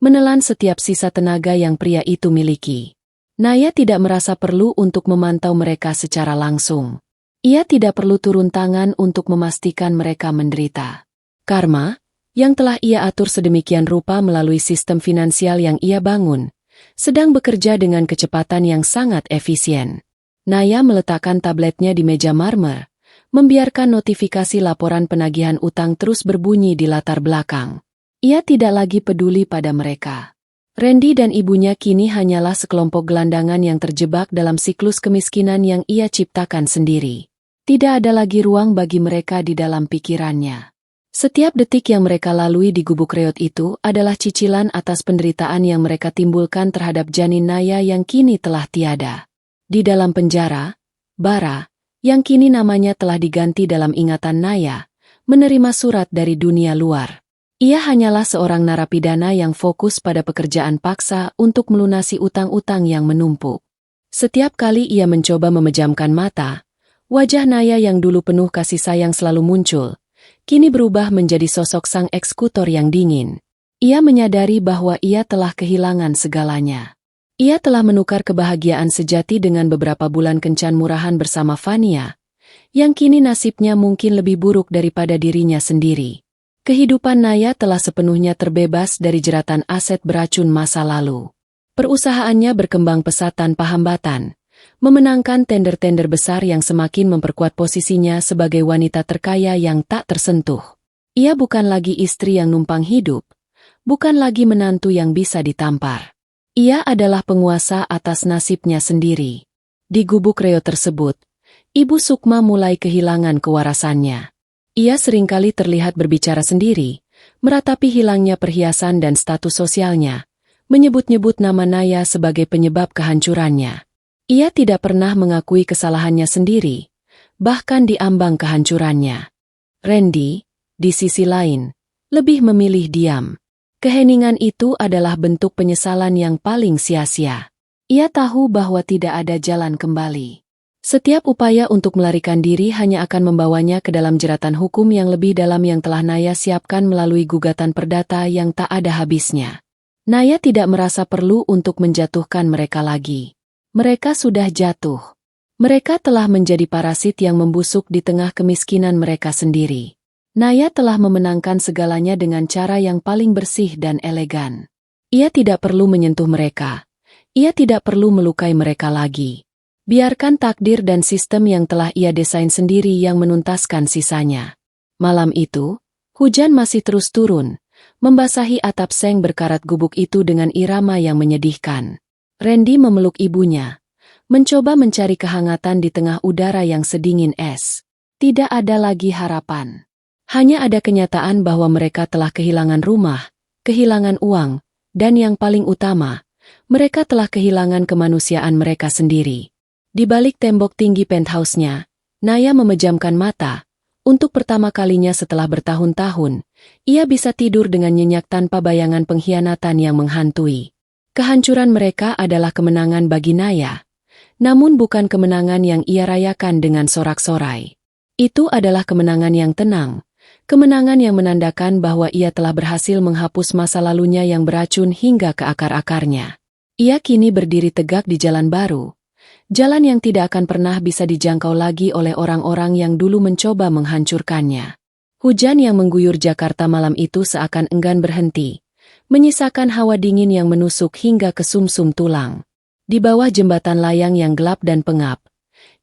A: menelan setiap sisa tenaga yang pria itu miliki. Naya tidak merasa perlu untuk memantau mereka secara langsung. Ia tidak perlu turun tangan untuk memastikan mereka menderita. Karma, yang telah ia atur sedemikian rupa melalui sistem finansial yang ia bangun, sedang bekerja dengan kecepatan yang sangat efisien. Naya meletakkan tabletnya di meja marmer, membiarkan notifikasi laporan penagihan utang terus berbunyi di latar belakang. Ia tidak lagi peduli pada mereka. Randy dan ibunya kini hanyalah sekelompok gelandangan yang terjebak dalam siklus kemiskinan yang ia ciptakan sendiri. Tidak ada lagi ruang bagi mereka di dalam pikirannya. Setiap detik yang mereka lalui di gubuk reot itu adalah cicilan atas penderitaan yang mereka timbulkan terhadap janin Naya yang kini telah tiada. Di dalam penjara, Bara, yang kini namanya telah diganti dalam ingatan Naya, menerima surat dari dunia luar. Ia hanyalah seorang narapidana yang fokus pada pekerjaan paksa untuk melunasi utang-utang yang menumpuk. Setiap kali ia mencoba memejamkan mata, wajah Naya yang dulu penuh kasih sayang selalu muncul, kini berubah menjadi sosok sang eksekutor yang dingin. Ia menyadari bahwa ia telah kehilangan segalanya. Ia telah menukar kebahagiaan sejati dengan beberapa bulan kencan murahan bersama Vania, yang kini nasibnya mungkin lebih buruk daripada dirinya sendiri. Kehidupan Naya telah sepenuhnya terbebas dari jeratan aset beracun masa lalu. Perusahaannya berkembang pesat tanpa hambatan, memenangkan tender-tender besar yang semakin memperkuat posisinya sebagai wanita terkaya yang tak tersentuh. Ia bukan lagi istri yang numpang hidup, bukan lagi menantu yang bisa ditampar. Ia adalah penguasa atas nasibnya sendiri. Di gubuk reot tersebut, Ibu Sukma mulai kehilangan kewarasannya. Ia seringkali terlihat berbicara sendiri, meratapi hilangnya perhiasan dan status sosialnya, menyebut-nyebut nama Naya sebagai penyebab kehancurannya. Ia tidak pernah mengakui kesalahannya sendiri, bahkan di ambang kehancurannya. Randy, di sisi lain, lebih memilih diam. Keheningan itu adalah bentuk penyesalan yang paling sia-sia. Ia tahu bahwa tidak ada jalan kembali. Setiap upaya untuk melarikan diri hanya akan membawanya ke dalam jeratan hukum yang lebih dalam yang telah Naya siapkan melalui gugatan perdata yang tak ada habisnya. Naya tidak merasa perlu untuk menjatuhkan mereka lagi. Mereka sudah jatuh. Mereka telah menjadi parasit yang membusuk di tengah kemiskinan mereka sendiri. Naya telah memenangkan segalanya dengan cara yang paling bersih dan elegan. Ia tidak perlu menyentuh mereka. Ia tidak perlu melukai mereka lagi. Biarkan takdir dan sistem yang telah ia desain sendiri yang menuntaskan sisanya. Malam itu, hujan masih terus turun, membasahi atap seng berkarat gubuk itu dengan irama yang menyedihkan. Randy memeluk ibunya, mencoba mencari kehangatan di tengah udara yang sedingin es. Tidak ada lagi harapan. Hanya ada kenyataan bahwa mereka telah kehilangan rumah, kehilangan uang, dan yang paling utama, mereka telah kehilangan kemanusiaan mereka sendiri. Di balik tembok tinggi penthouse-nya, Naya memejamkan mata. Untuk pertama kalinya setelah bertahun-tahun, ia bisa tidur dengan nyenyak tanpa bayangan pengkhianatan yang menghantui. Kehancuran mereka adalah kemenangan bagi Naya, namun bukan kemenangan yang ia rayakan dengan sorak-sorai. Itu adalah kemenangan yang tenang, kemenangan yang menandakan bahwa ia telah berhasil menghapus masa lalunya yang beracun hingga ke akar-akarnya. Ia kini berdiri tegak di jalan baru, jalan yang tidak akan pernah bisa dijangkau lagi oleh orang-orang yang dulu mencoba menghancurkannya. Hujan yang mengguyur Jakarta malam itu seakan enggan berhenti, menyisakan hawa dingin yang menusuk hingga ke sumsum tulang. Di bawah jembatan layang yang gelap dan pengap,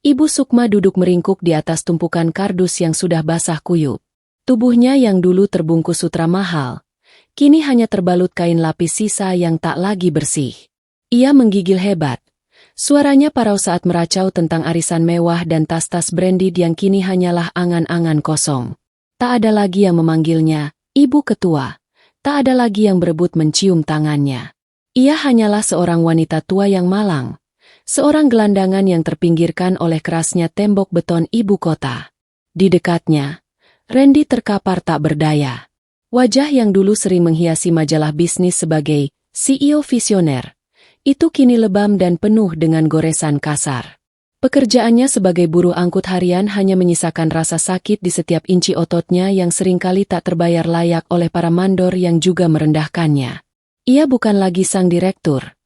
A: Ibu Sukma duduk meringkuk di atas tumpukan kardus yang sudah basah kuyup. Tubuhnya yang dulu terbungkus sutra mahal, kini hanya terbalut kain lapis sisa yang tak lagi bersih. Ia menggigil hebat. Suaranya parau saat meracau tentang arisan mewah dan tas-tas branded yang kini hanyalah angan-angan kosong. Tak ada lagi yang memanggilnya, Ibu Ketua. Tak ada lagi yang berebut mencium tangannya. Ia hanyalah seorang wanita tua yang malang. Seorang gelandangan yang terpinggirkan oleh kerasnya tembok beton ibu kota. Di dekatnya, Randy terkapar tak berdaya. Wajah yang dulu sering menghiasi majalah bisnis sebagai CEO visioner, itu kini lebam dan penuh dengan goresan kasar. Pekerjaannya sebagai buruh angkut harian hanya menyisakan rasa sakit di setiap inci ototnya yang seringkali tak terbayar layak oleh para mandor yang juga merendahkannya. Ia bukan lagi sang direktur.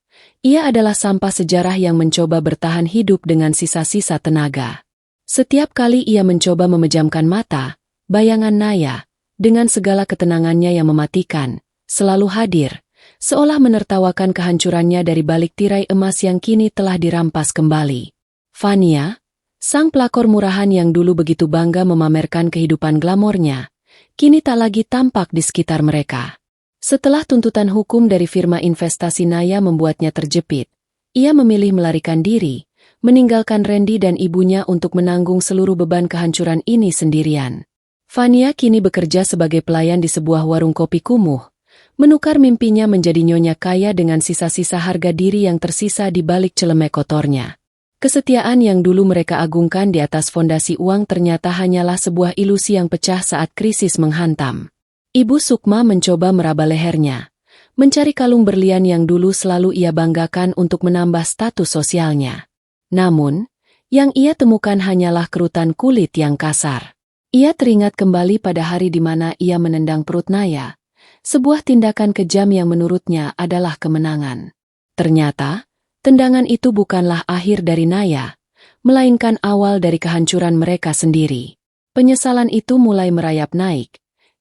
A: Ia adalah sampah sejarah yang mencoba bertahan hidup dengan sisa-sisa tenaga. Setiap kali ia mencoba memejamkan mata, bayangan Naya, dengan segala ketenangannya yang mematikan, selalu hadir, seolah menertawakan kehancurannya dari balik tirai emas yang kini telah dirampas kembali. Fania, sang pelakor murahan yang dulu begitu bangga memamerkan kehidupan glamornya, kini tak lagi tampak di sekitar mereka. Setelah tuntutan hukum dari firma investasi Naya membuatnya terjepit, ia memilih melarikan diri, meninggalkan Randy dan ibunya untuk menanggung seluruh beban kehancuran ini sendirian. Fania kini bekerja sebagai pelayan di sebuah warung kopi kumuh, menukar mimpinya menjadi nyonya kaya dengan sisa-sisa harga diri yang tersisa di balik celemek kotornya. Kesetiaan yang dulu mereka agungkan di atas fondasi uang ternyata hanyalah sebuah ilusi yang pecah saat krisis menghantam. Ibu Sukma mencoba meraba lehernya, mencari kalung berlian yang dulu selalu ia banggakan untuk menambah status sosialnya. Namun, yang ia temukan hanyalah kerutan kulit yang kasar. Ia teringat kembali pada hari di mana ia menendang perut Naya, sebuah tindakan kejam yang menurutnya adalah kemenangan. Ternyata, tendangan itu bukanlah akhir dari Naya, melainkan awal dari kehancuran mereka sendiri. Penyesalan itu mulai merayap naik,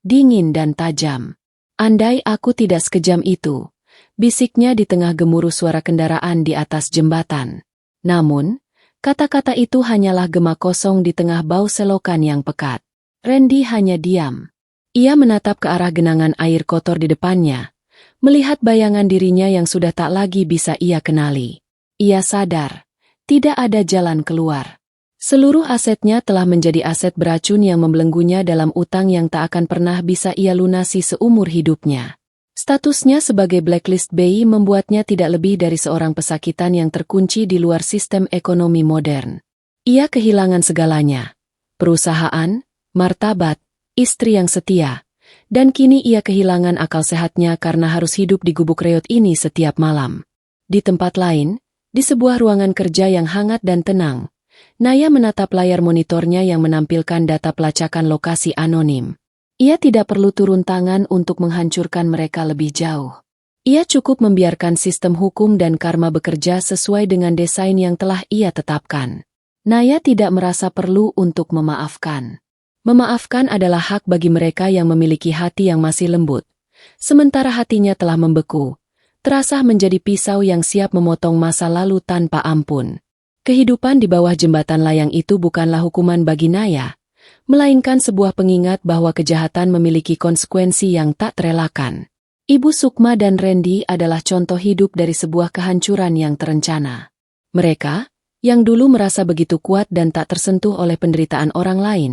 A: dingin dan tajam. Andai aku tidak sekejam itu, bisiknya di tengah gemuruh suara kendaraan di atas jembatan. Namun, kata-kata itu hanyalah gema kosong di tengah bau selokan yang pekat. Randy hanya diam. Ia menatap ke arah genangan air kotor di depannya, melihat bayangan dirinya yang sudah tak lagi bisa ia kenali. Ia sadar, tidak ada jalan keluar. Seluruh asetnya telah menjadi aset beracun yang membelenggunya dalam utang yang tak akan pernah bisa ia lunasi seumur hidupnya. Statusnya sebagai blacklist BI membuatnya tidak lebih dari seorang pesakitan yang terkunci di luar sistem ekonomi modern. Ia kehilangan segalanya. Perusahaan, martabat, istri yang setia, dan kini ia kehilangan akal sehatnya karena harus hidup di gubuk reot ini setiap malam. Di tempat lain, di sebuah ruangan kerja yang hangat dan tenang, Naya menatap layar monitornya yang menampilkan data pelacakan lokasi anonim. Ia tidak perlu turun tangan untuk menghancurkan mereka lebih jauh. Ia cukup membiarkan sistem hukum dan karma bekerja sesuai dengan desain yang telah ia tetapkan. Naya tidak merasa perlu untuk memaafkan. Memaafkan adalah hak bagi mereka yang memiliki hati yang masih lembut. Sementara hatinya telah membeku, terasa menjadi pisau yang siap memotong masa lalu tanpa ampun. Kehidupan di bawah jembatan layang itu bukanlah hukuman bagi Naya, melainkan sebuah pengingat bahwa kejahatan memiliki konsekuensi yang tak terelakkan. Ibu Sukma dan Randy adalah contoh hidup dari sebuah kehancuran yang terencana. Mereka, yang dulu merasa begitu kuat dan tak tersentuh oleh penderitaan orang lain,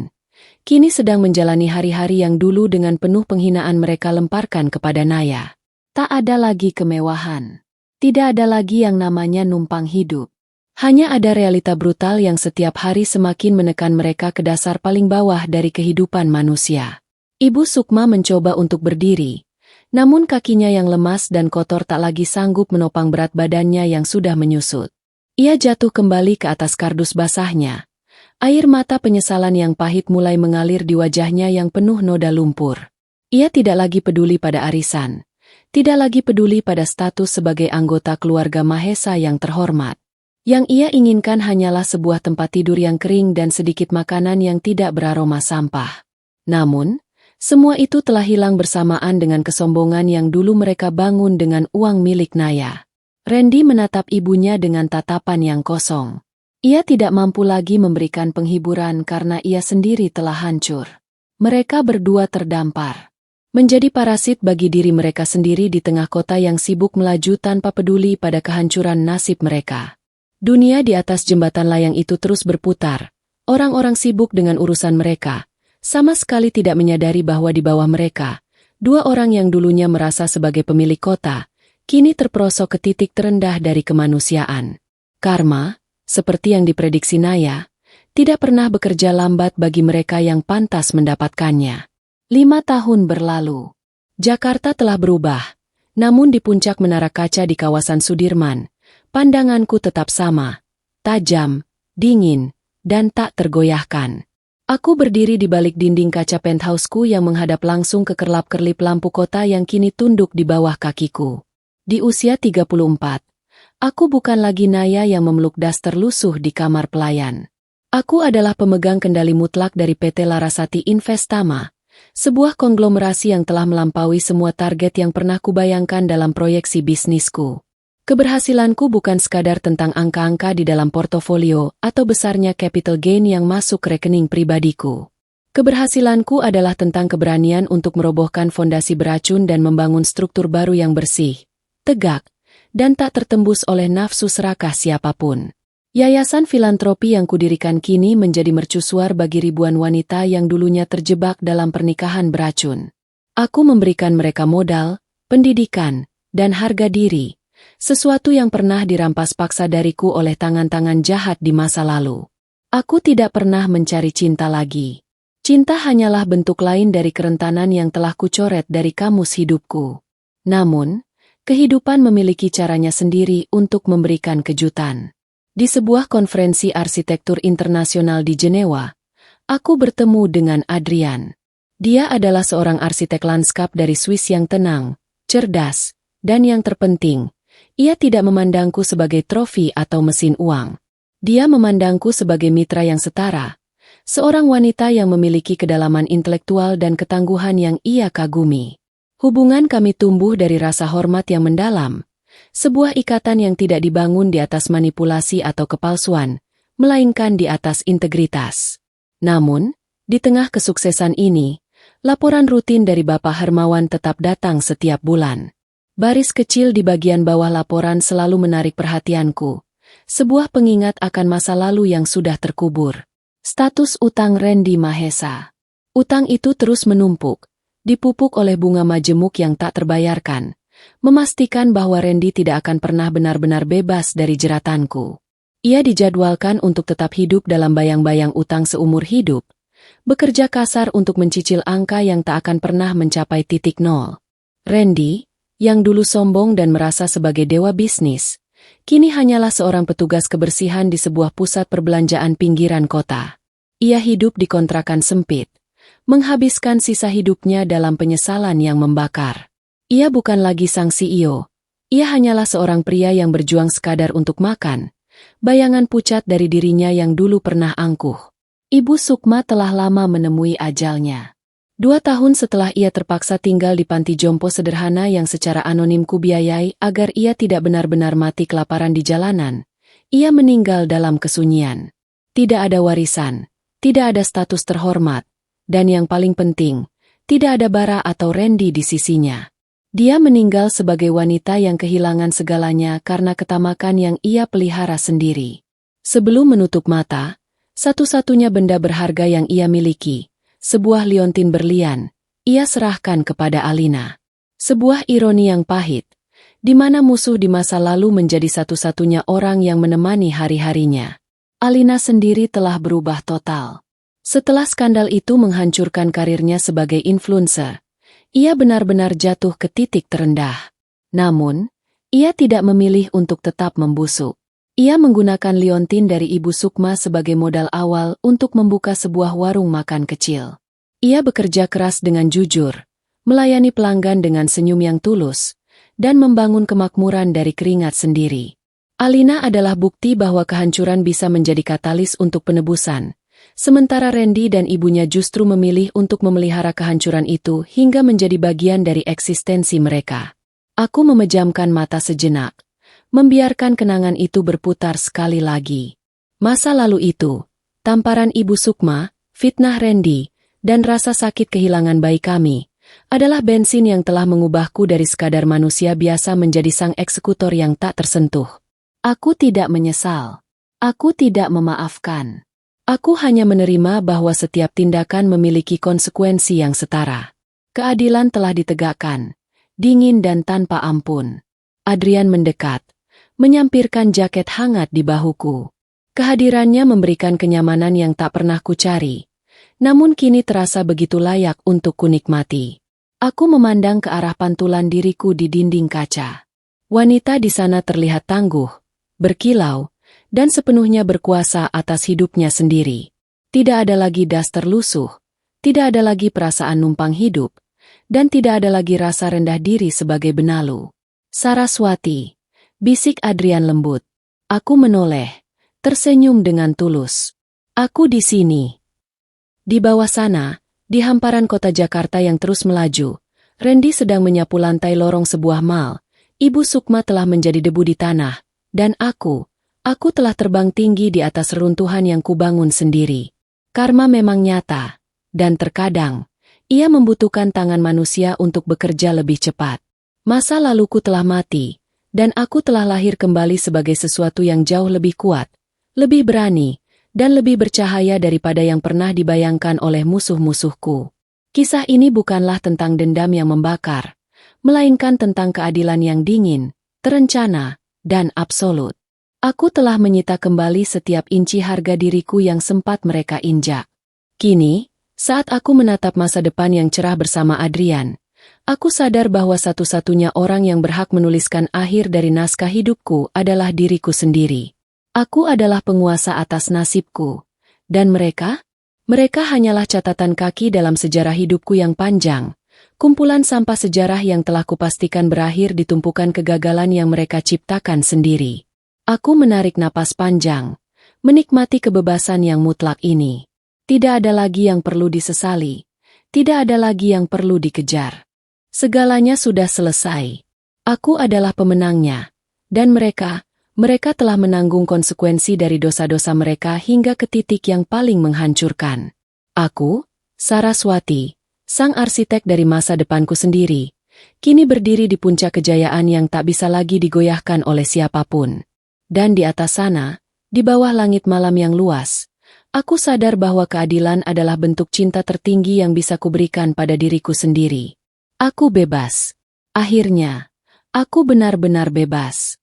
A: kini sedang menjalani hari-hari yang dulu dengan penuh penghinaan mereka lemparkan kepada Naya. Tak ada lagi kemewahan. Tidak ada lagi yang namanya numpang hidup. Hanya ada realita brutal yang setiap hari semakin menekan mereka ke dasar paling bawah dari kehidupan manusia. Ibu Sukma mencoba untuk berdiri, namun kakinya yang lemas dan kotor tak lagi sanggup menopang berat badannya yang sudah menyusut. Ia jatuh kembali ke atas kardus basahnya. Air mata penyesalan yang pahit mulai mengalir di wajahnya yang penuh noda lumpur. Ia tidak lagi peduli pada arisan, tidak lagi peduli pada status sebagai anggota keluarga Mahesa yang terhormat. Yang ia inginkan hanyalah sebuah tempat tidur yang kering dan sedikit makanan yang tidak beraroma sampah. Namun, semua itu telah hilang bersamaan dengan kesombongan yang dulu mereka bangun dengan uang milik Naya. Randy menatap ibunya dengan tatapan yang kosong. Ia tidak mampu lagi memberikan penghiburan karena ia sendiri telah hancur. Mereka berdua terdampar. Menjadi parasit bagi diri mereka sendiri di tengah kota yang sibuk melaju tanpa peduli pada kehancuran nasib mereka. Dunia di atas jembatan layang itu terus berputar. Orang-orang sibuk dengan urusan mereka, sama sekali tidak menyadari bahwa di bawah mereka, dua orang yang dulunya merasa sebagai pemilik kota, kini terperosok ke titik terendah dari kemanusiaan. Karma, seperti yang diprediksi Naya, tidak pernah bekerja lambat bagi mereka yang pantas mendapatkannya. 5 tahun berlalu. Jakarta telah berubah, namun di puncak menara kaca di kawasan Sudirman, pandanganku tetap sama, tajam, dingin, dan tak tergoyahkan. Aku berdiri di balik dinding kaca penthouseku yang menghadap langsung ke kerlap-kerlip lampu kota yang kini tunduk di bawah kakiku. Di usia 34, aku bukan lagi Naya yang memeluk daster lusuh di kamar pelayan. Aku adalah pemegang kendali mutlak dari PT Larasati Investama, sebuah konglomerasi yang telah melampaui semua target yang pernah kubayangkan dalam proyeksi bisnisku. Keberhasilanku bukan sekadar tentang angka-angka di dalam portofolio atau besarnya capital gain yang masuk ke rekening pribadiku. Keberhasilanku adalah tentang keberanian untuk merobohkan fondasi beracun dan membangun struktur baru yang bersih, tegak, dan tak tertembus oleh nafsu serakah siapapun. Yayasan filantropi yang kudirikan kini menjadi mercusuar bagi ribuan wanita yang dulunya terjebak dalam pernikahan beracun. Aku memberikan mereka modal, pendidikan, dan harga diri, sesuatu yang pernah dirampas paksa dariku oleh tangan-tangan jahat di masa lalu. Aku tidak pernah mencari cinta lagi. Cinta hanyalah bentuk lain dari kerentanan yang telah kucoret dari kamus hidupku. Namun, kehidupan memiliki caranya sendiri untuk memberikan kejutan. Di sebuah konferensi arsitektur internasional di Jenewa, aku bertemu dengan Adrian. Dia adalah seorang arsitek lanskap dari Swiss yang tenang, cerdas, dan yang terpenting, ia tidak memandangku sebagai trofi atau mesin uang. Dia memandangku sebagai mitra yang setara, seorang wanita yang memiliki kedalaman intelektual dan ketangguhan yang ia kagumi. Hubungan kami tumbuh dari rasa hormat yang mendalam, sebuah ikatan yang tidak dibangun di atas manipulasi atau kepalsuan, melainkan di atas integritas. Namun, di tengah kesuksesan ini, laporan rutin dari Bapak Hermawan tetap datang setiap bulan. Baris kecil di bagian bawah laporan selalu menarik perhatianku, sebuah pengingat akan masa lalu yang sudah terkubur. Status utang Randy Mahesa. Utang itu terus menumpuk, dipupuk oleh bunga majemuk yang tak terbayarkan, memastikan bahwa Randy tidak akan pernah benar-benar bebas dari jeratanku. Ia dijadwalkan untuk tetap hidup dalam bayang-bayang utang seumur hidup, bekerja kasar untuk mencicil angka yang tak akan pernah mencapai titik nol. Randy, yang dulu sombong dan merasa sebagai dewa bisnis, kini hanyalah seorang petugas kebersihan di sebuah pusat perbelanjaan pinggiran kota. Ia hidup di kontrakan sempit, menghabiskan sisa hidupnya dalam penyesalan yang membakar. Ia bukan lagi sang CEO, ia hanyalah seorang pria yang berjuang sekadar untuk makan, bayangan pucat dari dirinya yang dulu pernah angkuh. Ibu Sukma telah lama menemui ajalnya. 2 tahun setelah ia terpaksa tinggal di panti jompo sederhana yang secara anonim kubiayai agar ia tidak benar-benar mati kelaparan di jalanan, ia meninggal dalam kesunyian. Tidak ada warisan, tidak ada status terhormat, dan yang paling penting, tidak ada Bara atau Randy di sisinya. Dia meninggal sebagai wanita yang kehilangan segalanya karena ketamakan yang ia pelihara sendiri. Sebelum menutup mata, satu-satunya benda berharga yang ia miliki, sebuah liontin berlian, ia serahkan kepada Alina. Sebuah ironi yang pahit, di mana musuh di masa lalu menjadi satu-satunya orang yang menemani hari-harinya. Alina sendiri telah berubah total. Setelah skandal itu menghancurkan karirnya sebagai influencer, ia benar-benar jatuh ke titik terendah. Namun, ia tidak memilih untuk tetap membusuk. Ia menggunakan liontin dari Ibu Sukma sebagai modal awal untuk membuka sebuah warung makan kecil. Ia bekerja keras dengan jujur, melayani pelanggan dengan senyum yang tulus, dan membangun kemakmuran dari keringat sendiri. Alina adalah bukti bahwa kehancuran bisa menjadi katalis untuk penebusan, sementara Randy dan ibunya justru memilih untuk memelihara kehancuran itu hingga menjadi bagian dari eksistensi mereka. Aku memejamkan mata sejenak, membiarkan kenangan itu berputar sekali lagi. Masa lalu itu, tamparan Ibu Sukma, fitnah Randy, dan rasa sakit kehilangan bayi kami, adalah bensin yang telah mengubahku dari sekadar manusia biasa menjadi sang eksekutor yang tak tersentuh. Aku tidak menyesal. Aku tidak memaafkan. Aku hanya menerima bahwa setiap tindakan memiliki konsekuensi yang setara. Keadilan telah ditegakkan, dingin dan tanpa ampun. Adrian mendekat, menyampirkan jaket hangat di bahuku. Kehadirannya memberikan kenyamanan yang tak pernah kucari, namun kini terasa begitu layak untuk kunikmati. Aku memandang ke arah pantulan diriku di dinding kaca. Wanita di sana terlihat tangguh, berkilau, dan sepenuhnya berkuasa atas hidupnya sendiri. Tidak ada lagi das terlusuh, tidak ada lagi perasaan numpang hidup, dan tidak ada lagi rasa rendah diri sebagai benalu. Saraswati, bisik Adrian lembut. Aku menoleh, tersenyum dengan tulus. Aku di sini. Di bawah sana, di hamparan kota Jakarta yang terus melaju, Randy sedang menyapu lantai lorong sebuah mal. Ibu Sukma telah menjadi debu di tanah, dan aku telah terbang tinggi di atas reruntuhan yang kubangun sendiri. Karma memang nyata, dan terkadang, ia membutuhkan tangan manusia untuk bekerja lebih cepat. Masa laluku telah mati, dan aku telah lahir kembali sebagai sesuatu yang jauh lebih kuat, lebih berani, dan lebih bercahaya daripada yang pernah dibayangkan oleh musuh-musuhku. Kisah ini bukanlah tentang dendam yang membakar, melainkan tentang keadilan yang dingin, terencana, dan absolut. Aku telah menyita kembali setiap inci harga diriku yang sempat mereka injak. Kini, saat aku menatap masa depan yang cerah bersama Adrian, aku sadar bahwa satu-satunya orang yang berhak menuliskan akhir dari naskah hidupku adalah diriku sendiri. Aku adalah penguasa atas nasibku. Dan mereka? Mereka hanyalah catatan kaki dalam sejarah hidupku yang panjang, kumpulan sampah sejarah yang telah kupastikan berakhir di tumpukan kegagalan yang mereka ciptakan sendiri. Aku menarik napas panjang, menikmati kebebasan yang mutlak ini. Tidak ada lagi yang perlu disesali, tidak ada lagi yang perlu dikejar. Segalanya sudah selesai. Aku adalah pemenangnya, dan mereka telah menanggung konsekuensi dari dosa-dosa mereka hingga ke titik yang paling menghancurkan. Aku, Saraswati, sang arsitek dari masa depanku sendiri, kini berdiri di puncak kejayaan yang tak bisa lagi digoyahkan oleh siapapun. Dan di atas sana, di bawah langit malam yang luas, aku sadar bahwa keadilan adalah bentuk cinta tertinggi yang bisa kuberikan pada diriku sendiri. Aku bebas. Akhirnya, aku benar-benar bebas.